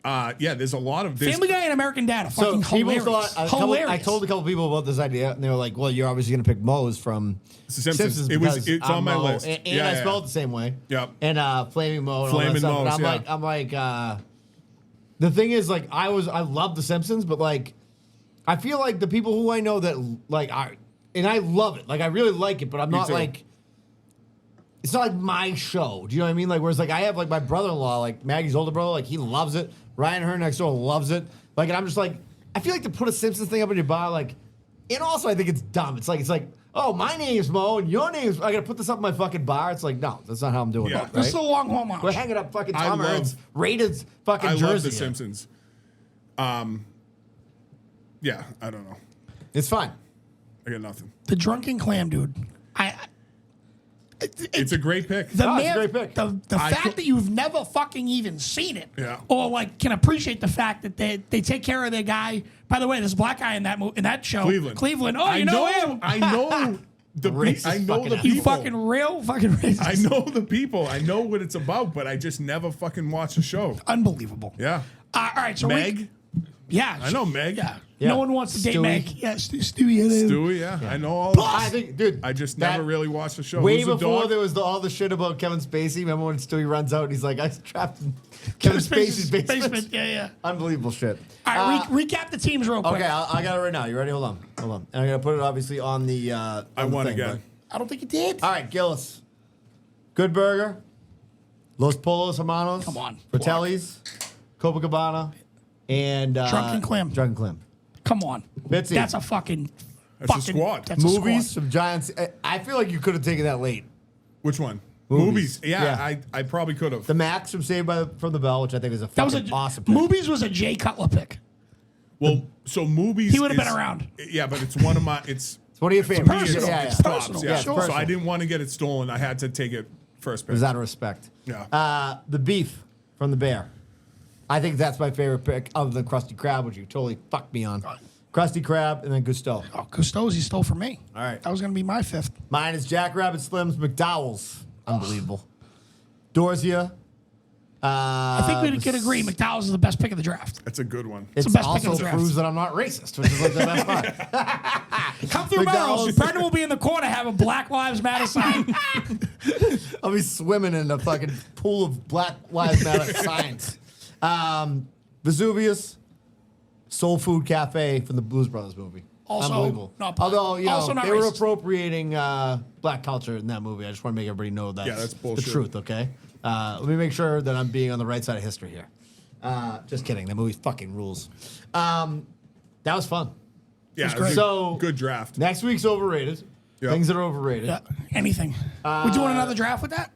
Yeah, there's a lot of. Family Guy and American Dad are So fucking people hilarious. thought Hilarious. I told a couple people about this idea, and they were like, "Well, you're obviously going to pick Moe's from Simpsons. because It's on I'm my Moe, list. and Yeah, I yeah. spell it the same way. Yep. And Flaming Moe, and all that Flamin' stuff. Moe's, And yeah. I'm like, the thing is, like, I love the Simpsons, but like, I feel like the people who I know that like and I love it, like I really like it, but I'm not too. like. It's not like my show. Do you know what I mean? Like, whereas like I have like my brother-in-law, like Maggie's older brother, like he loves it. Ryan, her next door, loves it. Like, and I'm just like, I feel like to put a Simpsons thing up in your bar, like, and also I think it's dumb. It's like, oh, my name's Mo and your name's. I gotta put this up in my fucking bar. It's like, no, that's not how I'm doing Yeah. it. This is a Right? long homage. We're hanging up fucking I Tom love- Hanks Raiders fucking I jersey. love The here. Simpsons. Yeah, I don't know. It's fine. I got nothing. The Drunken Clam, dude. It's a great pick. The Oh, it's a man, great pick. the I fact co- that you've never fucking even seen it, Yeah. or like can appreciate the fact that they take care of their guy. By the way, there's a black guy in that show, Cleveland. Oh, you know him? I know the Racist I know fucking the ass. You people. fucking real fucking racist. I know the people. I know what it's about, but I just never fucking watch the show. Unbelievable. Yeah. All right, so Meg. yeah, I know Meg. Yeah, Yeah. No one wants to date Stewie. Meg. Yeah, Stewie. Stewie, yeah. I know all I this. think, dude. I just that- never really watched the show. Way Who's the before dog? there was all the shit about Kevin Spacey. Remember when Stewie runs out and he's like, I was trapped in Kevin Spacey's basement. Yeah. Unbelievable shit. All right, recap the teams real quick. Okay, I got it right now. You ready? Hold on. And I'm going to put it obviously on the. I on the won thing, again. I don't think you did. All right, Gillis. Good Burger. Los Polos Hermanos. Come on. Fratelli's. Copacabana. And. Drunken Clam. Drunken Clam. Come on. Fitzy. That's a fucking. That's a squad. That's a Movies squad. from Giants. I feel like you could have taken that late. Which one? Movies. Yeah, Yeah. I probably could have. The Max from from the Bell, which I think is a That was fucking a awesome pick. Movies was a Jay Cutler pick. Well, so movies. He would have been is- around. Yeah, but it's one of my. It's It's one of your for me, favorites. it's, Yeah, it's yeah. tops. Personal. Yeah, Yeah, so personal. I didn't want to get it stolen. I had to take it first pick. It was out of respect. Yeah. The beef from the Bear. I think that's my favorite pick, other than Krusty Krab, which you totally fucked me on. Krusty Krab and then Gusteau. Oh, Cousteau's he stole from me. All right. That was going to be my fifth. Mine is Jackrabbit Slims McDowell's. Unbelievable. Dorzia. I think we could agree McDowell's is the best pick of the draft. That's a good one. It's the best pick of also the draft. proves that I'm not racist, which is like the best part. Come through McDowell's. Melrose. Brendan will be in the corner having Black Lives Matter sign. I'll be swimming in a fucking pool of Black Lives Matter signs. Vesuvius, Soul Food Cafe from the Blues Brothers movie. Also Unbelievable. not black. Although, you know, Also not they were racist. appropriating black culture in that movie. I just want to make everybody know that's, that's the bullshit. truth, okay? Let me make sure that I'm being on the right side of history here. Just kidding. That movie fucking rules. That was fun. Yeah, That's it was great. a So- good draft. Next week's overrated. Yep. Things that are overrated. Yeah, anything. We doing another draft with that?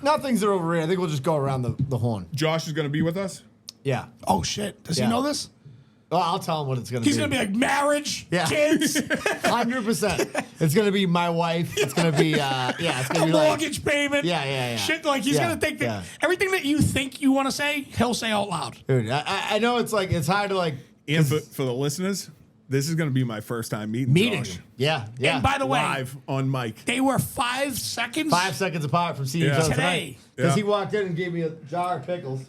Not things that are overrated. I think we'll just go around the horn. Josh is going to be with us. Yeah. Oh shit! Does Yeah. he know this? Well, I'll tell him what it's going to be. He's gonna be like marriage, Yeah. kids, 100%. It's gonna be my wife. It's gonna be it's gonna a be like mortgage payment. Yeah. Shit, like he's Yeah, gonna think that yeah. everything that you think you want to say, he'll say out loud. Dude, I know it's like it's hard to like And for the listeners, this is going to be my first time meeting Josh. Yeah. And by the way, Live on mic. they were 5 seconds. 5 seconds apart from seeing Yeah. each other Today. tonight. Because Yeah. he walked in and gave me a jar of pickles.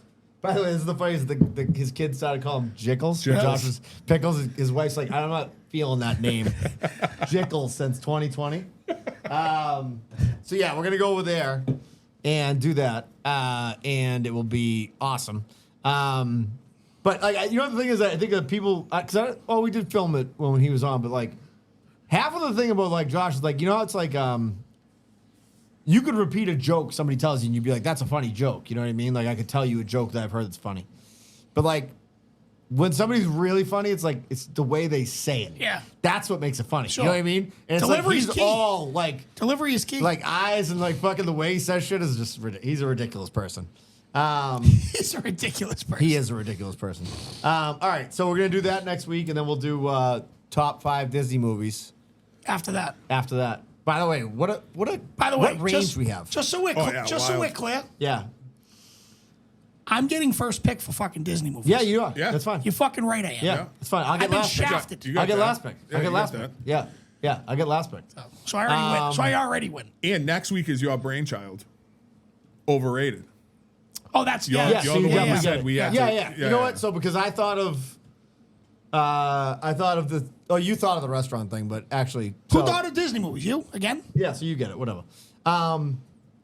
By the way, this is the funniest. His kids started calling him Jickles. Jickles. Josh's pickles. His wife's like, I'm not feeling that name, Jickles, since 2020. So yeah, we're gonna go over there and do that, and it will be awesome. But like, you know, the thing is, I think that people, because we did film it when he was on, but like, half of the thing about like Josh is like, you know, it's like you could repeat a joke somebody tells you and you'd be like, that's a funny joke. You know what I mean? Like, I could tell you a joke that I've heard that's funny. But like, when somebody's really funny, it's like, it's the way they say it. Yeah. That's what makes it funny. Sure. You know what I mean? And it's Delivery's like, key. he's all like Delivery is key. eyes and like fucking the way he says shit is just, he's a ridiculous person. he's a ridiculous person. He is a ridiculous person. All right. So we're going to do that next week and then we'll do top 5 Disney movies After that. after that. By the way, what By the way, range just, we have? Just so we're wild. clear, Yeah. I'm getting first pick for fucking Disney movies. Yeah, you are. Yeah. That's fine. You're fucking right, I am. Yeah, it's fine. I'll get I've been last pick. shafted. You got I'll get that. last pick. Yeah, I'll get you last got pick. that. Yeah, I'll get last pick. So I already win. So I already win. And next week is your brainchild. Overrated. Oh, that's You're- yeah. you're so the you one who definitely said get it. we had yeah, to- yeah. yeah, You know yeah. what? So because I thought of the. Oh, you thought of the restaurant thing, but actually, Who so- thought of Disney movies? You again? Yeah, so you get it. Whatever.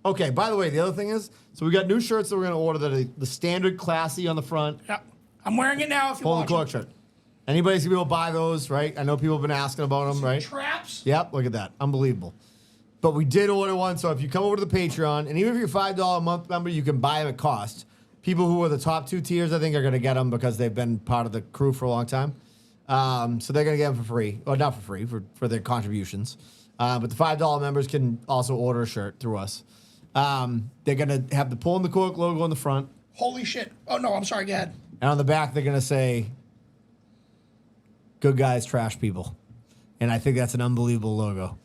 Okay. By the way, the other thing is, so we got new shirts that we're gonna order that are the standard classy on the front. Yeah. I'm wearing it now. If you Pull the want. cork shirt. Anybody's gonna be able to buy those, right? I know people have been asking about them, right? Traps. Yep, look at that. Unbelievable. But we did order one, so if you come over to the Patreon, and even if you're $5 a month member, you can buy them at cost. People who are the top 2 tiers, I think, are going to get them because they've been part of the crew for a long time. So they're going to get them for free. Well, not for free, for their contributions. But the $5 members can also order a shirt through us. They're going to have the Pull and the Cork logo on the front. Holy shit. Oh no, I'm sorry. Go ahead. And on the back, they're going to say, good guys, trash people. And I think that's an unbelievable logo.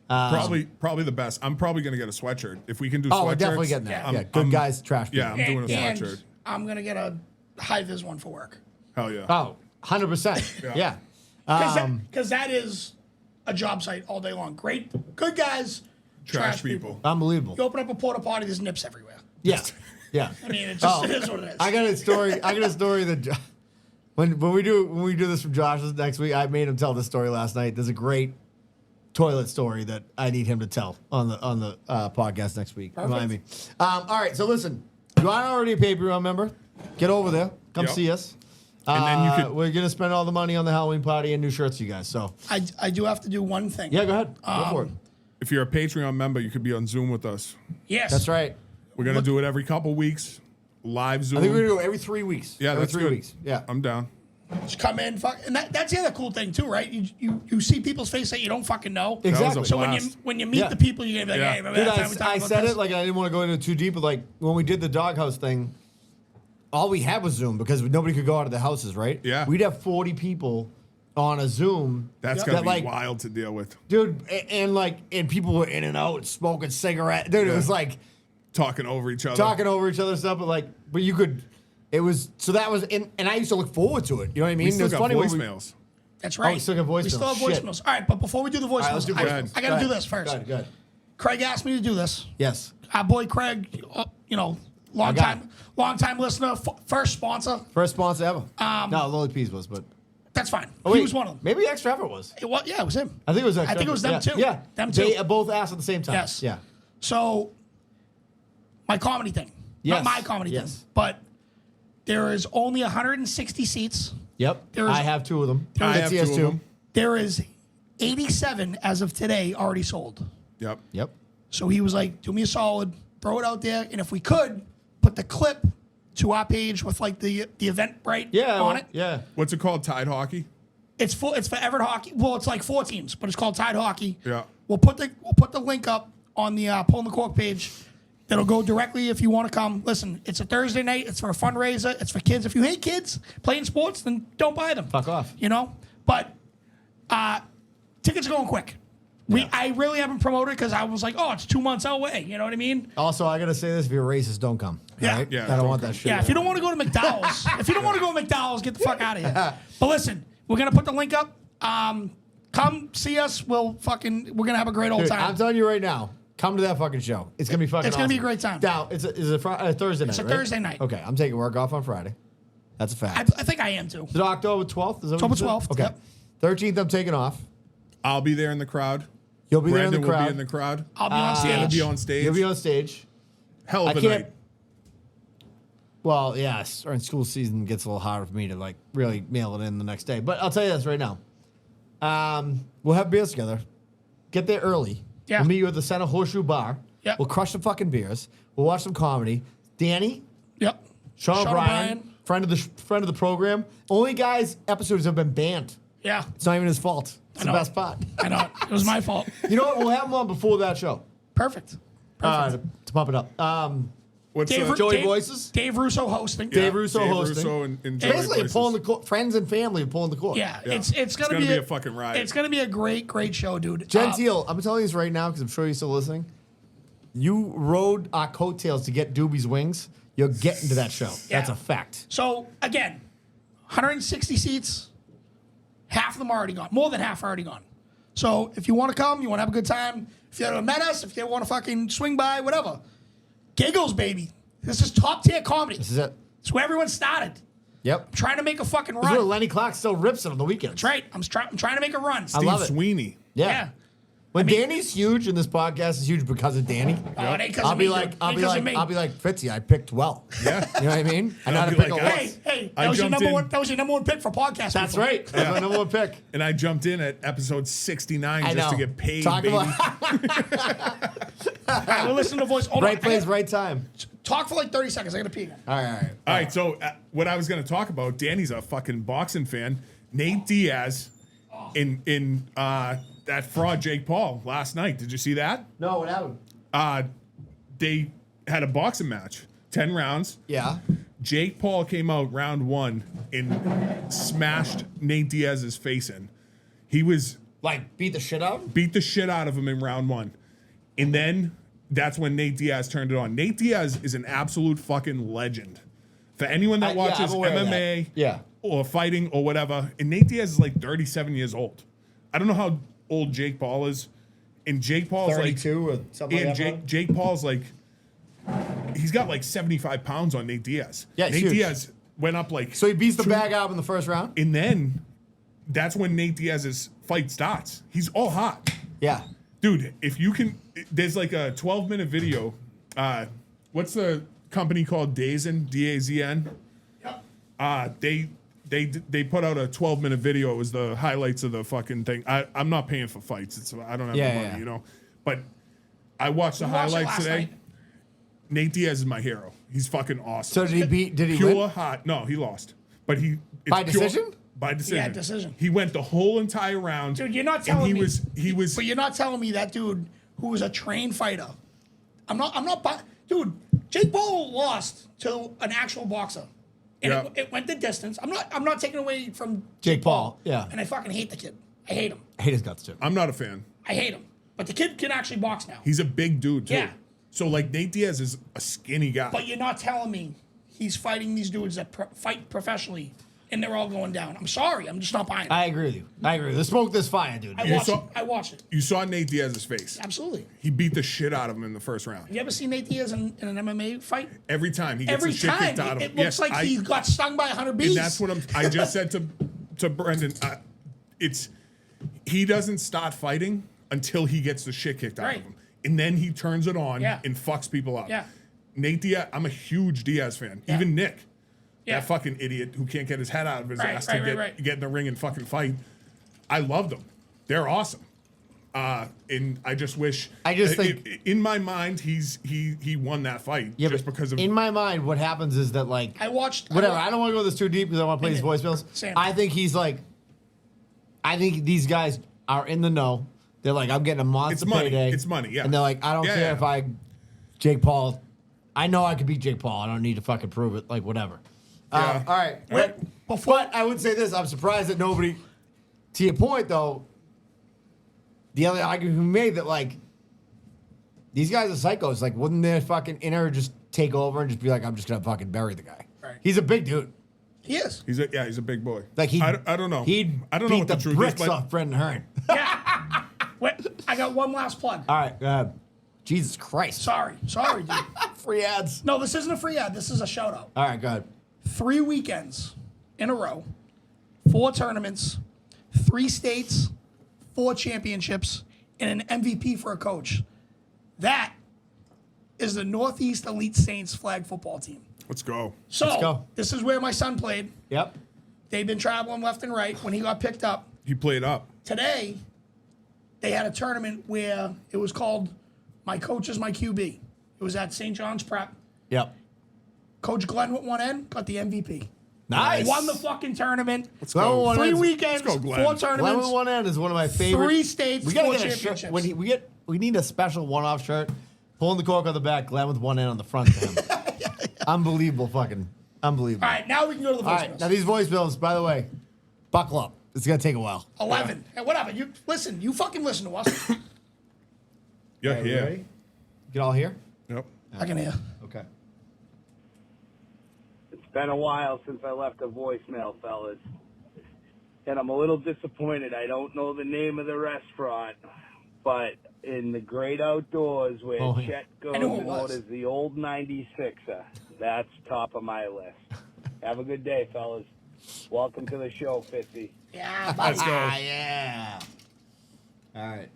Probably the best. I'm probably going to get a sweatshirt. If we can do Oh, we're sweatshirts. definitely getting that. I'm- Yeah, good I'm- guys, trash people. Yeah, I'm doing a And sweatshirt. I'm gonna get a high vis one for work. Hell yeah. Oh, 100%. Yeah. Yeah. Because that is a job site all day long. Great, good guys, Trash people. Unbelievable. You open up a porta potty, there's nips everywhere. Yeah. Yeah. I mean, it just it is what it is. I got a story that When we do this from Josh's next week, I made him tell this story last night. There's a great toilet story that I need him to tell on the podcast next week. Perfect. Remind me. All right, so listen, you aren't already a Patreon member, get over there. Come Yep. see us. And then you could- We're gonna spend all the money on the Halloween party and new shirts for you guys. So I do have to do one thing. yeah, go ahead. Go for it. If you're a Patreon member, you could be on Zoom with us. Yes. That's right. We're gonna do it every couple weeks, live Zoom. I think we're gonna do it every 3 weeks. Yeah, every that's 3 good. weeks. Yeah. I'm down. Just come in, and that's the other cool thing too, right? You see people's face that you don't fucking know. Exactly. That was a So blast. when you meet Yeah. the people, you're gonna be like, Yeah. hey, remember Dude, that time we talked I about said this? it like I didn't want to go into it too deep, but like when we did the doghouse thing, all we had was Zoom because nobody could go out of the houses, right? Yeah. We'd have 40 people on a Zoom. That's that, gonna be like, wild to deal with. dude, and people were in and out smoking cigarettes. Dude, it was like Talking over each other. talking over each other and stuff, but you could. It was so that was and I used to look forward to it. You know what I mean? We still it was got funny when voicemails. That's right. we still got We voicemails. still have Shit. voicemails. All right, but before we do the All right, let's voicemails, do voicemails. I got to do this first. Go ahead. Craig asked me to do this. Yes. Our boy Craig, long got time listener, first sponsor. First sponsor ever. No, Lily Pease was, but That's fine. oh, He wait, was one of them. Maybe Extra Effort was. It was, yeah, it was him. I think it was. Extra I think it was Effort. them too. Yeah, Them too. They both asked at the same time. Yes. Yeah. So, my comedy thing. Yes. Not my comedy Yes. thing. But there is only 160 seats. Yep. There is- I have 2 of them. I have Fitzy has 2 of them. There is 87 as of today already sold. Yep. Yep. So he was like, do me a solid, throw it out there. And if we could, put the clip to our page with like the Eventbrite Yeah. on it. Yeah. What's it called? Tide hockey. It's for Everett Hockey. Well, it's like 4 teams, but it's called Tide Hockey. Yeah. We'll put the link up on the Pulling the Cork page. That'll go directly if you want to come. Listen, it's a Thursday night. It's for a fundraiser. It's for kids. If you hate kids playing sports, then don't buy them. Fuck off. You know? But tickets are going quick. I really haven't promoted because I was like, oh, it's 2 months away. You know what I mean? Also, I gotta say this: if you're racist, don't come. Yeah. All right? Yeah, I don't don't want come. that shit. Yeah, if you don't want to go to McDowell's, get the fuck out of here. But listen, we're gonna put the link up. Come see us. We're gonna have a great old Dude, time. I'm telling you right now, come to that fucking show. It's gonna be fucking. It's gonna be a awesome. great time. Now, it's a Thursday night. It's a right? Thursday night. Okay, I'm taking work off on Friday. That's a fact. I think I am too. Is it October 12th? Is that what October you said? 12th, Okay. yep. 13th, I'm taking off. I'll be there in the crowd. You'll be Brandon there in the will crowd. be in the crowd. I'll be on Dan will stage. be on stage. You'll be on stage. Hell of I a can't. night. Well, yes, our school season gets a little harder for me to like really mail it in the next day. But I'll tell you this right now. We'll have beers together. Get there early. Yeah. We'll meet you at the Center Horseshoe Bar. Yeah. We'll crush some fucking beers. We'll watch some comedy. Danny, Yep. Sean O'Brien. O'Brien, friend of the program. Only guys episodes have been banned. Yeah. It's not even his fault. It's the know. best part. I know. It was my fault. You know what? We'll have him on before that show. Perfect. To pump it up. What's Joey Voices? Dave Russo hosting. Dave Russo hosting. Russo and Joey Basically, Voices. pulling the court. Friends and family pulling the court. Yeah, Yeah. it's gonna gonna be be a fucking riot. It's gonna be a great show, dude. Gentile, I'm telling you this right now because I'm sure you're still listening. You rode our coattails to get Doobie's wings. You're getting to that show. Yeah. That's a fact. So again, 160 seats. Half of them are already gone. More than half are already gone. So if you want to come, you want to have a good time. If you haven't met us, if you want to fucking swing by, whatever. Giggles, baby. This is top tier comedy. This is it. It's where everyone started. Yep. Trying to make a fucking This is where run. Lenny Clark still rips it on the weekends. That's right. I'm trying to make a run. I Steve love it. Sweeney. Yeah. Yeah. When I mean- Danny's huge and this podcast is huge because of Danny, Oh, it ain't 'cause I'll of be me, like, dude. I'll Ain't be 'cause of like, me. I'll be like, Fitzy, I picked well. Yeah. You know what I mean? I know I'll how to be pick like, a Hey, horse. hey, I that was your jumped number in. one. That was your number one pick for podcast. That's people. right. That's my number one pick. And I jumped in at episode 69 I just know. to get paid, Talk baby. about All right, we'll listen to the voice. Hold right on. place, right time. Talk for like 30 seconds. I gotta pee again. All right. All right, so what I was going to talk about, Danny's a fucking boxing fan. Nate Diaz in that fraud Jake Paul last night. Did you see that? No, what happened? They had a boxing match, 10 rounds. Yeah. Jake Paul came out round 1 and smashed Nate Diaz's face in. He was Like beat the shit out? beat the shit out of him in round 1. And then that's when Nate Diaz turned it on. Nate Diaz is an absolute fucking legend. For anyone that Yeah, I'm watches aware of that. MMA Yeah. or fighting or whatever, and Nate Diaz is like 37 years old. I don't know how old Jake Paul is. And Jake Paul's 32 or something like, like that. and Jake Paul's like, he's got like 75 pounds on Nate Diaz. Yeah, it's Nate huge. Diaz went up like. So he beats the bag out in the first round? And then that's when Nate Diaz's fight starts. He's all hot. Yeah. Dude, if you can, there's like a 12-minute video. What's the company called? Dazn, D-A-Z-N? Yep. They put out a 12-minute video. It was the highlights of the fucking thing. I'm not paying for fights. I don't have the money, you know. But I watched the highlights today. Night. Nate Diaz is my hero. He's fucking awesome. So did he pure win? hot? No, he lost. But it's By decision? By decision. Yeah, decision. He went the whole entire round. Dude, you're not telling me. He was. But you're not telling me that dude who was a trained fighter. I'm not. Dude, Jake Paul lost to an actual boxer. And Yeah. it went the distance. I'm not taking away from Jake Paul. Yeah. And I fucking hate the kid. I hate him. I hate his guts too. I'm not a fan. I hate him. But the kid can actually box now. He's a big dude too. Yeah. So like Nate Diaz is a skinny guy. But you're not telling me he's fighting these dudes that fight professionally and they're all going down. I'm sorry. I'm just not buying it. I agree with you. The smoke this fire, dude. I watched it. You saw Nate Diaz's face. Absolutely. He beat the shit out of him in the first round. Have you ever seen Nate Diaz in an MMA fight? Every time he gets Every the shit time. kicked out of him. It looks like he got stung by 100 bees. And that's what I just said to Brendan. He doesn't start fighting until he gets the shit kicked out of him. And then he turns it on and fucks people up. Yeah. Nate Diaz, I'm a huge Diaz fan. Yeah. Even Nick, Yeah. that fucking idiot who can't get his head out of his ass to get in the ring and fucking fight. I love them. They're awesome. And I just wish. I just think in my mind he won that fight just because of. In my mind, what happens is that like I watched whatever. I don't want to go this too deep because I want to play these voicemails. Same. I think he's like. I think these guys are in the know. They're like, I'm getting a monster It's money. payday. It's money, yeah. And they're like, I don't care if Jake Paul. I know I could beat Jake Paul. I don't need to fucking prove it. Like whatever. Yeah. All right. But I would say this. I'm surprised that nobody. To your point though. The other argument we made that like these guys are psychos. Like, wouldn't their fucking inner just take over and just be like, I'm just gonna fucking bury the guy? Right. He's a big dude. He is. He's a big boy. Like I don't know. I don't know beat what the the truth bricks is, but off Brendan Hearn. Yeah. Wait, I got one last plug. All right, go ahead. Jesus Christ. Sorry, dude. Free ads. No, this isn't a free ad. This is a shout out. All right, go ahead. 3 weekends in a row, 4 tournaments, 3 states, 4 championships, and an MVP for a coach. That is the Northeast Elite Saints flag football team. let's go. So Let's go. This is where my son played. Yep. They've been traveling left and right. When he got picked up He played up. today, they had a tournament where it was called "My Coach is My QB." It was at St. John's Prep. Yep. Coach Glenn went one end, got the MVP. Nice. Won the fucking tournament. Let's Glenn go. won 3 Let's weekends, go, 4 Glenn. Glenn tournaments. with one end is one of my favorite. 3 states, We gotta 4 get a shirt. championships. We need a special one-off shirt. Pulling the cork on the back, Glenn with one end on the front. To him. Unbelievable, fucking unbelievable. All right, now we can go to the All voicemails. right, now these voicemails, by the way, buckle up. It's gonna take a while. 11. Hey, whatever. You listen. You fucking listen to us. Yeah, All right, yeah. ready? You can all hear? Yep. I can hear. Okay. It's been a while since I left a voicemail, fellas. And I'm a little disappointed. I don't know the name of the restaurant, but in the great outdoors where Oh, yeah. Chet goes I know who it and was. orders the old 96er, that's top of my list. Have a good day, fellas. Welcome to the show, Fitzy. Yeah, Let's go. Yeah. All right.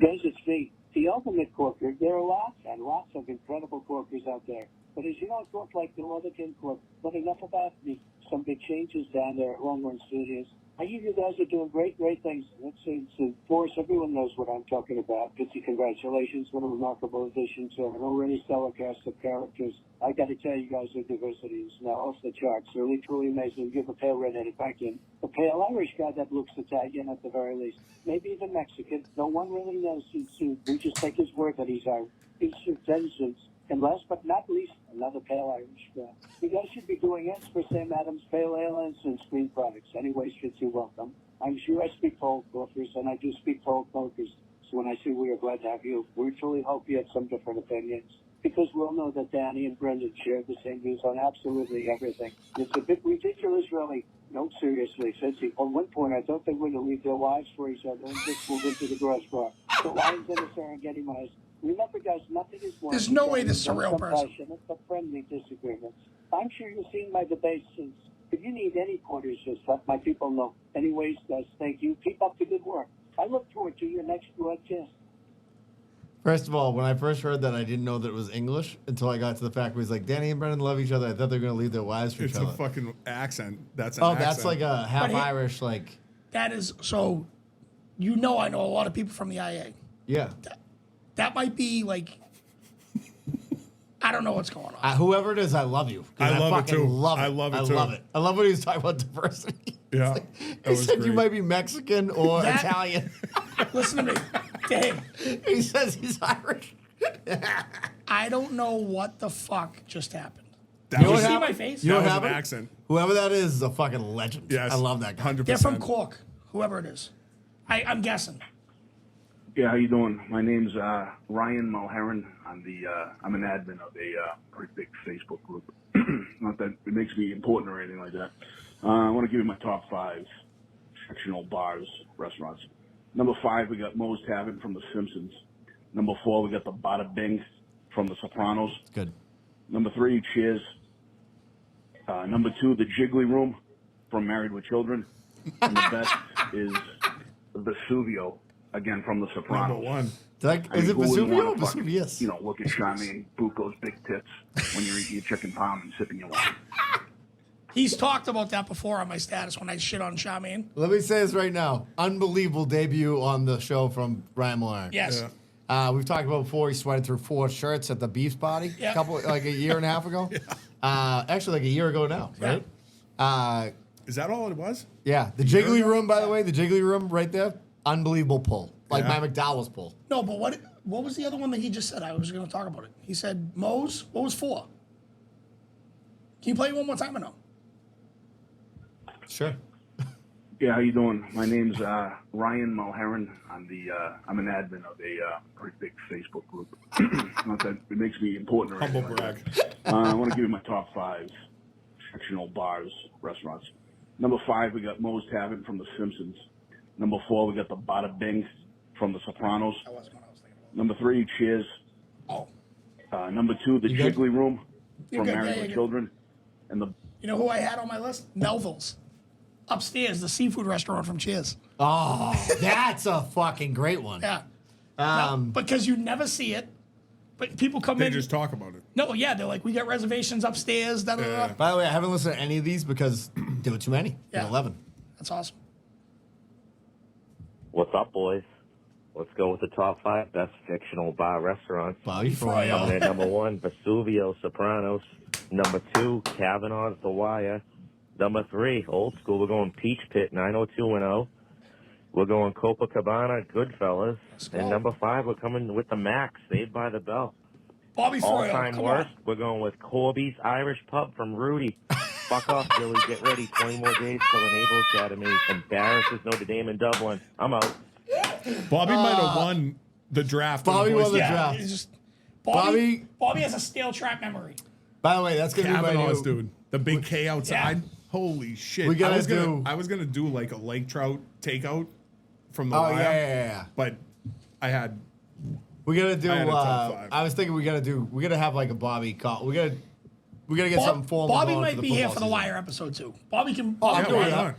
Guys, it's the ultimate corker. There are lots and lots of incredible corkers out there. But as you know, cork like no other can cork. But enough about me. Some big changes down there at Longhorn Studios. I hear you guys are doing great things. It's a force. Everyone knows what I'm talking about. Fitzy, congratulations. What a remarkable addition to an already stellar cast of characters. I got to tell you guys, the diversity is now off the charts. Really, truly amazing. Give a pale redheaded back in. A pale Irish guy that looks Italian at the very least. Maybe even Mexican. No one really knows. We just take his word that he's our piece of vengeance. And last but not least, another pale Irish guy. You guys should be doing ads for Sam Adams Pale Ale and sunscreen products. Anyways, Fitzy, welcome. I'm sure I speak to old corkers, and I do speak to old corkers. So when I say we are glad to have you, we truly hope you have some different opinions. Because we all know that Danny and Brendan share the same views on absolutely everything. It's a bit ridiculous, really. No, seriously, Fitzy. At one point, I thought they were going to leave their lives for each other and just move into the garage bar. The Lions and the Serengeti Mines. Remember, guys, nothing is more. There's no way this is a real person. Passionate but friendly disagreements. I'm sure you've seen my debates. If you need any quarters, just let my people know. Anyways, guys, thank you. Keep up the good work. I look forward to your next broadcast. First of all, when I first heard that, I didn't know that it was English until I got to the fact where he's like, Danny and Brendan love each other. I thought they were going to leave their wives for It's each a other. fucking accent. That's an Oh, accent. that's like a half But he- Irish, like, That is so. You know, I know a lot of people from the IA. yeah. That might be like. I don't know what's going on. Whoever it is, I love you. 'Cause I love it fucking too. Love it. I love it I too. love it. I love when he was talking about diversity. Yeah, Like, that he was said you great. might be Mexican or That- Italian. Listen to me, Dave. He says he's Irish. I don't know what the fuck just happened. That You know was, what see happened? my face? You know that what was an happened? accent. Whoever that is a fucking legend. Yes, I love that guy. 100%. They're from Cork, whoever it is. I'm guessing. Yeah, how you doing? My name's Ryan Mulheron. I'm an admin of a pretty big Facebook group. Not that it makes me important or anything like that. I want to give you my top 5 fictional bars, restaurants. Number 5, we got Moe's Tavern from The Simpsons. Number 4, we got the Bada Bing from The Sopranos. Good. Number 3, Cheers. Number 2, the Jiggly Room from Married with Children. And the best is Vesuvio, again from The Sopranos. Number 1. Is it who wouldn't Vesuvio or wanna fucking, Vesuvius? You know, look at Charmaine Bucco's big tits when you're eating your chicken palm and sipping your wine. He's talked about that before on my status when I shit on Charmaine. Let me say this right now. Unbelievable debut on the show from Ryan Mulheron. Yes. Yeah. We've talked about before. He sweated through 4 shirts at the Beefs party Yeah. like a year and a half ago. Actually, like a year ago now, right? Is that all it was? Yeah. The Jiggly Room, by the way, the Jiggly Room right there, unbelievable pull. Like Yeah. my McDowell's pull. No, but what was the other one that he just said? I was going to talk about it. He said Moe's. What was 4? Can you play it one more time or no? Sure. Yeah, how you doing? My name's Ryan Mulheron. I'm an admin of a pretty big Facebook group. Not that it makes me important or Humble anything like brag. that. I want to give you my top 5 fictional bars, restaurants. Number 5, we got Moe's Tavern from The Simpsons. Number 4, we got the Bada Bing from The Sopranos. That wasn't what I was thinking about. Number 3, Cheers. Oh, Number 2, the You good? Jiggly Room You're from good, Married yeah, with you're Children. And the you know who I had on my list? Melville's. Upstairs, the seafood restaurant from Cheers. Oh, that's a fucking great one. Yeah. No, because you never see it, but people come They in. just talk about it. No, yeah, they're like, we got reservations upstairs. Da, da, da. Yeah. By the way, I haven't listened to any of these because there were too many. There Yeah. were 11. That's awesome. What's up, boys? Let's go with the top 5 best fictional bar restaurants. Bobby Froyo. Froyo. Coming in at number 1, Vesuvio Sopranos. Number 2, Kavanaugh's The Wire. Number 3, old school. We're going Peach Pit 90210. We're going Copacabana Goodfellas. go. And number 5, we're coming with the Max, Saved by the Bell. Bobby Froyo, All-time come worst, on. we're going with Corby's Irish Pub from Rudy. Fuck off, Billy. Get ready. 20 more days till the Naval Academy. Embarrasses Notre Dame in Dublin. I'm out. Bobby might have won the draft. Bobby on the won the voice- draft. He's just, Bobby- Bobby has a stale trap memory. By the way, that's going to be my Kavanaugh's, new... dude. The big K outside. Yeah. Holy shit. We gotta I was gonna do like a lake trout takeout from the Oh, wire, yeah. but I had We got to do... I had a top 5. I was thinking we got to have like a Bobby call. We got to get something formal Bobby going might for be the here football for the season. Wire episode 2. Bobby can. Oh, Bobby I'm can doing why hang. that. not?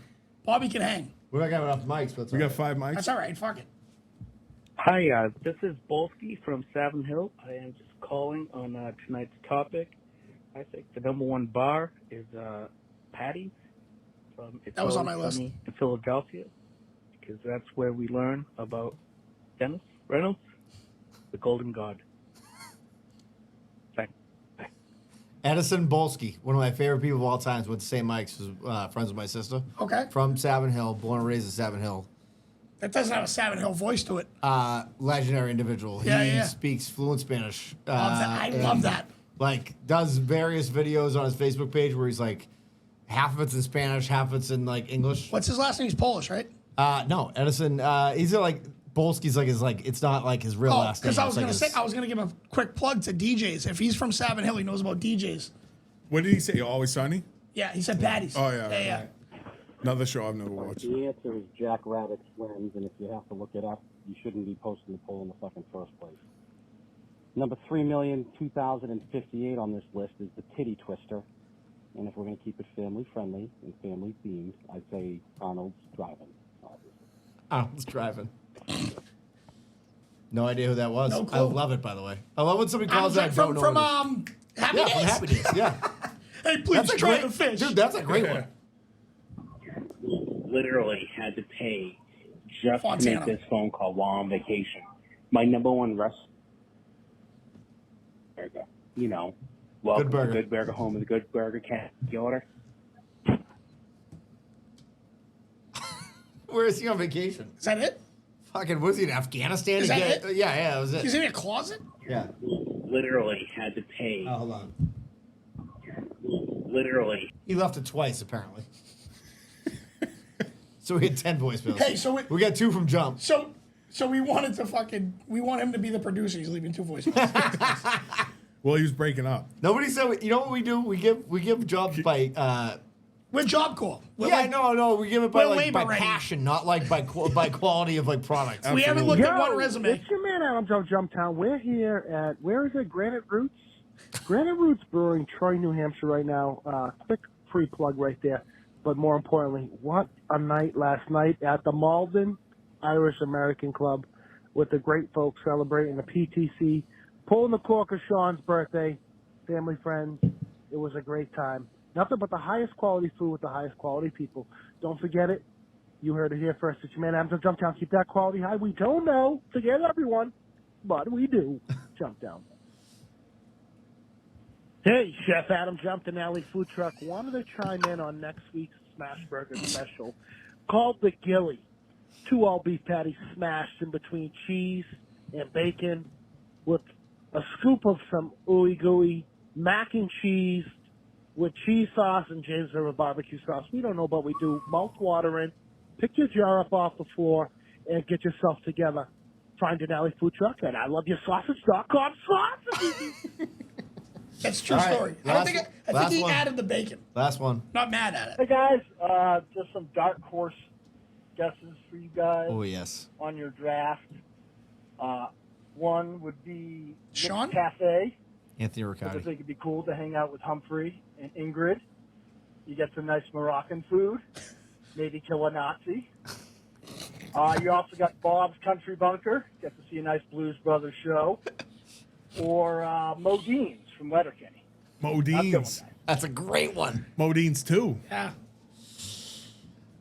Bobby can hang. We're not going to have enough mics, but it's We all got right. 5 mics. That's all right. Fuck it. Hi, this is Bolsky from Savin Hill. I am just calling on tonight's topic. I think the number 1 bar is Patty's from It's That was on Always my list. Sunny in Philadelphia, because that's where we learn about Dennis Reynolds, the Golden God. Thanks. Edison Bolsky, one of my favorite people of all times, went to St. Mike's, was friends with my sister. Okay. From Savin Hill, born and raised in Savin Hill. That doesn't have a Savin Hill voice to it. Legendary individual. Yeah, he yeah. speaks fluent Spanish. Love that. I and, love that. Like, does various videos on his Facebook page where he's like, half of it's in Spanish, half of it's in like English. What's his last name? He's Polish, right? No, Edison. He's like Bolsky's like it's not like his real Oh, last name. because I was It's like gonna say his- I was gonna give a quick plug to DJs. If he's from Savin Hill, he knows about DJs. What did he say? Always Sunny? Yeah, he said Patty's. Oh, yeah, yeah. right. Another show I've never watched. The answer is Jack Rabbit Swims, and if you have to look it up, you shouldn't be posting the poll in the fucking first place. Number 3,002,058 on this list is the Titty Twister And if we're going to keep it family friendly and family themed, I'd say Arnold's Drive-In, obviously. Arnold's Drive-In. No idea who that was. No I clue. love it, by the way. I love when somebody calls that. from Happy Days. From Happy Days. Yeah. Hey, please That's a try great the fish. Dude, that's a great one. Literally had to pay just to Fontana. make this phone call while on vacation. My number one burger. You know, welcome Good burger. to Good Burger, home of the Good Burger Cat. You order? Where is he on vacation? Is that it? Fucking, was he in Afghanistan? Is that it? Yeah, that was it. He's in a closet? Yeah. Literally had to pay. Oh, hold on. Literally. He left it twice, apparently. So we had 10 voicemails. Hey, so we got 2 from Jump. So we wanted to we want him to be the producer. He's leaving 2 voicemails. Well, he was breaking up. Nobody said. You know what we do? We give jobs by. We're Job Corps. We're Yeah, like- no. We give it by we're like by labor ready. passion, not like by quality of like products. We haven't looked at one resume. It's your man Adam Joe Jumptown. We're here at, where is it? Granite Roots? Granite Roots Brewing, Troy, New Hampshire right now. Quick free plug right there. But more importantly, what a night last night at the Malden Irish American Club with the great folks celebrating the PTC, pulling the cork of Sean's birthday, family, friends. It was a great time. Nothing but the highest quality food with the highest quality people. Don't forget it. You heard it here first. It's your man, Adam Jump Down. Keep that quality high. We don't know. Forget everyone. But we do. Jump down. Hey, Chef Adam Jumped and Alley Food Truck. Wanted to chime in on next week's Smash Burger special called the Gilly. 2 all-beef patties smashed in between cheese and bacon with a scoop of some ooey-gooey mac and cheese with cheese sauce and James River barbecue sauce. We don't know, but we do. Mouth-watering. Pick your jar up off the floor and get yourself together. Find an Alley Food Truck at ILoveYourSausage.com. Sausages! That's a true All right, story. I last think one. I Last think he one. added the bacon. Last one. Not mad at it. Hey, guys. Just some dark horse guesses for you guys Oh yes. on your draft. One would be Sean? Nick's Cafe. Anthony I Riccardi. think it'd be cool to hang out with Humphrey and Ingrid. You get some nice Moroccan food. Maybe kill a Nazi. You also got Bob's Country Bunker. Get to see a nice Blues Brothers show. Or Modine's from Letterkenny. Modine's. That's a great one. Modine's too. Yeah.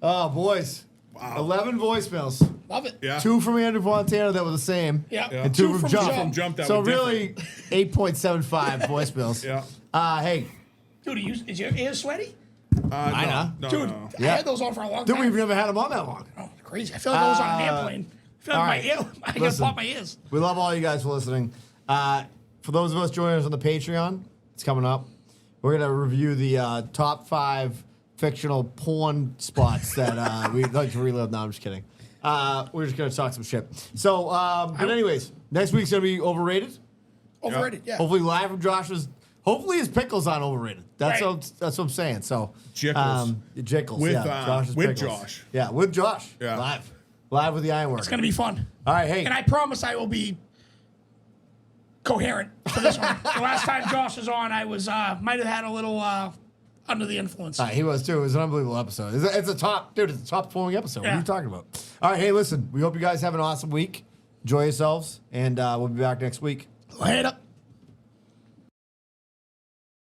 Oh boys. Wow. 11 voicemails. Love it. Yeah. 2 from Andrew Fontana that were the same. Yeah. Yeah. And 2 Two from from Jump. Jump. From Jump that So were really, 8.75 voicemails. Yeah. Hey, Dude, is your ear sweaty? Mine, huh? No, Dude, no. I Yeah. had those on for a long dude, time. we've never had them on that long. Oh, crazy. I feel like I was on an airplane. I feel like all my right. ear. I gotta Listen. pop my ears. We love all you guys for listening. For those of us joining us on the Patreon, it's coming up. We're gonna review the top 5 fictional porn spots that we'd like to relive. No, I'm just kidding. We're just gonna talk some shit. So, but anyways, next week's gonna be overrated. Overrated, yeah. Hopefully, live from Josh's. Hopefully, his pickles aren't overrated. That's Right. what I'm saying. So, Jickles. Jickles, With, yeah, Josh's with pickles. Josh. Yeah, with Josh. Yeah. Live with the Ironwork. It's gonna be fun. All right, hey. And I promise I will be coherent for this one. The last time Josh was on, I was might have had a little under the influence. He was too. It was an unbelievable episode. It's a top, dude. It's a top performing episode. What are Yeah. you talking about? All right, hey, listen. We hope you guys have an awesome week. Enjoy yourselves, and we'll be back next week. Later.